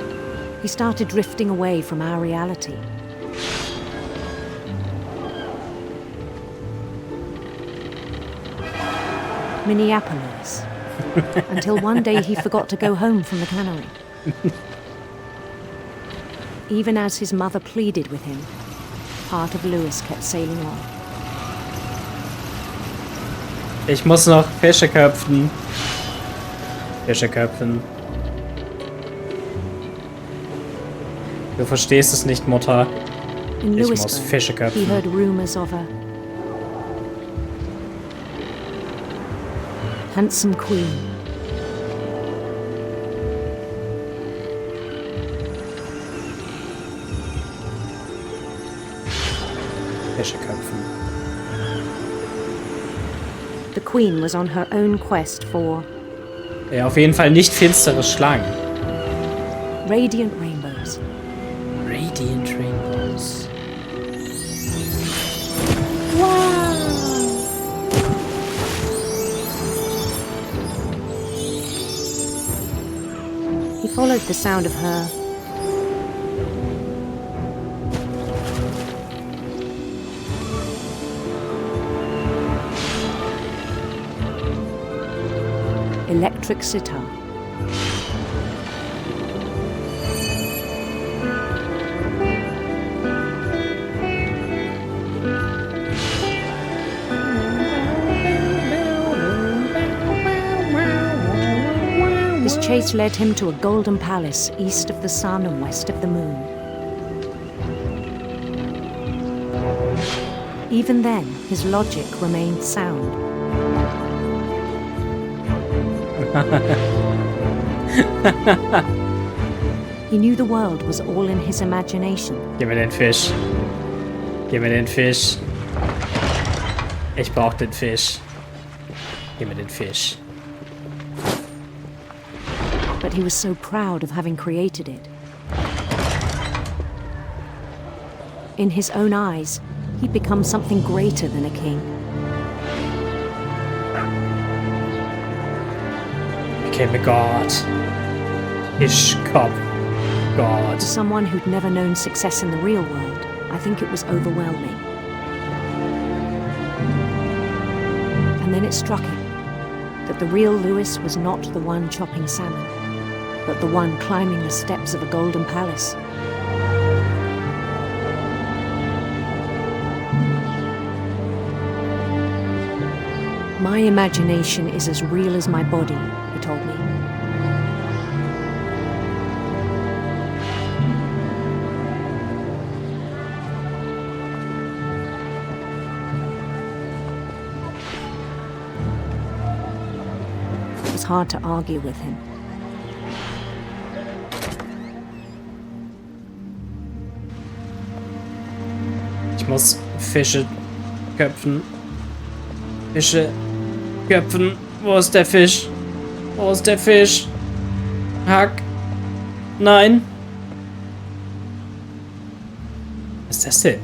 He started drifting away from our reality. Minneapolis. Until one day he forgot to go home from the cannery. Even as his mother pleaded with him, part of Lewis kept sailing on. Ich muss noch Fische köpfen. Fische köpfen. Du verstehst es nicht, Mutter. In Ich muss Fische Lewisburg, he köpfen. heard rumors of a handsome queen. Fische köpfen. The queen was on her own quest for Ja, auf jeden Fall nicht finstere Schlangen. radiant rainbows. Radiant Rainbows. followed the sound of her electric sitar. His chase led him to a golden palace east of the sun and west of the moon. Even then, his logic remained sound. He knew the world was all in his imagination. Gib mir den Fisch. Gib mir den Fisch. Ich brauch den Fisch. Gib mir den Fisch. But he was so proud of having created it. In his own eyes, he'd become something greater than a king. Became a god. Fischkopf. God. To someone who'd never known success in the real world, I think it was overwhelming. And then it struck him that the real Lewis was not the one chopping salmon, but the one climbing the steps of a golden palace. My imagination is as real as my body, he told me. It was hard to argue with him. Ich muss Fische köpfen. Fische köpfen. Wo ist der Fisch? Wo ist der Fisch? Hack. Nein. Was ist das denn?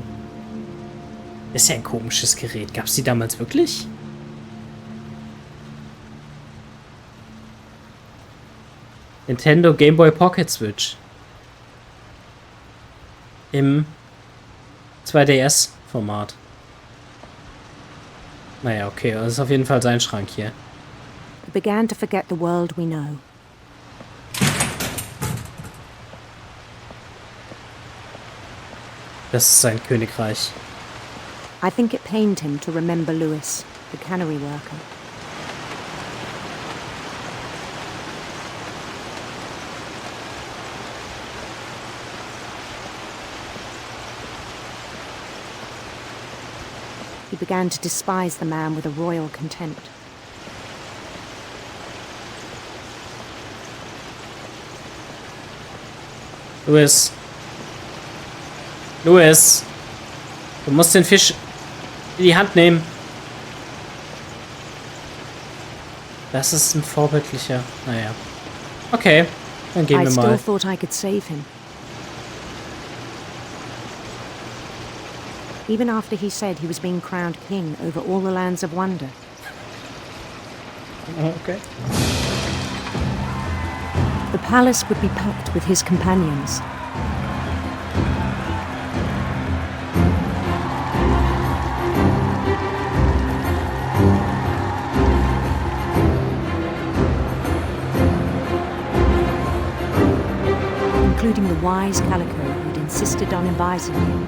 Das ist ja ein komisches Gerät. Gab es die damals wirklich? Nintendo Game Boy Pocket Switch. Im 2DS-Format. Naja, okay, das ist auf jeden Fall sein Schrank hier. We began to forget the world we know. Das ist sein Königreich. I think it pained him to remember Lewis, the cannery worker. He began to despise the man with a royal contempt. Louis. Louis. Du musst den Fisch in die Hand nehmen. Das ist ein vorbildlicher. Naja. Okay, dann gehen wir I mal. still thought I could save him. Even after he said he was being crowned king over all the lands of wonder. Okay. The palace would be packed with his companions. Including the wise Calico who'd insisted on advising him.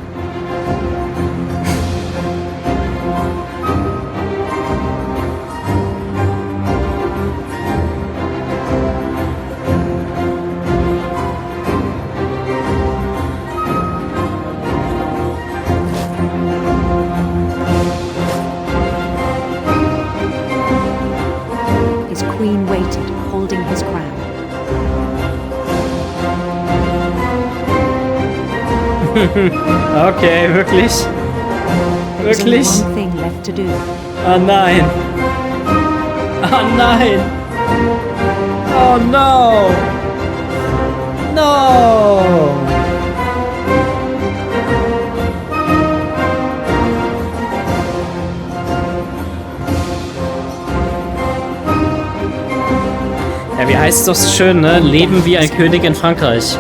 His queen waited, holding his crown. Okay, wirklich? There was only Wirklich? one thing left to do. Oh nein. Oh nein. Oh no. No. Ja, wie heißt es doch so schön, ne? Leben wie ein König in Frankreich.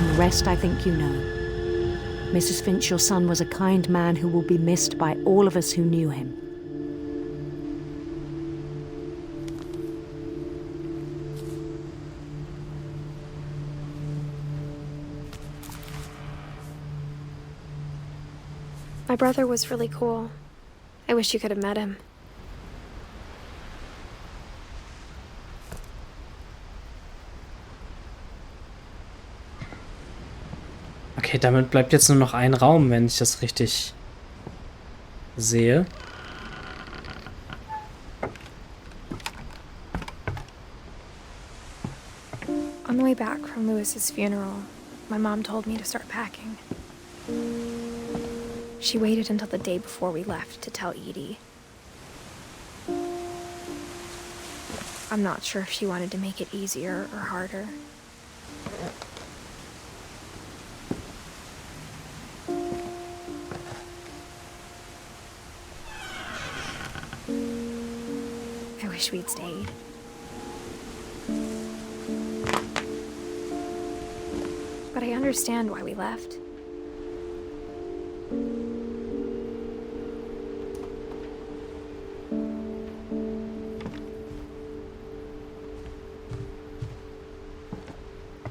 The rest I think you know. Mrs. Finch, your son was a kind man who will be missed by all of us who knew him. My brother was really cool. I wish you could have met him. Okay, damit bleibt jetzt nur noch ein Raum, wenn ich das richtig sehe. On the way back from Lewis's funeral, my mom told me to start packing. She waited until the day before we left to tell Edie. I'm not sure if she wanted to make it easier or harder. I wish we'd stayed. But I understand why we left.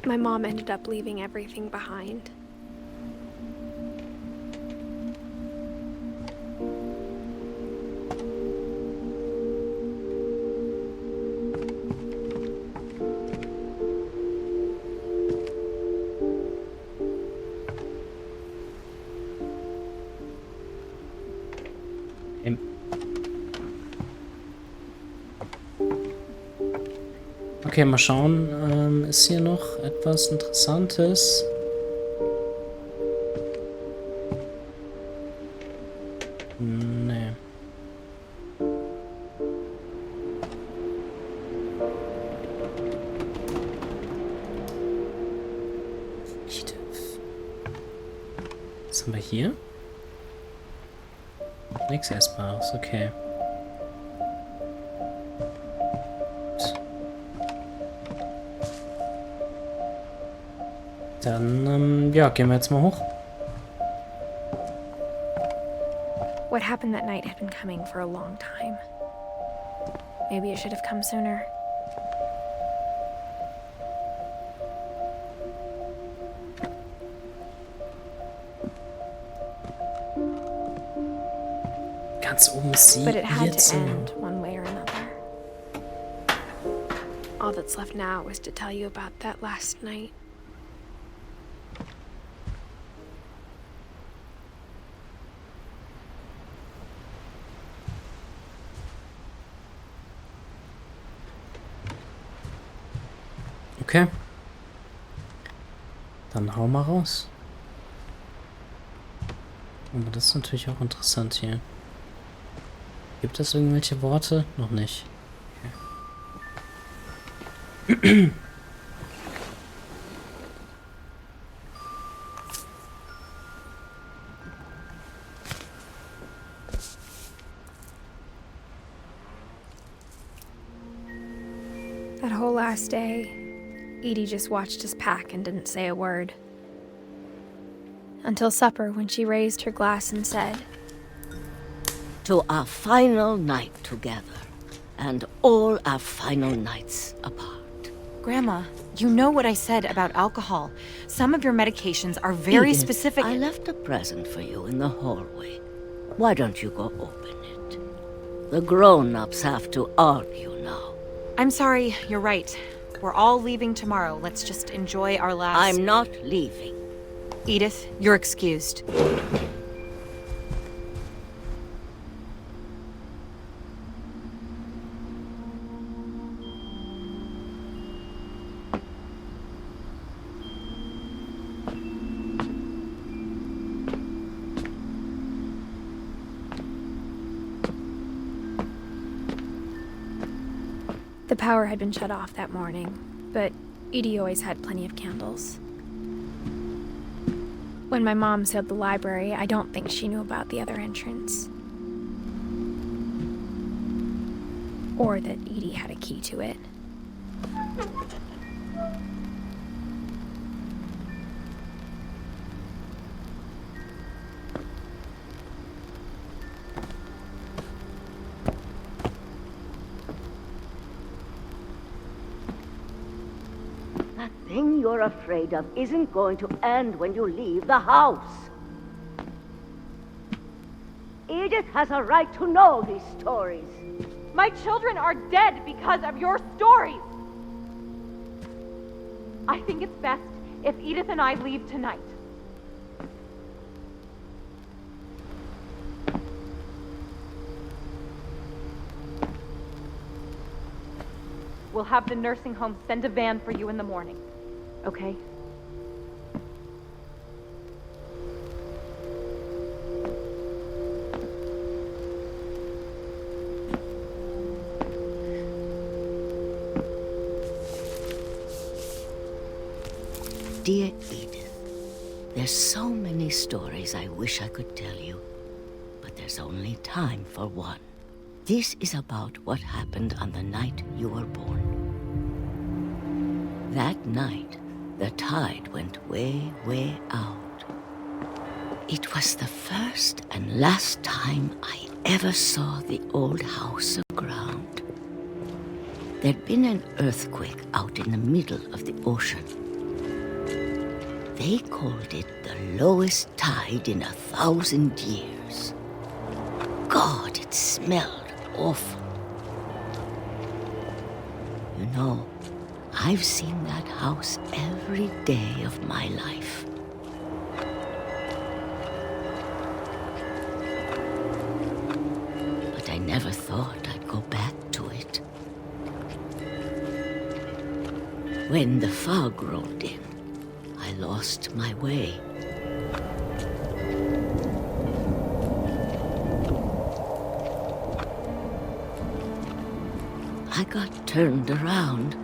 My mom ended up leaving everything behind. Okay, mal schauen. Ist hier noch etwas Interessantes? Nee. Was haben wir hier? Nichts Essbares, okay. Dann, ja, gehen wir jetzt mal hoch. What happened that night had been coming for a long time. Maybe it should have come sooner. Ganz oben sieht But it had jetzt to end one way or another. All that's left now is to tell you about that last night. Okay. Dann hau mal raus. Aber das ist natürlich auch interessant hier. Gibt es irgendwelche Worte? Noch nicht. Okay. That whole last day, Edie just watched us pack and didn't say a word. Until supper, when she raised her glass and said, "To our final night together, and all our final nights apart." Grandma, you know what I said about alcohol. Some of your medications are very Edith, specific. I left a present for you in the hallway. Why don't you go open it? The grown-ups have to argue now. I'm sorry, you're right. We're all leaving tomorrow. Let's just enjoy our last... I'm not leaving. Edith, you're excused. The power had been shut off that morning, but Edie always had plenty of candles. When my mom sailed the library, I don't think she knew about the other entrance. Or that Edie had a key to it. That thing you're afraid of isn't going to end when you leave the house. Edith has a right to know these stories. My children are dead because of your stories. I think it's best if Edith and I leave tonight. We'll have the nursing home send a van for you in the morning, okay? Dear Edith, there's so many stories I wish I could tell you, but there's only time for one. This is about what happened on the night you were born. That night, the tide went way, way out. It was the first and last time I ever saw the old house aground. There'd been an earthquake out in the middle of the ocean. They called it the lowest tide in 1,000 years. God, it smelled awful. You know, I've seen that house every day of my life. But I never thought I'd go back to it. When the fog rolled in, I lost my way. I got turned around.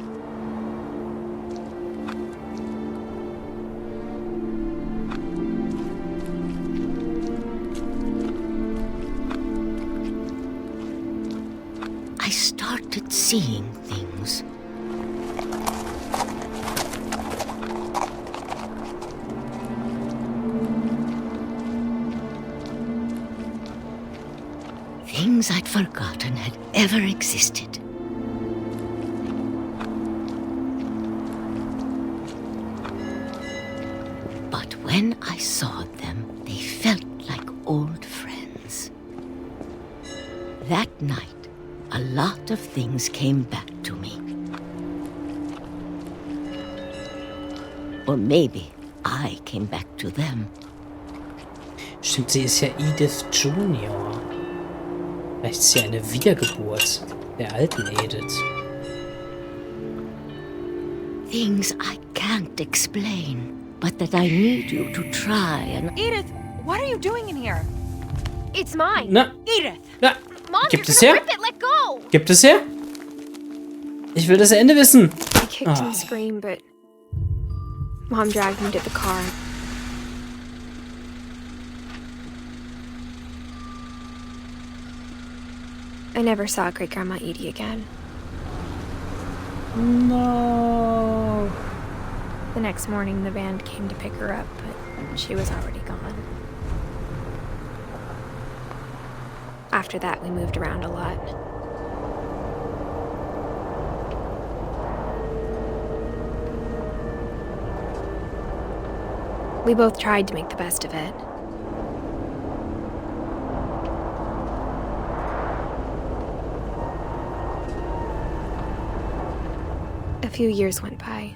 I started seeing things. Things I'd forgotten had ever existed. But when I saw them, they felt like old friends. That night, a lot of things came back to me. Or maybe I came back to them. Stimmt, sie ist ja Edith Junior. Vielleicht ist sie eine Wiedergeburt der alten Edith. Things I can't explain, but that I need you to try and... Edith, what are you doing in here? It's mine. Na, Edith! na, Mom, gibt you're es gonna her? rip it. Let go. Gibt es her? Ich will das Ende wissen. I kicked and screamed, but Mom dragged me to the car. I never saw Great Grandma Edie again. No. The next morning, the van came to pick her up, but she was already gone. After that, we moved around a lot. We both tried to make the best of it. A few years went by.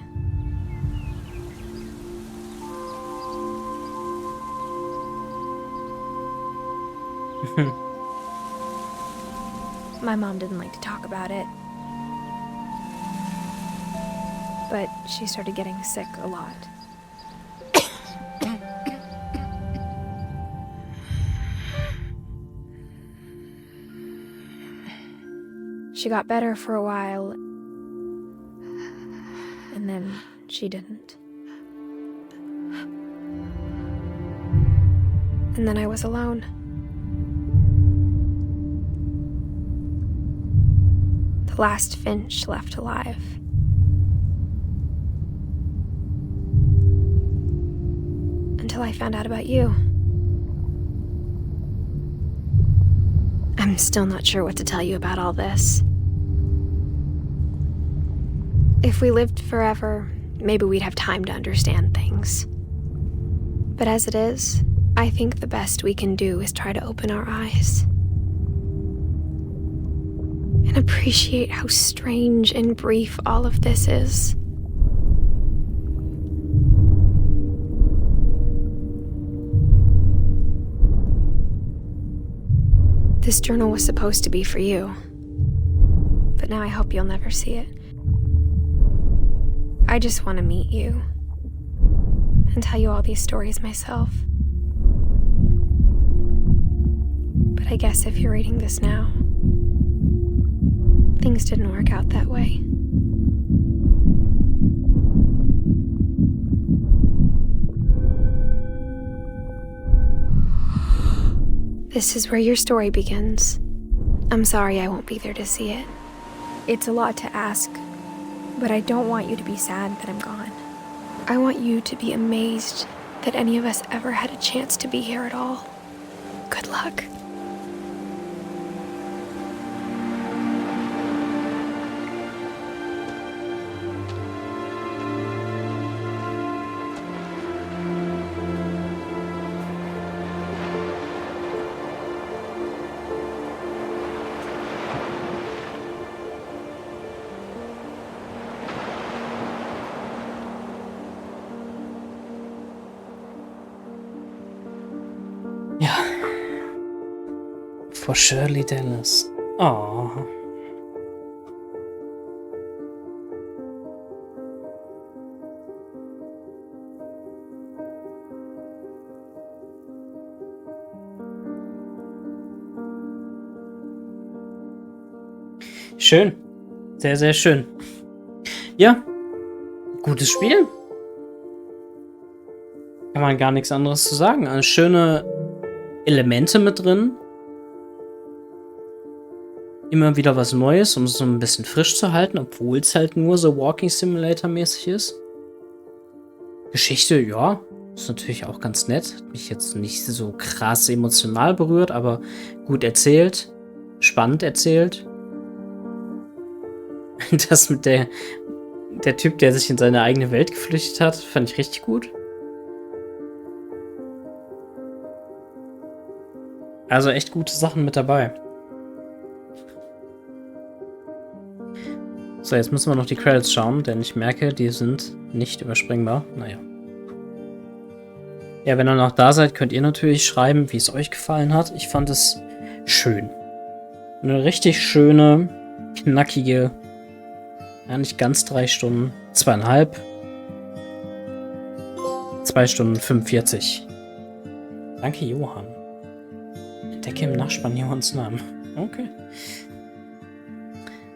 My mom didn't like to talk about it. But she started getting sick a lot. She got better for a while, and then she didn't. and then I was alone. The last Finch left alive. Until I found out about you. I'm still not sure what to tell you about all this. If we lived forever, maybe we'd have time to understand things. But as it is, I think the best we can do is try to open our eyes. And appreciate how strange and brief all of this is. This journal was supposed to be for you. But now I hope you'll never see it. I just want to meet you. And tell you all these stories myself. But I guess if you're reading this now, things didn't work out that way. This is where your story begins. I'm sorry I won't be there to see it. It's a lot to ask, but I don't want you to be sad that I'm gone. I want you to be amazed that any of us ever had a chance to be here at all. Good luck. Ja. For Shirley Dallas. Oh. Schön. Sehr, sehr schön. Ja. Gutes Spiel. Kann man gar nichts anderes zu sagen. Also schöne Elemente mit drin. Immer wieder was Neues, um es so ein bisschen frisch zu halten, obwohl es halt nur so Walking Simulator mäßig ist. Geschichte, ja, ist natürlich auch ganz nett. Hat mich jetzt nicht so krass emotional berührt, aber gut erzählt. Spannend erzählt. Das mit der Typ, der sich in seine eigene Welt geflüchtet hat, fand ich richtig gut. Also echt gute Sachen mit dabei. So, jetzt müssen wir noch die Credits schauen, denn ich merke, die sind nicht überspringbar. Naja. Ja, wenn ihr noch da seid, könnt ihr natürlich schreiben, wie es euch gefallen hat. Ich fand es schön. Eine richtig schöne, knackige, ja, nicht ganz 3 Stunden, 2,5. 2 Stunden 45. Danke, Johann. Entdecke im Nachspann Johanns Namen. Okay.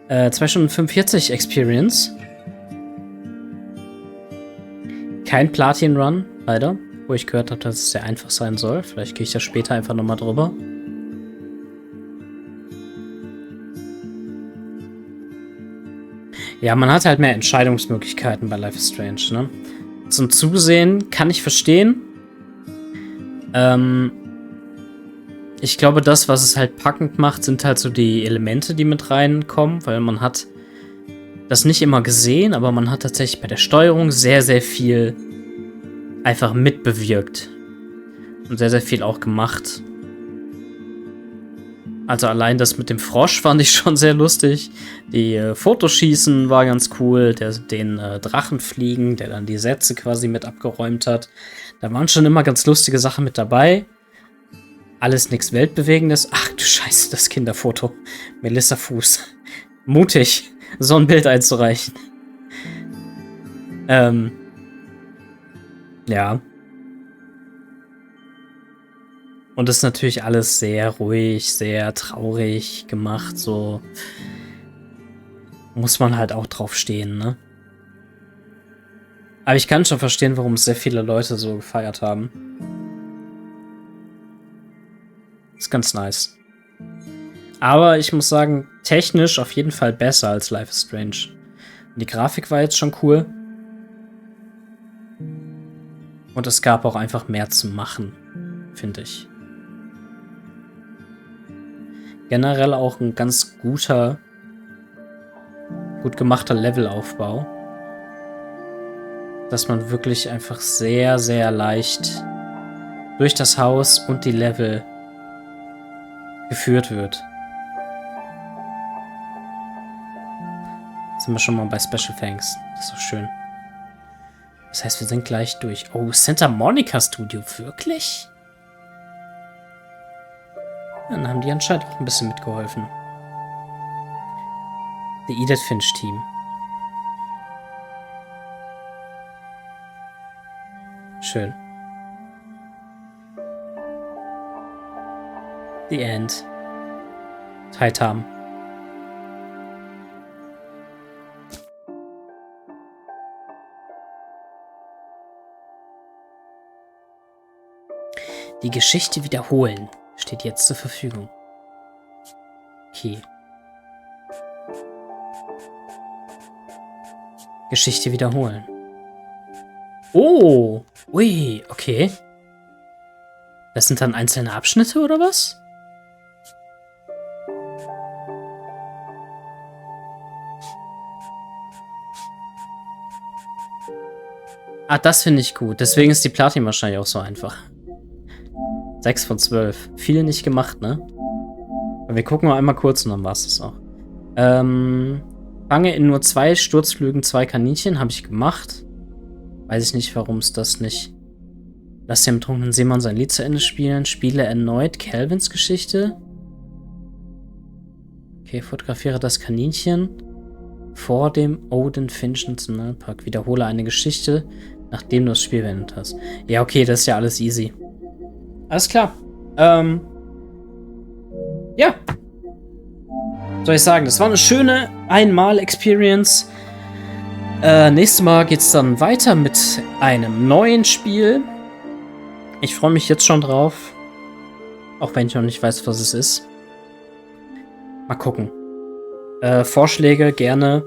2 Stunden 45 Experience. Kein Platin-Run, leider. Wo ich gehört habe, dass es sehr einfach sein soll. Vielleicht gehe ich da später einfach nochmal drüber. Ja, man hat halt mehr Entscheidungsmöglichkeiten bei Life is Strange, ne? Zum Zusehen kann ich verstehen. Ich glaube, das, was es halt packend macht, sind halt so die Elemente, die mit reinkommen, weil man hat das nicht immer gesehen, aber man hat tatsächlich bei der Steuerung sehr, sehr viel einfach mitbewirkt. Und sehr, sehr viel auch gemacht. Also allein das mit dem Frosch fand ich schon sehr lustig. Die Fotoschießen war ganz cool. Den Drachenfliegen, der dann die Sätze quasi mit abgeräumt hat. Da waren schon immer ganz lustige Sachen mit dabei. Alles nichts Weltbewegendes. Ach du Scheiße, das Kinderfoto. Melissa Fuß. Mutig, so ein Bild einzureichen. Ja. Und das ist natürlich alles sehr ruhig, sehr traurig gemacht. So muss man halt auch drauf stehen, ne? Aber ich kann schon verstehen, warum es sehr viele Leute so gefeiert haben. ist ganz nice. Aber ich muss sagen, technisch auf jeden Fall besser als Life is Strange. Und die Grafik war jetzt schon cool. Und es gab auch einfach mehr zu machen, finde ich. Generell auch ein ganz gut gemachter Levelaufbau. Dass man wirklich einfach sehr, sehr leicht durch das Haus und die Level geführt wird. Jetzt sind wir schon mal bei Special Thanks. Das ist doch schön. Das heißt, wir sind gleich durch. Oh, Santa Monica Studio, wirklich? Ja, dann haben die anscheinend auch ein bisschen mitgeholfen. The Edith Finch Team. Schön. The End. Taitam. Die Geschichte wiederholen steht jetzt zur Verfügung. Okay. Geschichte wiederholen. Oh! Ui, okay. Das sind dann einzelne Abschnitte, oder was? Ah, das finde ich gut. Deswegen ist die Platin wahrscheinlich auch so einfach. 6 von 12. Viele nicht gemacht, ne? Aber wir gucken noch einmal kurz und dann war es das auch. Fange in nur 2 Sturzflügen 2 Kaninchen. Habe ich gemacht. Weiß ich nicht, warum es das nicht... Lass dem betrunkenen Seemann sein Lied zu Ende spielen. Spiele erneut Calvins Geschichte. Okay, fotografiere das Kaninchen vor dem Odin Finch Nationalpark. Wiederhole eine Geschichte, nachdem du das Spiel beendet hast. Ja, okay, das ist ja alles easy. Alles klar. Ja. Soll ich sagen, das war eine schöne Einmal-Experience. Nächstes Mal geht's dann weiter mit einem neuen Spiel. Ich freue mich jetzt schon drauf. Auch wenn ich noch nicht weiß, was es ist. Mal gucken. Vorschläge gerne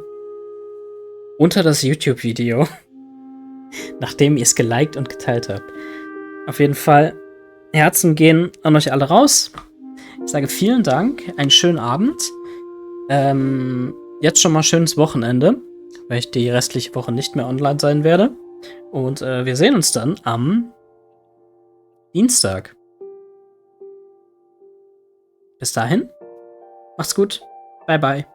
unter das YouTube-Video. Nachdem ihr es geliked und geteilt habt. Auf jeden Fall, Herzen gehen an euch alle raus. Ich sage vielen Dank, einen schönen Abend. Jetzt schon mal schönes Wochenende, weil ich die restliche Woche nicht mehr online sein werde. Und wir sehen uns dann am Dienstag. Bis dahin, macht's gut. Bye, bye.